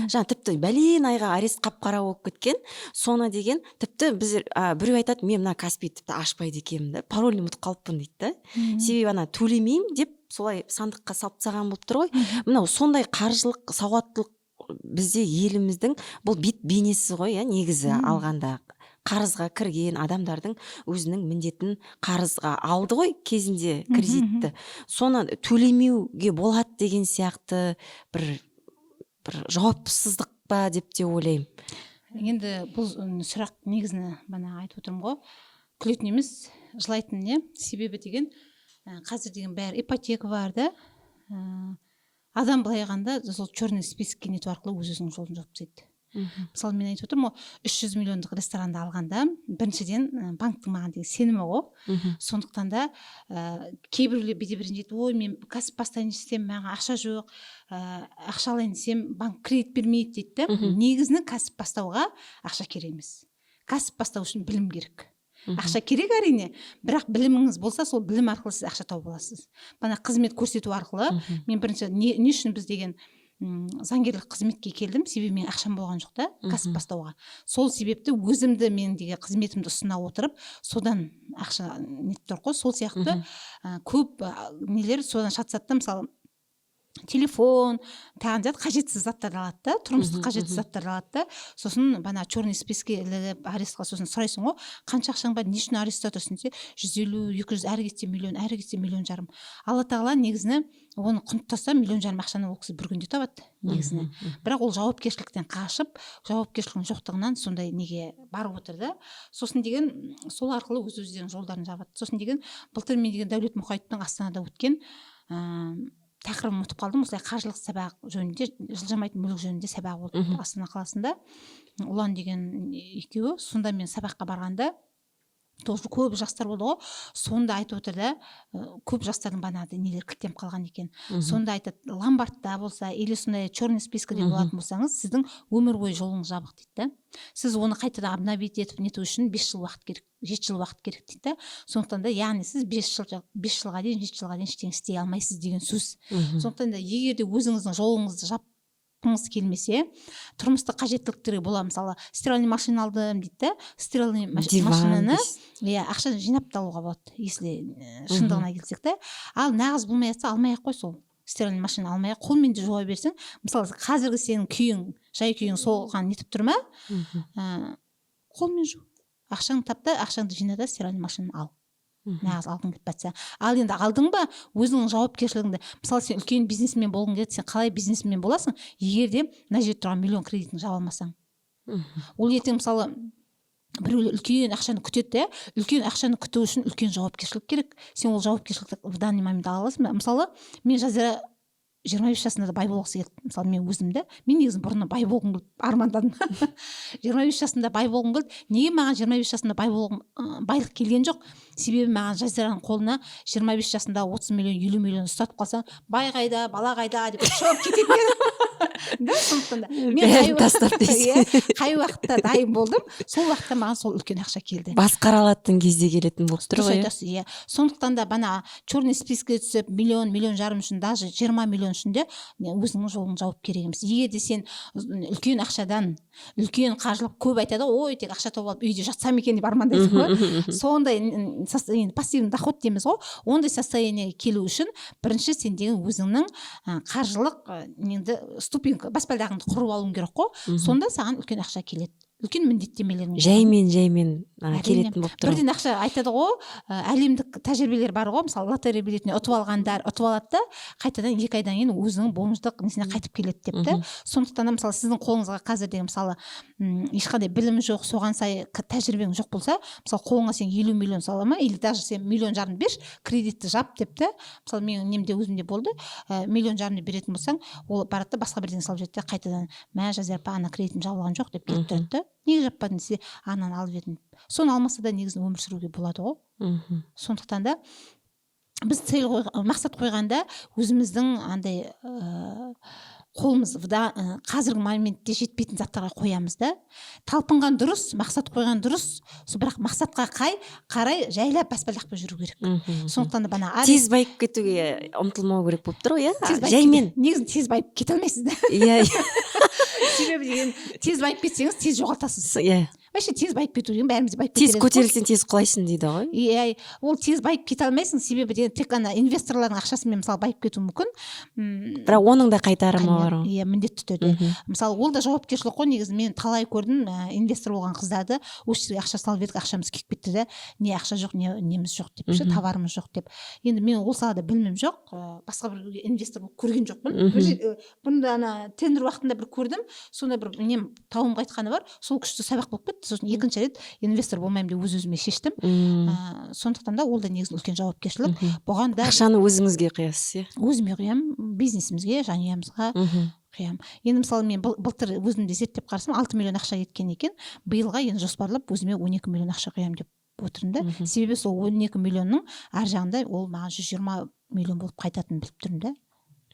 Жаңа тіпті бәлен айға арест қап-қара болып кеткен, соны деген тіпті біз біреу айтады, мен мына Каспи тіпті ашпайды екенмін да, парольный ұмытып қалыппын дейді. Себебі төлемеймін деп солай сандыққа салып тастаған болып тұр ғой. Мынау сондай қаржылық сауаттылық бізде еліміздің бұл бет бейнесі ғой, иә, негізі алғанда. Қарызға кірген адамдардың өзінің міндетін қарызға алды ғой кезінде кредитті. Соны төлемеуге болады деген сияқты бір жауапсыздық па деп те ойлаймын. Енді бұл сұрақ негізіне айтып отырмын ғой. Күлетін емес, жылайтын не? Себебі деген, қазір деген бәрі ипотека бар да. Адам былай айтқанда сол черный списокке нету арқылы өз-өзінің жолын жауып тастайды. Мысалы мен айтып отырмын, 300 миллиондық ресторанды алғанда біріншіден банктың маған деген сенімі ғой. Сондықтан да кейбіреулер бейде-бірін дейді, ой, мен кәсіп бастайын десем, маған ақша жоқ, ақша алайын десем, банк кредит бермейді дейді. Негізінен кәсіп бастауға ақша керек емес. Кәсіп бастау үшін білім керек. Ақша керек әрине, бірақ біліміңіз болса, сол білім арқылы сіз ақша тауып аласыз. Қызмет көрсету арқылы, мен бірінші не үшін біз деген заңгерлік қызметке келдім, себебі мен ақшам болған жоқ та, кәсіп бастауға. Сол себепті өзімді мен деген қызметімді ұсына отырып, содан ақша нетіп тұр ғой. Сол сияқты көп нелер содан шатысады. Мысалы телефон, тағын зат қажетсіз заттарды алады да, тұрмыстық қажетсіз заттарды алады да, сосын черный списокке ілігіп арестқа сосын сұрайсың ғой, қанша ақшаң бар, не үшін арестта тұрсың десе, 150, 200, әрі кетсе миллион, әрі кетсе миллион жарым. Алла тағала негізіне оны құнып тастаса, миллион жарым ақшаны ол кісі бір күнде табады негізіне. Бірақ ол жауапкершіліктен қашып, жауапкершіліктің жоқтығынан сондай неге барып отыр да. Сосын деген сол арқылы өз-өздерінің жолдарын жабады. Сосын деген былтыр мен деген Дәулет Мұқаевтың Астанада өткен тақырыбын ұмытып қалдым, осылай қаржылық сабақ жөнінде, жылжымайтын мүлік жөнінде сабақ болды Астана қаласында. Ұлан деген екеуі, сонда мен сабаққа барғанда тоже көп жастар болды ғой, сонда айтып отыр да, көп жастардың бағанағыдай нелер кілттеніп қалған екен. Сонда айтады, ломбардта болса или сондай черный спискіде болатын болсаңыз, сіздің өмір бойы жолыңыз жабық дейді да. Сіз оны қайтадан обновить етіп нету үшін 5 жыл уақыт керек, 7 жыл уақыт керек дейді да. Сондықтан да яғни сіз 5 жылға дейін 7 жылға дейін ештеңе істей алмайсыз деген сөз. Сондықтан да егер де өзіңіздің жолыңызды жапқыңыз келмесе, тұрмыстық қажеттіліктерге бола, мысалы стиральный машина алдым дейді да, стиральный машинаны ақша жинап алуға болады, если шындығына келсек та. Ал нағыз болмай жатса алмай ақ қой, сол стиральный машина алмай ақ, қолмен де жуа берсең, мысалы қазіргі сенің күйің, жай күйің соған нетіп тұр ма, қолмен жу, ақшаңды тап та, ақшаңды жина да стиральный машинаны ал. Нағыз алғың келіп жатса. Ал енді алдың ба, өзіңнің жауапкершілігіңді, мысалы сен үлкен бизнесмен болғың келеді, сен қалай бизнесмен боласың, егер де мына жерде тұрған миллион кредитін жаба алмасаң. Ол ертең мысалы біреулер үлкен ақшаны күтеді, үлкен ақшаны күту үшін үлкен жауапкершілік керек. Сен ол жауапкершілікті в данный момент ала аласың ба? Мысалы, мен Жазира 25 жасында да бай болғысы келді. Мысалы мен өзімді, мен негізі бұрын бай болғым келді, армандадым. 25 жасында бай болғым келді. Неге маған 25 жасында байлық келген жоқ? Себебі маған Жазираның қолына 25 жасында 30 миллион, 50 миллион ұстатып қалсаң, бай қайда, бала қайда деп шығып кететін едім. Да, сондықтан да мен қай уақытта дайын болдым, сол уақытта маған сол үлкен ақша келді. Басқара алатын кезде келетін болып тұр ғой. Иә. Сондықтан да бана черный спискке түсіп, миллион жарым үшін, даже 20 миллион үшін де өзіңнің жолың жауап керек емес. Егер де сен үлкен ақшадан, үлкен қаржылық көп айтады, ой, тек ақша тауып алып үйде жатсам екен деп армандайсың ғой. Сондай пассивный доход дейміз ғой. Ондай состояниеге келу үшін бірінші сендегі өзіңнің қаржылық неңді ступенька, баспалдағыңды құрып алуың керек қой. Сонда саған үлкен ақша келеді. Үлкен міндеттемелерің жаймен келетін болып тұр. Бірден ақша айтады ғой, әлемдік тәжірибелер бар ғой, мысалы лотерея билетіне ұтып алғандар ұтып алады да, қайтадан 2 айдан кейін өзінің бонустық несіне қайтып келеді деп та. Сондықтан да мысалы сіздің қолыңызға қазірде мысалы ешқандай білім жоқ, соған сай тәжірибең жоқ болса, мысалы қолыңа сен 50 миллион сала ма, или даже сен 1,5 миллион берші, кредитті жап деп та. Мысалы менің немде өзімде болды, 1,5 миллион беретін болсаң, ол барады да басқа бірдеңе салып жібереді, қайтадан мә Жазира апа, ана кредитім жабылған жоқ деп келіп тұрады да. Неге жаппадың десе, ананы алып едім. Соны алмаса да негізі өмір сүруге болады ғой. Сондықтан да біз мақсат қойғанда өзіміздің андай қолымыз қазіргі моментте жетпейтін заттарға қоямыз да. Талпынған дұрыс, мақсат қойған дұрыс, бірақ мақсатқа қарай жайлап баспалдақпен жүру керек. Сондықтан да бана тез байып кетуге ұмтылмау керек болып тұр ғой, жаймен. Негізі тез байып кете алмайсыз да. Иә. Себебі деген тез байып кетсеңіз тез жоғалтасыз. Иә. Вообще тез байып кету деген бәріміз байып кетеміз. Тез көтерілсең тез құлайсың дейді ғой. Иә, ол тез байып кете алмайсың, себебі деген тек қана инвесторлардың ақшасымен мысалы байып кету мүмкін. Бірақ оның да қайтарымы бар ғой. Иә, міндетті түрде. Мысалы ол да жауапкершілік қой, негізі мен талай көрдім инвестор болған қыздарды, осы жерге ақша салып едік, ақшамыз кетіп кетті де, не ақша жоқ, не неміз жоқ деп, товарымыз жоқ деп. Енді мен ол салада білімім жоқ, басқа бір инвестор болып көрген жоқпын. Бұнда ана тендер уақытында бір көрдім, сонда бір нем тауымға айтқаны бар, сол күшті сабақ болып кетті. Сосын екінші рет инвестор болмаймын деп өз-өзіме шештім. Сондықтан да ол да негізі үлкен жауапкершілік. Бұған да ақшаны өзіңізге құясыз, иә? Өзіме құямын, бизнесімізге, жанұямызға құямын. Енді мысалы мен былтыр өзімде зерттеп қарасам 6 миллион ақша кеткен екен. Биылға енді жоспарлап өзіме 12 миллион ақша құямын деп отырмын да. Себебі сол 12 миллионның ар жағында ол маған 120 миллион болып қайтатынын біліп тұрмын да.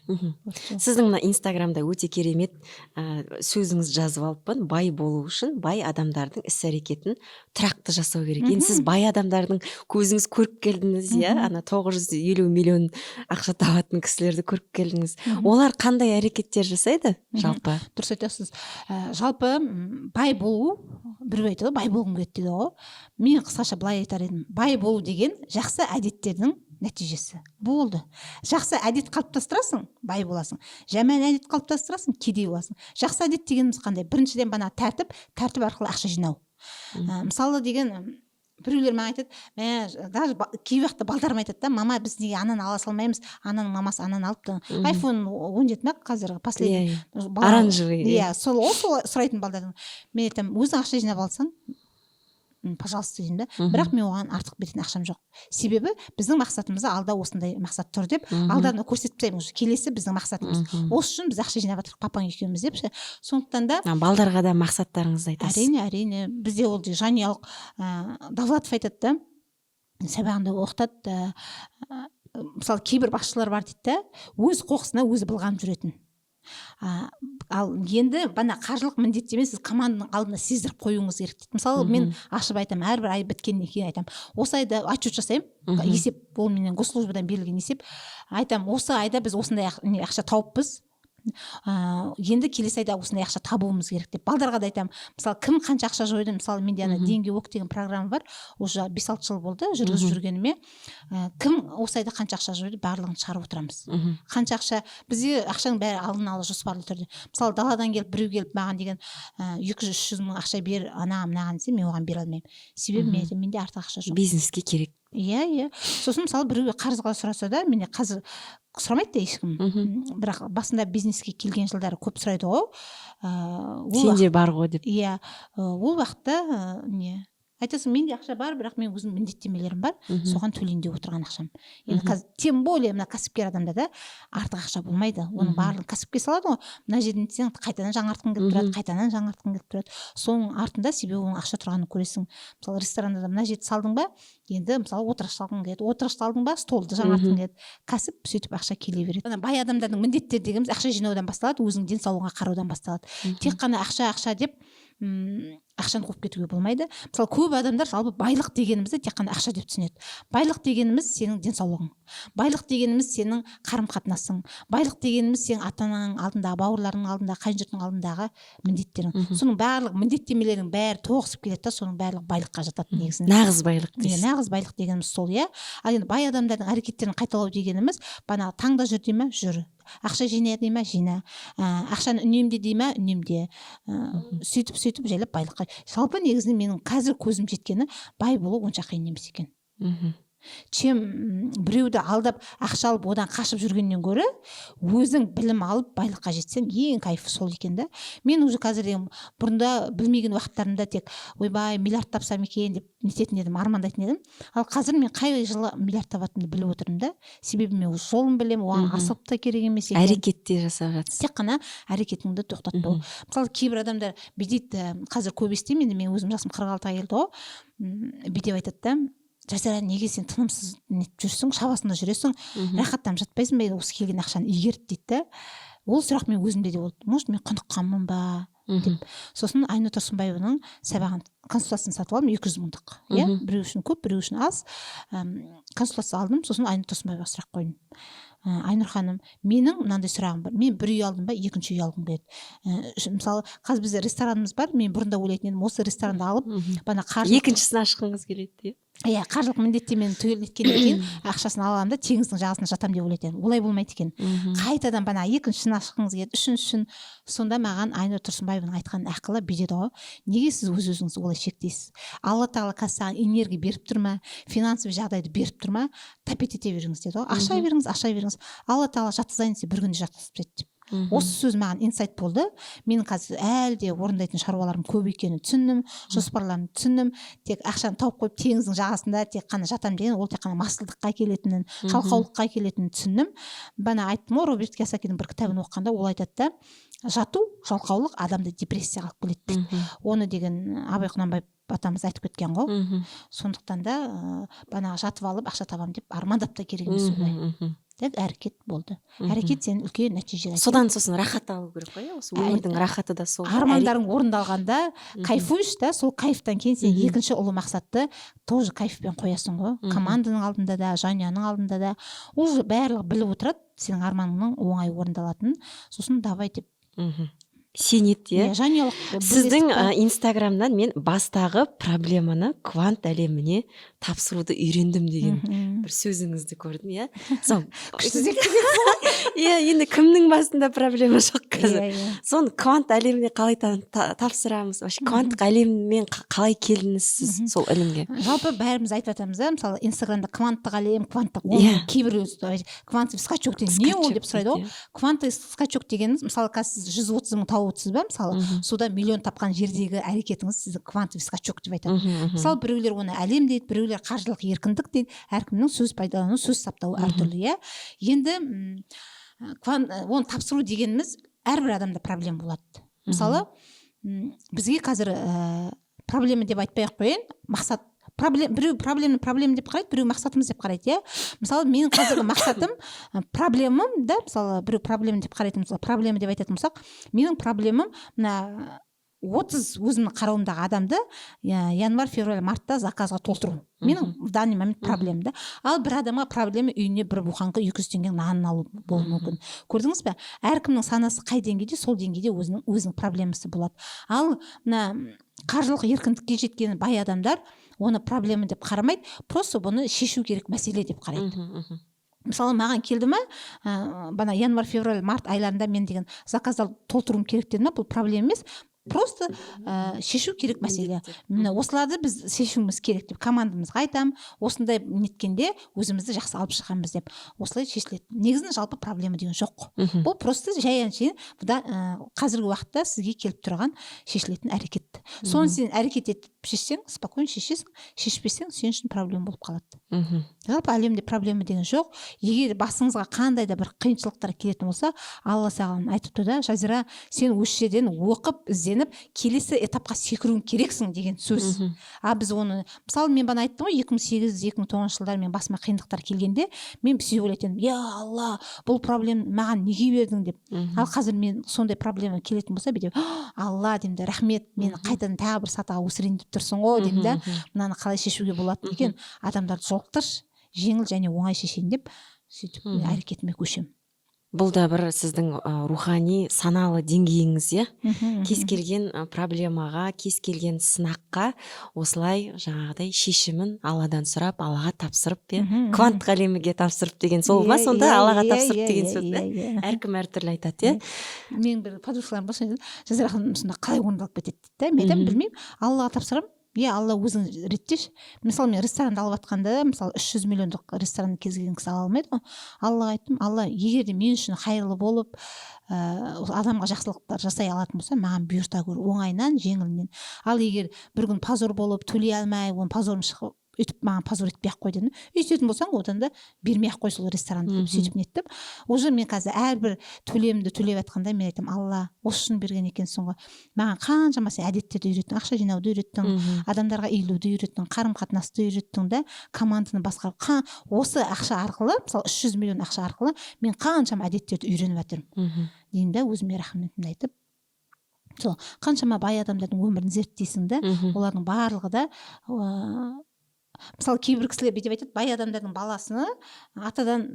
Сіздің мына инстаграмда өте керемет сөзіңіз жазып алыппын. Бай болу үшін бай адамдардың іс-әрекетін тұрақты жасау керек. Енді сіз бай адамдардың көзіңіз көріп келдіңіз, иә? Ана 950 миллион ақша табатын кісілерді көріп келдіңіз. Олар қандай әрекеттер жасайды жалпы? Дұрыс айтасыз. Жалпы бай болу, біреу айтады, бай болғым келеді дейді ғой. Мен қысқаша былай айтар едім. Бай болу деген жақсы әдеттердің нәтижесі. Болды. Жақсы әдет қалыптастырасың, бай боласың. Жаман әдет қалыптастырасың, кедей боласың. Жақсы әдет дегеніміз қандай? Біріншіден бана тәртіп арқылы ақша жинау. Мысалы деген біреулер маған айтады, даже кей уақытта балдарым айтады да, мама, біз неге ананы ала салмаймыз, ананың мамасы ананы алыпты. iPhone 17 ма қазір последний. Оранжевый. Иә, сол сұрайтын балдардың. Мен айтамын, өзің ақша жинап алсаң, пожалуйста деймін да. Бірақ мен оған артық беретін ақшам жоқ. Себебі біздің мақсатымызда алда осындай мақсат тұр деп алдан көрсетіп тастаймын уже. Келесі біздің мақсатымыз. Осы үшін біз ақша жинап жатырмық папаң екеуміз деп ше. Сондықтан да балдарға да мақсаттарыңызды айтасыз. әрине бізде ол жанұялық Давлатов айтады да, сабағында оқытады, мысалы кейбір басшылар бар дейді да, өз қоқысына өзі былғанып жүретін. Ал енді қаржылық міндеттеме сіз команданың алдына сездіріп қоюыңыз керек дейді. Мысалы мен ашып айтамын, әрбір ай біткеннен кейін айтамын, осы айда отчет жасаймын, есеп, ол менен госслужбадан берілген есеп, айтамын, осы айда біз осындай ақша тауыппыз, енді келесі айда осындай ақша табуымыз керек деп. Балдарға да айтамын, мысалы кім қанша ақша жойды, мысалы менде ана деньги ок деген программа бар, уже 5-6 жыл болды жүргізіп жүргеніме, кім осы айда қанша ақша жойды, барлығын шығарып отырамыз. Қанша ақша, бізде ақшаның бәрі алдын ала жоспарлы түрде. Мысалы даладан келіп біреу келіп маған деген 200-300 мың ақша бер мынаған десе, мен оған бере алмаймын. Себебі менде артық ақша жоқ. Бизнеске керек. Иә. Сосын мысалы біреуге қарызға сұраса да, менде қазір сұрамайды да ешкім. Бірақ басында бизнеске келген жылдары көп сұрайды ғой. Сенде бар ғой деп. Иә, ол уақытта айтасың, менде ақша бар, бірақ мен өзім міндеттемелерім бар, соған төлейін деп отырған ақшам. Енді қазір тем более мына кәсіпкер адамда да артық ақша болмайды. Оның барлығын кәсіпке салады ғой. Мына жерден сен қайтадан жаңартқың келіп тұрады, қайтадан жаңартқың келіп тұрады. Соның артында себебі оның ақша тұрғанын көресің. Мысалы ресторанда да мына жерді салдың ба, енді мысалы отырғыш салғың келеді, отырғыш салдың ба, столды жаңартқың келеді. Кәсіп сөйтіп ақша келе береді. Бай адамдардың міндеттері дегеніміз ақша жинаудан басталады, өзің денсаулығыңа қараудан басталады. Тек қана ақша деп ақшаны қуып кетуге болмайды. Мысалы көп адамдар жалпы байлық дегенімізді тек қана ақша деп түсінеді. Байлық дегеніміз сенің денсаулығың, байлық дегеніміз сенің қарым-қатынасың, байлық дегеніміз сенің ата-анаң алдында, бауырларыңның алдында, қайын-жұртың алдындағы міндеттерің. Соның барлық міндеттемелердің бәрі тоғысып келеді да, соның барлығы байлыққа жатады негізінде. Нағыз байлық дейсіз. Нағыз байлық дегеніміз сол, иә. Ал енді бай адамдардың әрекеттерін қайталау дегеніміз, таңда жүр дей ма, жүр. Ақша жина дей ма, жина. Ақшаны үнемде дей ма, үнемде. Сөйтіп жайлап байлыққа. Жалпы негізінде менің қазір көзім жеткені, бай болу онша қиын емес екен. Чем біреуді алдап ақша алып одан қашып жүргеннен гөрі өзің білім алып байлыққа жетсең ең кайфы сол екен да. Мен уже қазір бұрында білмеген уақыттарымда тек ойбай миллиард тапсам екен деп нететін едім, армандайтын едім. Ал қазір мен қай жылы миллиард табатынымды біліп отырмын да. Себебі мен жолын білемін, оған асығып та керек емес екен. Әрекетте жасап жатсыз. Тек қана әрекетіңді тоқтатпау. Мысалы кейбір адамдар бүйтеді, қазір көп естимін, енді мен өзім жасым 46-ға келді ғой. Бүйтіп айтады да, Жазира, неге сен тынымсыз нетіп жүрсің, шабасында жүресің, рахаттанып жатпайсың ба, осы келген ақшаны игеріп дейді да. Ол сұрақ мен өзімде де болды. Может, мен құныққанмын ба деп. Сосын Айнұр Тұрсынбаеваның сабағын консультациясын сатып алдым, 200 мыңдық. Иә, біреу үшін көп, біреу үшін аз. Консультация алдым, сосын Айнұр Тұрсынбаеваға сұрақ қойдым. Айнұр ханым, менің мынандай сұрағым бар. Мен бір үй алдым ба, екінші үй алғым келеді. Мысалы, қазір бізде ресторанымыз бар. Мен бұрында ойлайтын едім, осы ресторанды алып, екіншісін ашқыңыз келеді. Иә, қаржылық міндеттемені түгелдеткеннен кейін ақшасын аламын да теңіздің жағасына жатам деп ойлайтын. Олай болмайды екен. Қайтадан екіншісін ашқыңыз келеді, үшіншісін. Сонда маған Айнұр Тұрсынбаеваның айтқан ақылы бүйтеді ғой. Неге сіз өз-өзіңізді олай шектейсіз? Алла тағала қазір саған энергия беріп тұр ма, финансовый жағдайды беріп тұр ма, тәпет ете беріңіз деді ғой. Ақша беріңіз. Алла тағала жатқызайын десе бір күнде жатқызып тастайды деп. Осы сөз маған инсайт болды. Менің қазір әлі де орындайтын шаруаларым көп екенін түсіндім, жоспарларымды түсіндім. Тек ақшаны тауып қойып теңіздің жағасында тек қана жатам деген, ол тек қана масылдыққа келетінін, жалқаулыққа келетінін түсіндім. Айттым ғой, Роберт Кийосакидің бір кітабын оқығанда ол айтады да, жату, жалқаулық адамды депрессияға алып келеді дейді. Оны деген Абай Құнанбаев атамыз айтып кеткен ғой. Сондықтан да жатып алып ақша табам деп армандап та керек емес олай. Әрекет болды. Әрекет сен үлкен нәтиже. Содан сосын рахат алу керек қой, осы өмірдің рахаты да сол. Армандарың орындалғанда кайфуешь да, сол кайфтан кейін сен екінші ұлы мақсатты тоже кайфпен қоясың ғой. Команданың алдында да, жанұяның алдында да. Уже барлығы біліп отырады сенің арманыңның оңай орындалатынын. Сосын давай деп сенеді, иә. Жанұялық. Сіздің инстаграмнан мен бастағы проблеманы квант әлеміне тапсыруды үйрендім деген бір сөзіңізді көрдім, иә. Иә, енді кімнің басында проблема жоқ қазір. Соны квант әлеміне қалай тапсырамыз? Кванттық әлеммен қалай келдіңіз сіз сол ілімге? Жалпы бәріміз айтып жатамыз да, мысалы инстаграмда кванттық әлем, кванттық, оны кейбір квантовый скачок деген не ол деп сұрайды ғой. Квантовый скачок дегеніміз, мысалы қазір сіз 130 мың тауып сауатсыз ба мысалы суда миллион тапқан жердегі әрекетіңіз сізді квантовый скачок деп айтады. Мысалы біреулер оны әлем дейді, біреулер қаржылық еркіндік дейді. Әркімнің сөз пайдалану, сөз саптауы әртүрлі, иә. Енді оны тапсыру дегеніміз әрбір адамда проблема болады. Мысалы бізге қазір проблема деп айтпай ақ қояйын, мақсат. Біреу проблема деп қарайды, біреу мақсатымыз деп қарайды, иә. Мысалы менің қазіргі мақсатым, проблемам да, мысалы біреу проблема деп қарайтын болса, проблема деп айтатын болсақ, менің проблемам мына 30 өзімнің қарауымдағы адамды январь, февраль, мартта заказға толтыру. Менің в данный момент проблема да. Ал бір адамға проблема үйіне бір буханка 200 теңге нанын алу болуы мүмкін. Көрдіңіз бе? Әркімнің санасы қай деңгейде, сол деңгейде өзінің проблемасы болады. Ал мына қаржылық еркіндікке жеткен бай адамдар оны проблема деп қарамайды, просто бұны шешу керек мәселе деп қарайды. Мысалы маған келді ма, бана январь, февраль, март айларында мен деген заказды толтыруым керек деді ма, бұл проблема емес. Просто шешу керек мәселе. Міне осыларды біз шешуіміз керек деп командамызға айтамын. Осындай неткенде өзімізді жақсы алып шығамыз деп. Осылай шешіледі. Негізінде жалпы проблема деген жоқ. Бұл просто жай әншейін қазіргі уақытта сізге келіп тұрған шешілетін әрекет. Соны сен әрекет етіп шешсең, спокойно шешесің, шешпесең сен үшін проблема болып қалады. Жалпы әлемде проблема деген жоқ. Егер басыңызға қандай да бір қиыншылықтар келетін болса, Алла саған айтыпты да, Жазира, сен осы жерден оқып, ізденіп, келесі этапқа секіруің керексің деген сөз. Біз оны, мысалы мен бана айттым ғой, 2008-2009 жылдар мен басыма қиындықтар келгенде, мен психолог айтамын, я Алла, бұл проблема маған неге бердің деп. Ал қазір мен сондай проблема келетін болса, бүйтіп, Алла деймін да, рахмет, мені қайтадан тағы бір сатыға өсірейін деп тұрсың ғой деймін да, мынаны қалай шешуге болады екен, адамдарды жолықтыршы, жеңіл және оңай шешейін деп сөйтіп әрекетіме көшемін. Бұл да бір сіздің рухани саналы деңгейіңіз, иә. Кез келген проблемаға, кез келген сынаққа осылай жаңағыдай шешімін Алладан сұрап, Аллаға тапсырып, кванттық әлемге тапсырып деген сол ма? Сонда Аллаға тапсырып деген сөз бе? Әркім әртүрлі айтады, иә. Мен бір подружкаларым болса, Жазира ханым сонда қалай орындалып кетеді дейді. Мен айтамын, білмеймін, Аллаға тапсырамын. Алла өзің реттеші. Мысалы мен ресторанды алып жатқанда, мысалы 300 миллиондық ресторанды кез келген кісі ала алмайды ғой. Аллаға айттым, Алла егер де мен үшін қайырлы болып, адамға жақсылықтар жасай алатын болса, маған бұйырта көр, оңайынан, жеңілінен. Ал егер бір күн позор болып, төлей алмай, оны позорым шығып, өйтіп маған позор етпей ақ қой дедім. Өйтетін болсаң, одан да бермей ақ қой сол ресторанды деп сөйтіп неттім. Уже мен қазір әрбір төлемді төлеп жатқанда мен айтамын, Алла, осы үшін берген екенсің ғой. Маған қаншама сен әдеттерді үйреттің, ақша жинауды үйреттің, адамдарға иілуді үйреттің, қарым-қатынасты үйреттің да, команданы басқарып, осы ақша арқылы, мысалы 300 миллион ақша арқылы мен қаншама әдеттерді үйреніп жатырмын. Деймін да, өзіме рахметімді айтып. Сол қаншама бай адамдардың өмірін зерттейсің да, олардың барлығы да мысалы кейбір кісілер бүйтіп айтады, бай адамдардың баласыны атадан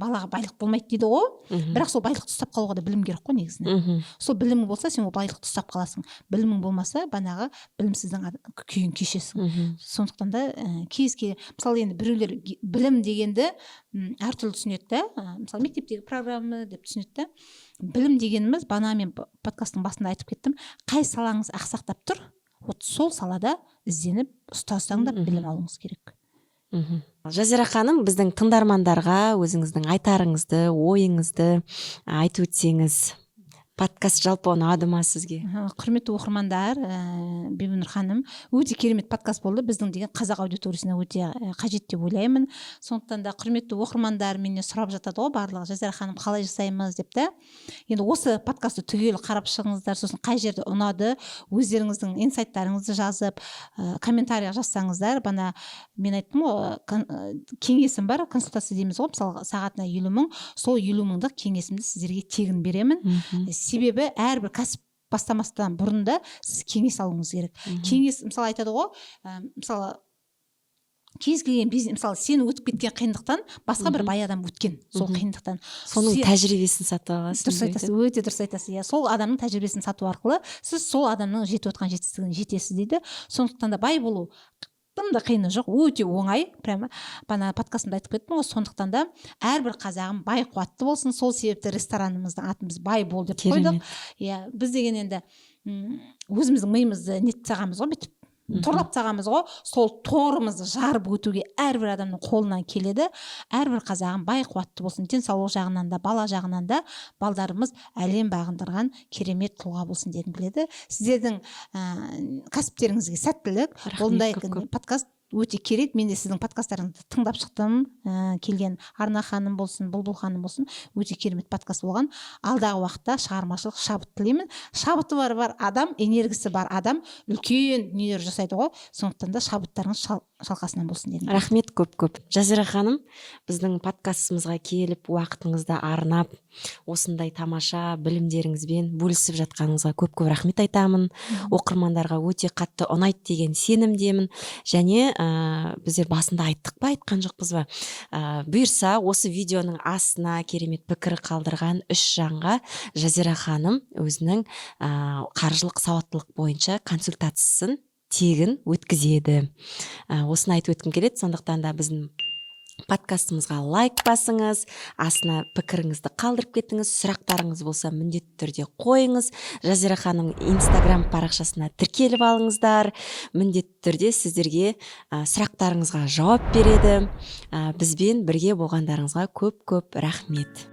балаға байлық болмайды дейді ғой, бірақ сол байлықты ұстап қалуға да білім керек қой негізінде. Сол білімің болса, сен ол байлықты ұстап қаласың. Білімің болмаса, банағы білімсіздің күйін кешесің. Сондықтан да мысалы енді біреулер білім дегенді әртүрлі түсінеді да. Мысалы мектептегі программа деп түсінеді да. Білім дегеніміз, бана мен подкасттың басында айтып кеттім, қай салаңыз ақсақтап тұр, сол салада ізденіп ұстасаң да білім алуыңыз керек. Жазира ханым, біздің тыңдармандарға өзіңіздің айтарыңызды, ойыңызды айтып өтсеңіз. Подкаст жалпы ұнады ма сізге? Құрметті оқырмандар, Бибінұр ханым, өте керемет подкаст болды. Біздің деген қазақ аудиториясына өте қажет деп ойлаймын. Сондықтан да құрметті оқырмандар менен сұрап жатады ғой барлығы, Жазира ханым қалай жасаймыз деп та. Енді осы подкастты түгел қарап шығыңыздар, сосын қай жерде ұнады, өздеріңіздің инсайттарыңызды жазып, комментария жазсаңыздар. Бана мен айттым ғой, кеңесім бар, консультация дейміз ғой, мысалы сағатына 50 мың, сол 50 мыңдық кеңесімді сіздерге тегін беремін. Себебі әрбір кәсіп бастамастан бұрын да сіз кеңес алуыңыз керек. Кеңес, мысалы айтады ғой, мысалы кез келген бизнес, мысалы сен өтіп кеткен қиындықтан басқа бір бай адам өткен сол қиындықтан. Соның тәжірибесін сатып аласыз. Дұрыс айтасыз, өте дұрыс айтасыз. Сол адамның тәжірибесін сату арқылы сіз сол адамның жетіп отқан жетістігіне жетесіз дейді. Сондықтан да бай болу тым да қиыны жоқ, өте оңай. Прямо бана подкастымда айтып кеттім ғой. Сондықтан да әрбір қазағым бай қуатты болсын. Сол себепті ресторанымыздың атын біз бай бол деп қойдық. Біз деген енді өзіміздің миымызды нетіп тастағанбыз ғой, бүйтіп торлап тастағанбыз ғой, сол торымызды жарып өтуге әрбір адамның қолынан келеді. Әрбір қазағым бай қуатты болсын, денсаулық жағынан да, бала жағынан да балдарымыз әлем бағындырған керемет тұлға болсын дегім келеді. Сіздердің кәсіптеріңізге сәттілік. Бұндай подкаст өте керек. Мен де сіздің подкасттарыңызды тыңдап шықтым. Келген Арна ханым болсын, Бұлбұл ханым болсын, өте керемет подкаст болған. Алдағы уақытта шығармашылық шабыт тілеймін. Шабыты бар адам, энергиясы бар адам үлкен дүниелер жасайды ғой. Сондықтан да шабыттарыңыз шалқасынан болсын дедім. Рахмет көп. Жазира ханым, біздің подкастымызға келіп, уақытыңызды арнап, осындай тамаша білімдеріңізбен бөлісіп жатқаныңызға көп рахмет айтамын. Оқырмандарға өте қатты ұнайды деген сенімдемін. Және біздер басында айттық па, айтқан жоқпыз ба? Бұйырса, осы видеоның астына керемет пікір қалдырған 3 жанға Жазира ханым өзінің қаржылық сауаттылық бойынша консультациясын тегін өткізеді. Осыны айтып өткім келеді. Сондықтан да біздің подкастымызға лайк басыңыз, астына пікіріңізді қалдырып кетіңіз, сұрақтарыңыз болса міндетті түрде қойыңыз. Жазира ханым Инстаграм парақшасына тіркеліп алыңыздар. Міндетті түрде сіздерге сұрақтарыңызға жауап береді. Бізбен бірге болғандарыңызға көп рахмет.